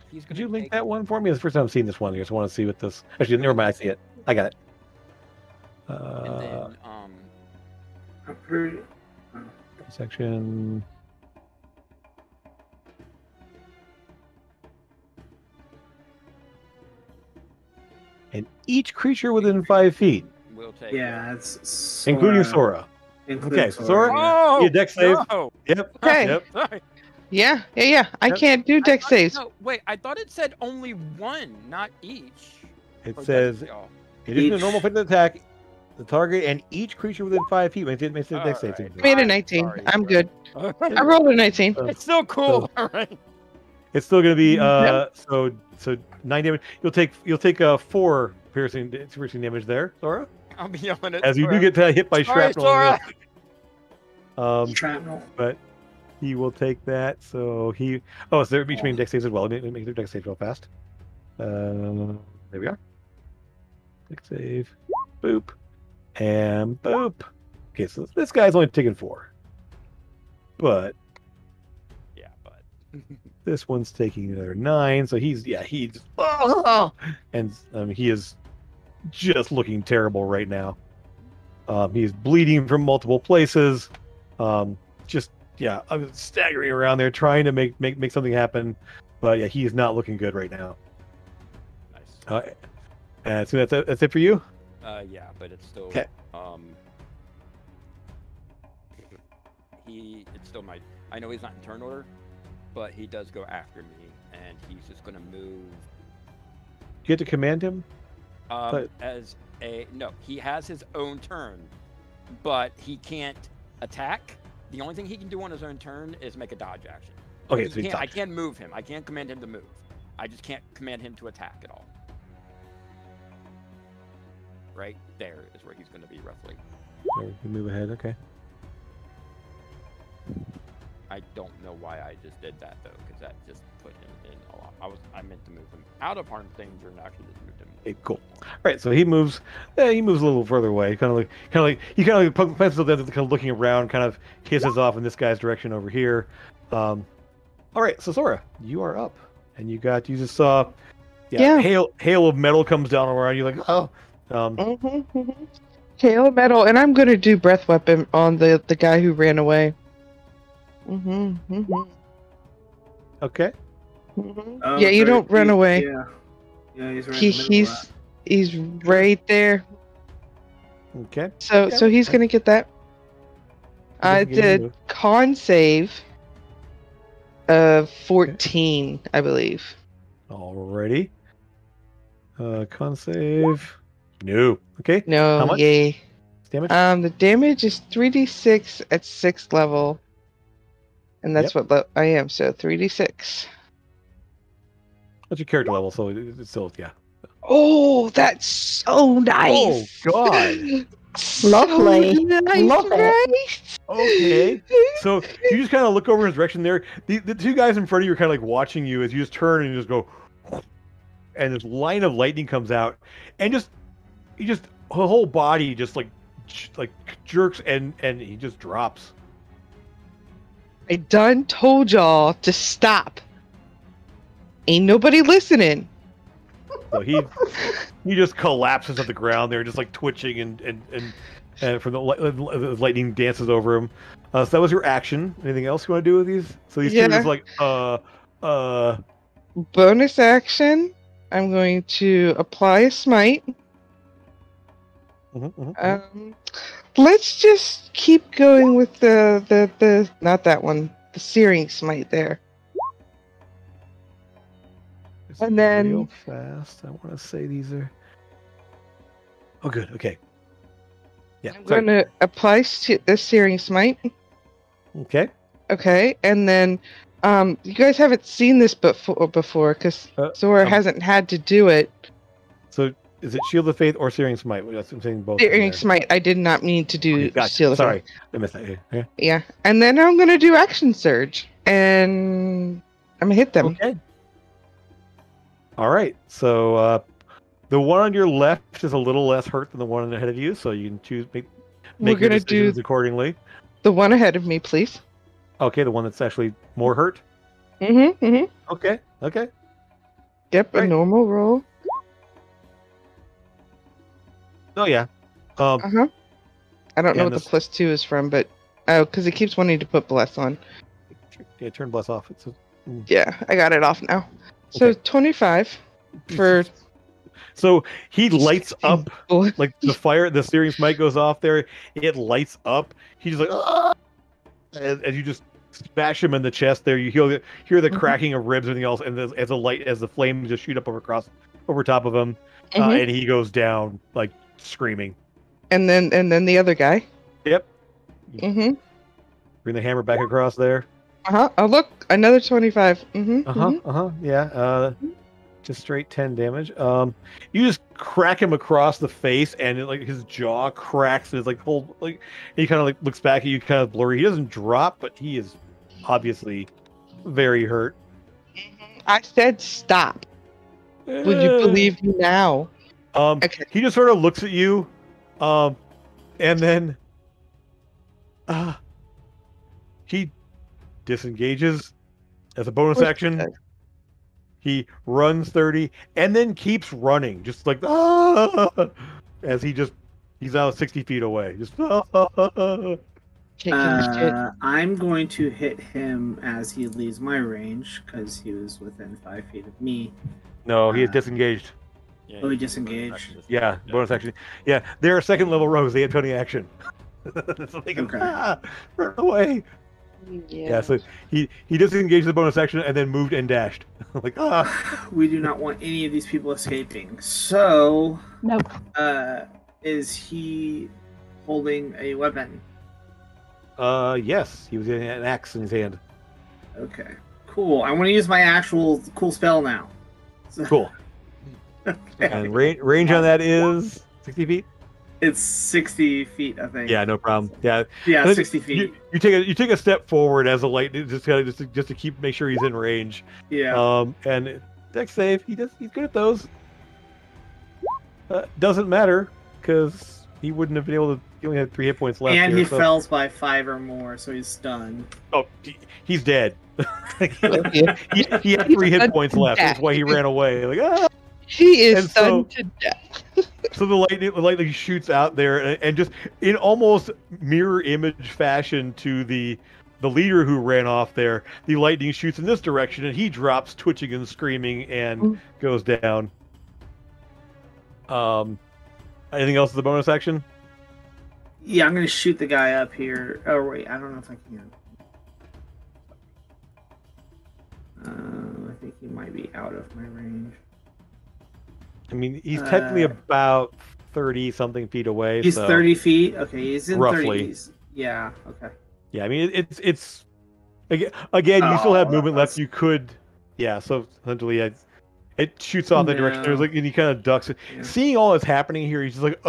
he's going to. Could you link that one for me? It's the first time I've seen this one. I just want to see what this. Actually, never mind. I see it. I got it. And then, section. And each creature within 5 feet. Will take. Yeah, it's Sora. Including Sora. Okay, Sora. Oh, yeah, dex save. No. Yep. Okay. Yep. Sorry. Yeah. I can't do dex saves. No, wait, I thought it said only one, not each. It says it is a normal fit attack. The target and each creature within 5 feet makes it dex save. I made a 19. I'm good. I rolled a 19. It's still cool. All right. It's still going to be Yep. so 9 damage. You'll take 4 piercing damage there, Sora. I'll be yelling at As you do Sora. get hit by Sorry, shrapnel. Sora! Shrapnel. But he will take that. So he. Oh, so they're each making dex saves as well. Let me make their dex save real fast. There we are. Dex save. Boop. And boop. Okay, so this guy's only taking 4. But Yeah, but this one's taking another 9. So he's and he is just looking terrible right now. He's bleeding from multiple places. I was staggering around there trying to make something happen, but yeah, he is not looking good right now. nice. And so that's it for you. Yeah, but it's still 'Kay. It's still my. I know he's not in turn order, but he does go after me, and he's just gonna move. You get to command him. No, he has his own turn, but he can't attack. The only thing he can do on his own turn is make a dodge action. Okay, so I can't move him. I can't command him to move. I just can't command him to attack at all. Right there is where he's going to be roughly. You can move ahead. Okay. I don't know why I just did that though, because that just put him in a lot. I meant to move him out of harm's danger and actually just moved him. Okay, cool. All right, so he moves. He moves a little further away, kind of like he kind of like pencils down, kind of looking around, kind of hisses off in this guy's direction over here. All right, so Sora, you are up, and you just saw, hail of metal comes down around you, like Hail of metal, and I'm gonna do breath weapon on the guy who ran away. Okay. Oh, Yeah, you sorry, don't run away. Yeah, he's right in the middle of He's right there. Okay. So he's gonna get that. I did con save of 14, I believe. Alrighty. Con save. No. Okay. No, How much yay. damage? The damage is 3d6 at 6th level. And that's what I am, so 3d6. What's your character level? So it's still, yeah. Oh, that's so nice! Oh, God. Lovely. So nice, Love it. right? Okay. So you just kind of look over in his direction there. The two guys in front of you are kind of like watching you as you just turn and you just go, and this line of lightning comes out, and the whole body just like jerks and he just drops. I done told y'all to stop. Ain't nobody listening. So he just collapses at the ground there, just like twitching and from the lightning dances over him. So that was your action. Anything else you want to do with these? So these two are just like bonus action. I'm going to apply a smite. Let's just keep going with the not that one, the searing smite there. And then real fast, I want to say these are. Oh, good. Okay. Yeah. I'm going to apply the searing smite. Okay. Okay, and then you guys haven't seen this before because Zora hasn't had to do it. So is it Shield of Faith or Searing Smite? That's what I'm saying both. Searing Smite. I did not mean to do Shield of Faith. Sorry, I missed that. Yeah. Yeah, and then I'm gonna do Action Surge, and I'm gonna hit them. Okay. All right. So the one on your left is a little less hurt than the one ahead of you, so you can choose make We're your gonna decisions do accordingly. The one ahead of me, please. Okay, the one that's actually more hurt. Okay. Yep, Right. a normal roll. Oh yeah. I don't know what this- the +2 is from, but because it keeps wanting to put bless on. Yeah, turn bless off. Yeah, I got it off now. So Okay. 25 for. So he lights up Bullet. like the fire. The Searing Smite goes off there. It lights up. He's just like, ah! As you just smash him in the chest there, you hear the cracking of ribs and everything else, and as the flames just shoot up over top of him, and he goes down like screaming. And then the other guy. Yep. Mm-hmm. Bring the hammer back across there. Oh, look, another 25. Yeah. Just straight 10 damage. You just crack him across the face, and like his jaw cracks, and it's like whole like he kind of like looks back at you, kind of blurry. He doesn't drop, but he is obviously very hurt. I said stop. Would you believe me now? Okay. He just sort of looks at you, and then he disengages as a bonus action. He runs 30 and then keeps running, just like as he's now 60 feet away. Just I'm going to hit him as he leaves my range because he was within 5 feet of me. No, he is disengaged. Yeah, he disengaged. Yeah, bonus action. Yeah, they're second level rogues. They have plenty of action. So they can run away. Yeah, so he disengaged the bonus action and then moved and dashed. Like we do not want any of these people escaping. So nope. Is he holding a weapon? Yes, he was in an axe in his hand. Okay, cool. I want to use my actual cool spell now. So... Cool. Okay. And range on that is 60 feet. It's 60 feet, I think. Yeah, no problem. Yeah, 60 feet. You take a step forward as a light, just to make sure he's in range. Yeah. And dex save. He's good at those. Doesn't matter because he wouldn't have been able to. He only had 3 hit points left. And he fails by 5 or more, so he's stunned. Oh, he's dead. he had 3 hit points left. That's why he ran away. Like He is stunned to death. So the lightning shoots out there, and just in almost mirror image fashion to the leader who ran off there, the lightning shoots in this direction, and he drops, twitching and screaming, and goes down. Anything else as a bonus action? Yeah, I'm going to shoot the guy up here. Oh, wait, I don't know if I can. I think he might be out of my range. I mean, he's technically about 30-something feet away. He's 30 feet? Okay, he's in roughly. 30s. Yeah, okay. Yeah, I mean, it's again, you still have movement left. You could, yeah, so essentially, it shoots off that direction. There's like, and he kind of ducks it. Yeah. Seeing all that's happening here, he's just like,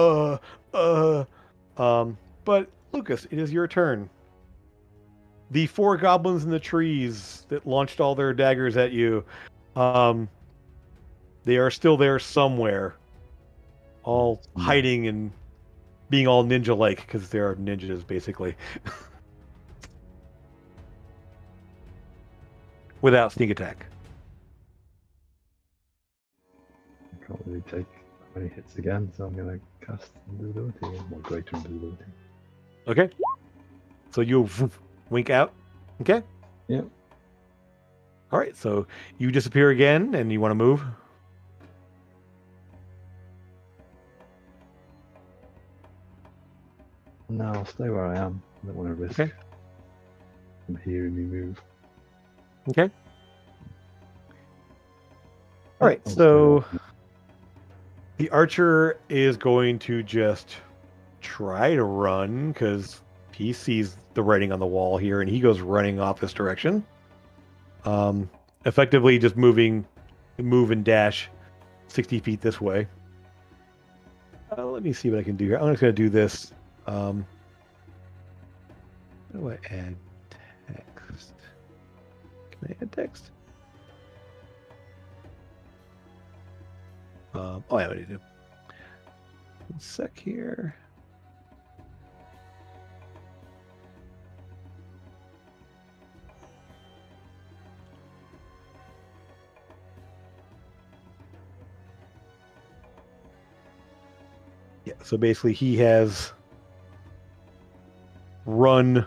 but Lucas, it is your turn. The 4 goblins in the trees that launched all their daggers at you, they are still there somewhere, all hiding and being all ninja-like, because they are ninjas, basically. Without sneak attack. I can't really take that many hits again, so I'm going to cast invisibility, or greater invisibility. Okay. So you wink out. Okay. Yep. All right, so you disappear again, and you want to move? No, I'll stay where I am. I don't want to risk them hearing me move. Okay. All right, so the archer is going to just try to run because he sees the writing on the wall here, and he goes running off this direction. Effectively just move and dash 60 feet this way. Let me see what I can do here. I'm just going to do this. How do I add text? Can I add text? Oh, yeah, what do you do? 1 sec here. Yeah, so basically he has run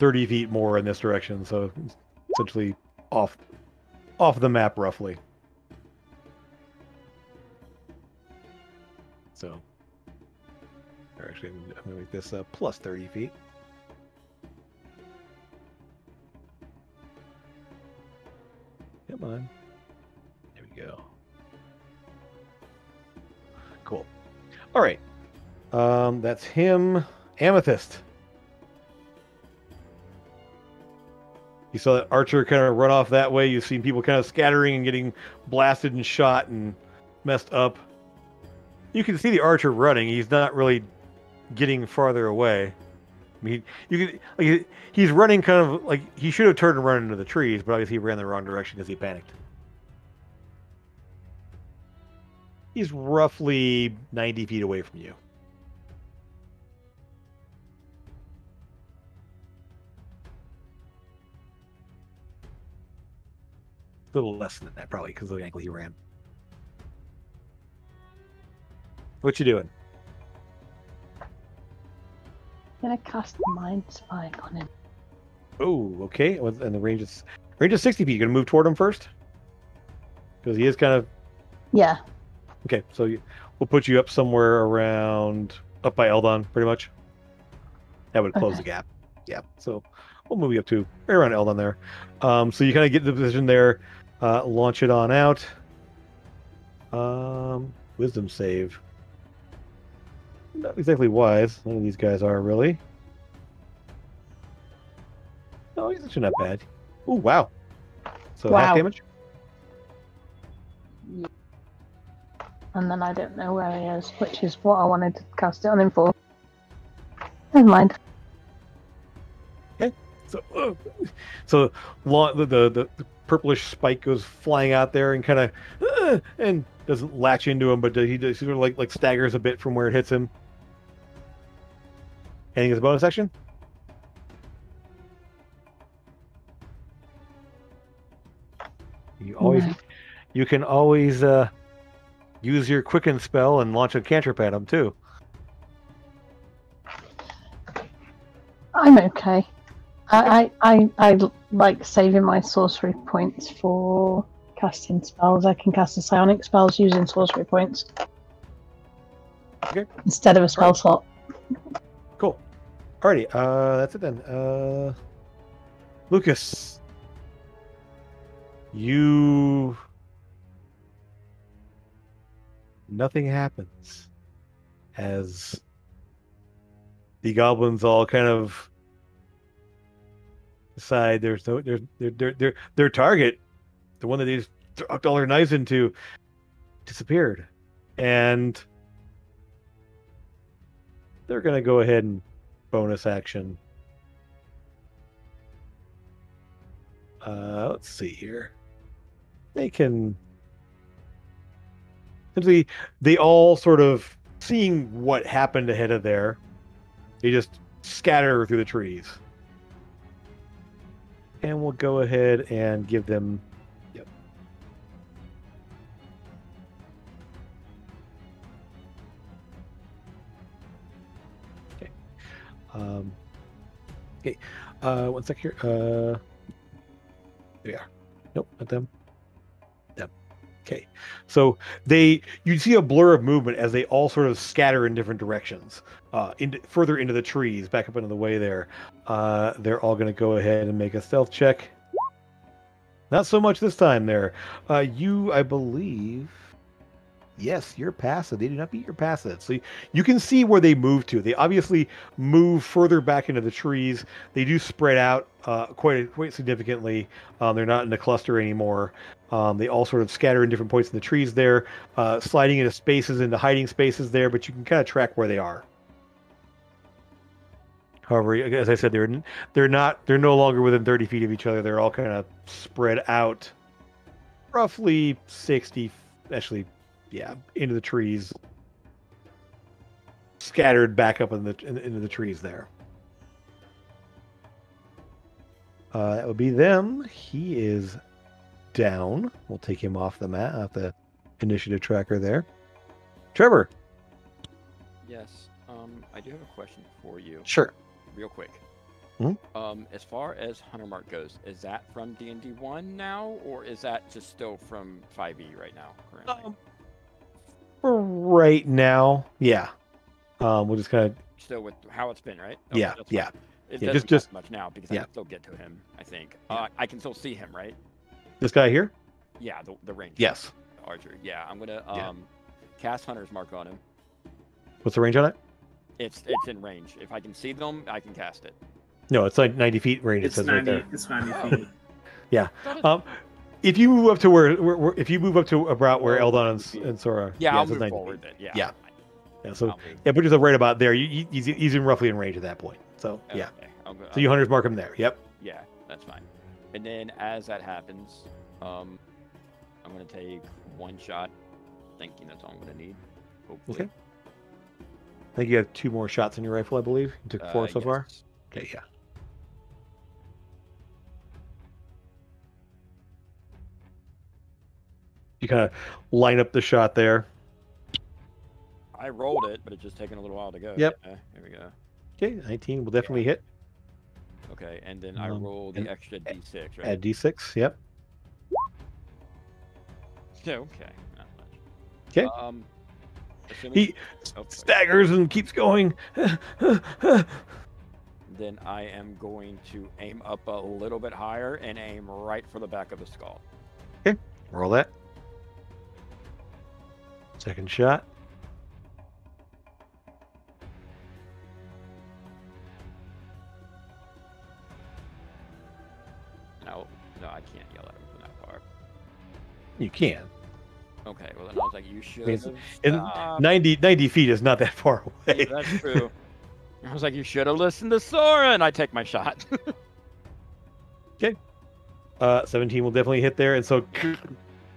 30 feet more in this direction, so essentially off the map roughly. So actually I'm gonna make this plus 30 feet. Come on. There we go. Cool. All right. That's him. Amethyst. You saw that archer kind of run off that way. You've seen people kind of scattering and getting blasted and shot and messed up. You can see the archer running. He's not really getting farther away. I mean, he's running kind of like he should have turned and run into the trees, but obviously he ran the wrong direction because he panicked. He's roughly 90 feet away from you. A little less than that, probably, because of the angle he ran. What you doing? I'm gonna cast Mind Spike on him. Oh, okay. And the range is 60 feet. You're gonna move toward him first, because he is kind of. Yeah. Okay, so we'll put you up somewhere around up by Eldon, pretty much. That would close the gap. Yeah. So we'll move you up to right around Eldon there. So you kind of get the position there, launch it on out. Wisdom save. Not exactly wise. None of these guys are really. No, he's actually not bad. Oh, wow. So half damage? Yeah. And then I don't know where he is, which is what I wanted to cast it on him for. Never mind. Okay. So the purplish spike goes flying out there and kind of and doesn't latch into him, but he sort of like staggers a bit from where it hits him. Anything as a bonus action? You can always use your quicken spell and launch a cantrip at him too. I'm okay. I like saving my sorcery points for casting spells. I can cast the psionic spells using sorcery points. Okay. Instead of a spell slot. Cool. Alrighty, that's it then. Lucas. Nothing happens as the goblins all kind of decide their target, the one that they just dropped all their knives into, disappeared, and they're gonna go ahead and bonus action. Let's see here. They can. Simply, they all sort of seeing what happened ahead of there. They just scatter through the trees. And we'll go ahead and give them. Yep. Okay. Okay. 1 sec here. There we are. Nope, not them. Them. Okay. So you see a blur of movement as they all sort of scatter in different directions, further into the trees, back up into the way there. They're all going to go ahead and make a stealth check. Not so much this time there. You, I believe, yes, you're passive. They do not beat your passive. So you can see where they move to. They obviously move further back into the trees. They do spread out quite significantly. They're not in a cluster anymore. They all sort of scatter in different points in the trees there, sliding into spaces, into hiding spaces there, but you can kind of track where they are. However, as I said, they're no longer within 30 feet of each other. They're all kind of spread out, roughly 60, actually, yeah, into the trees, scattered back up into the trees there. That would be them. He is down. We'll take him off the map, off the initiative tracker there. Trevor. Yes. I do have a question for you. Sure. Real quick. Mm-hmm. As far as Hunter Mark goes, is that from D&D 1 now, or is that just still from 5e right now? Currently? For right now, yeah. We'll just kind of still with how it's been, right? Okay, yeah. It yeah, doesn't just much now because I can still get to him. I think I can still see him, right? This guy here? Yeah, the range. Yes. Archer. Yeah, I'm gonna cast Hunter's Mark on him. What's the range on it? It's in range. If I can see them, I can cast it. No, it's like 90 feet range. It It's says 90. right there. It's 90 Oh. feet. Yeah. If you move up to where if you move up to about where Oh, Eldon 90 feet. and Sora, Yeah, I'll it says move 90 forward feet. then. Yeah. So I'll move. yeah, put yourself right about there. He's in roughly in range at that point. So yeah. Okay, I'll go, So you hunters mark him there. Yep. Yeah, that's fine. And then as that happens, I'm gonna take one shot, thinking that's all I'm gonna need. Hopefully. Okay. I think you have 2 more shots in your rifle, I believe. You took 4 so far. Yes. Okay, yeah. You kind of line up the shot there. I rolled it, but it's just taking a little while to go. Yep. Yeah, here we go. Okay, 19 will definitely hit. Okay, and then I roll the extra d6, right? Add d6. Yep. Yeah, okay, not much. Okay. Assuming He staggers and keeps going. Then I am going to aim up a little bit higher and aim right for the back of the skull. Okay, roll that. Second shot. No, I can't yell at him from that far. You can. Okay, well then I was like, you should Means- have And stopped. 90 feet is not that far away. That's true. I was like, you should have listened to Sora, and I take my shot. 17 will definitely hit there, and so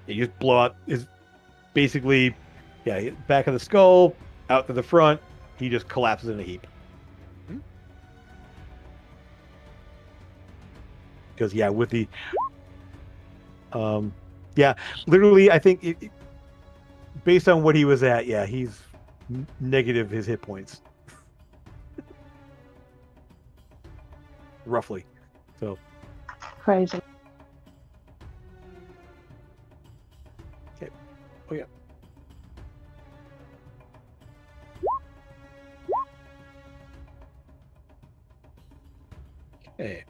you just blow out his basically, back of the skull, out to the front. He just collapses in a heap. Because with the, literally, I think based on what he was at, he's negative his hit points, roughly. So. Crazy. Okay. Oh yeah. Okay.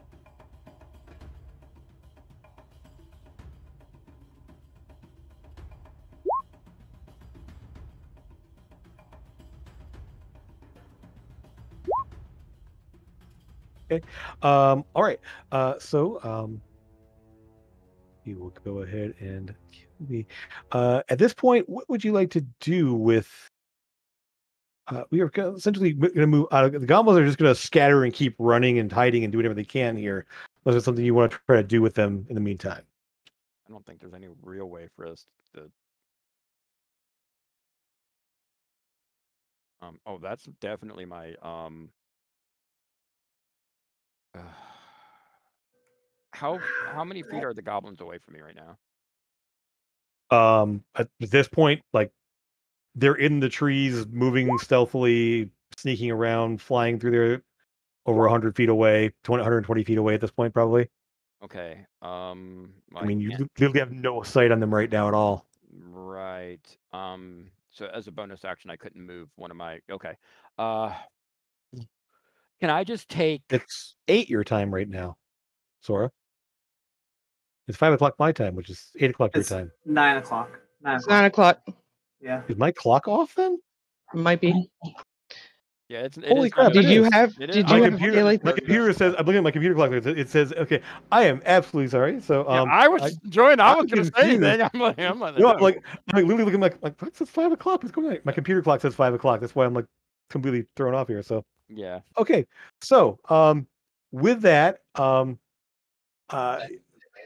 Okay. All right. So you will go ahead and at this point, what would you like to do with? We are essentially going to move out. The goblins are just going to scatter and keep running and hiding and do whatever they can here. Was there something you want to try to do with them in the meantime? I don't think there's any real way for us to. Oh, that's definitely my How many feet are the goblins away from me right now? At this point, like they're in the trees, moving stealthily, sneaking around, flying through there, over 100 feet away, 120 feet away at this point, probably. Okay. I mean, you literally have no sight on them right now at all. Right. So as a bonus action, I couldn't move one of my. Okay. Can I just take? It's 8 your time right now, Sora. It's 5 o'clock my time, which is 8 o'clock your It's time. 9 o'clock. It's 9 o'clock. Yeah. Is my clock off then? It might be. Yeah, it Holy is crap! kind of- Did you is. have? It is. Did My you have computer? daily? My computer says. I'm looking at my computer clock. It says, "Okay, I am absolutely sorry." So, Yeah, I was enjoying. I I'm was going to say confused. anything. I'm like, No, I'm literally looking like it says 5 o'clock. What's going on? My computer clock says 5 o'clock. That's why I'm like completely thrown off here. So, yeah. okay. So, with that,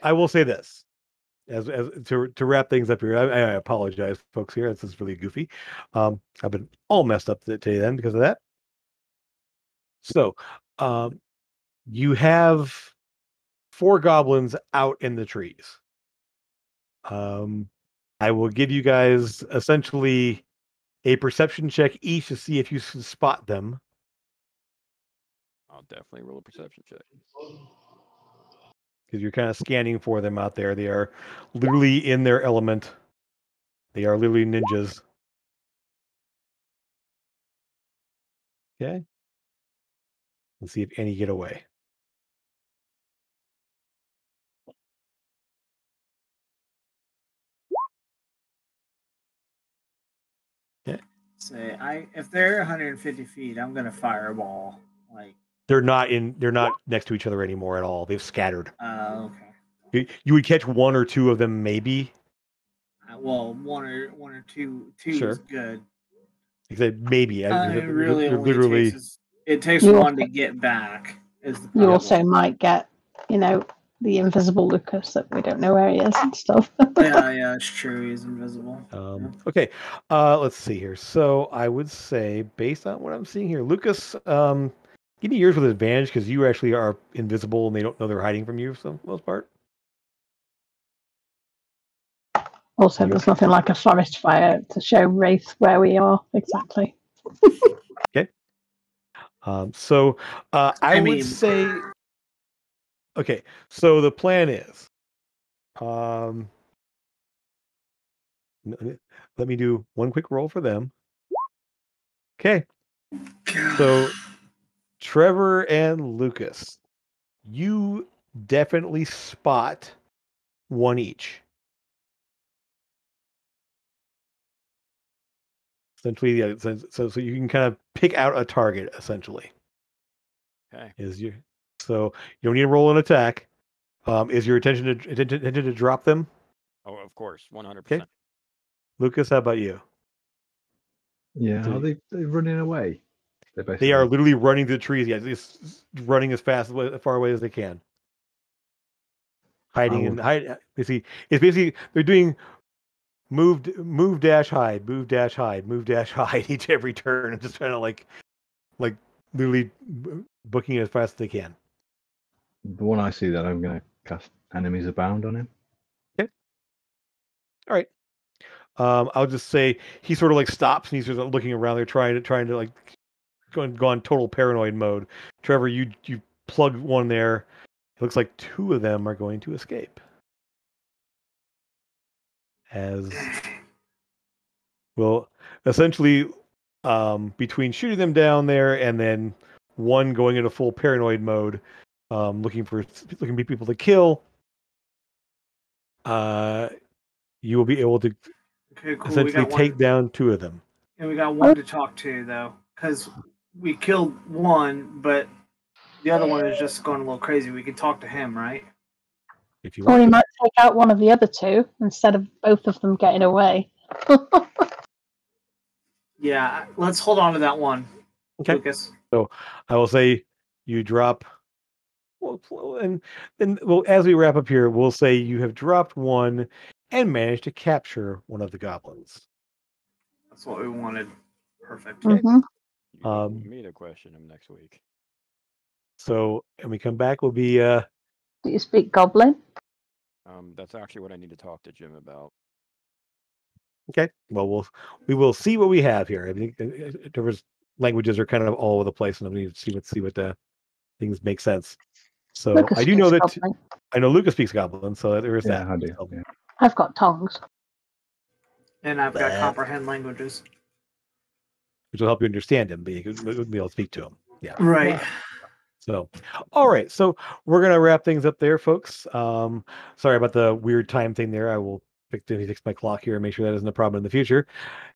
I will say this as to wrap things up here. I apologize, folks. Here, this is really goofy. I've been all messed up today then because of that. So, you have 4 goblins out in the trees. I will give you guys essentially a perception check each to see if you can spot them. I'll definitely roll a perception check. Because you're kind of scanning for them out there. They are literally in their element. They are literally ninjas. Okay. Let's see if any get away. Say if they're 150 feet, I'm gonna fireball. Like They're not next to each other anymore at all. They've scattered. Okay. You would catch one or two of them, maybe. Well, one or two Sure. is good. I said maybe. It really they're only literally. takes one to get back. Is the problem. You also might get, the invisible Lucas that we don't know where he is and stuff. yeah, it's true. He's invisible. Okay, let's see here. So I would say, based on what I'm seeing here, Lucas, give me yours with advantage because you actually are invisible and they don't know they're hiding from you for the most part. Also, there's nothing like a forest fire to show Wraith where we are exactly. Okay. So I would say, okay. So the plan is, let me do one quick roll for them. Okay. So Trevor and Lucas, you definitely spot one each. Essentially, yeah. So you can kind of pick out a target. Essentially, Okay. So you don't need to roll an attack. Is your intention to drop them? Oh, of course, 100%. Okay. Lucas, how about you? Yeah, are they running away? They are literally running through the trees. Yeah, just running as far away as they can. Hiding and hide. It's basically they're doing move dash hide, move dash hide, move dash hide each every turn. And just trying to like literally booking it as fast as they can. The one I see that I'm going to cast Enemies Abound on him. Okay. All right. I'll just say he sort of like stops and he's just looking around there, trying to like go on total paranoid mode. Trevor, you plug one there. It looks like two of them are going to escape. As well, essentially, between shooting them down there and then one going into full paranoid mode, looking for people to kill, you will be able to essentially take down two of them. And we got one to talk to though, because we killed one, but the other one is just going a little crazy. We can talk to him, right? If you Or want. you might take out one of the other two instead of both of them getting away. Yeah, let's hold on to that one, Okay. Lucas. So I will say you drop. Well, and as we wrap up here, we'll say you have dropped one and managed to capture one of the goblins. That's what we wanted. Perfect. Okay. Mm-hmm. You want me to question him next week. So, and we come back, we'll be. Do you speak Goblin? That's actually what I need to talk to Jim about. Okay. Well, we will see what we have here. I think Trevor's languages are kind of all over the place, and we need to see what things make sense. So Lucas I do know that Goblin. I know Lucas speaks Goblin, so there is that. I do. So, Yeah. I've got tongues. And I've got comprehend languages. which will help you understand him, but you could be able to speak to him. Yeah. Right. So, all right. So we're gonna wrap things up there, folks. Sorry about the weird time thing there. I will fix my clock here and make sure that isn't a problem in the future.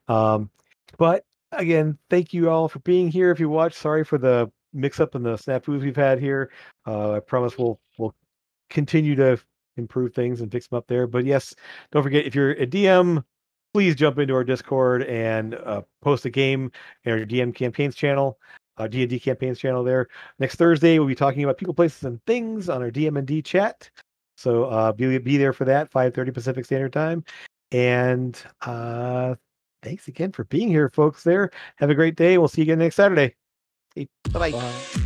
But again, thank you all for being here. If you watched, sorry for the mix-up and the snafus we've had here. I promise we'll continue to improve things and fix them up there. But yes, don't forget, if you're a DM, please jump into our Discord and post a game in our DM campaigns channel, D&D campaigns channel there. Next Thursday, we'll be talking about people, places, and things on our DM&D chat. So be there for that, 5:30 Pacific Standard Time. And thanks again for being here, folks there. Have a great day. We'll see you again next Saturday. Bye-bye. Bye.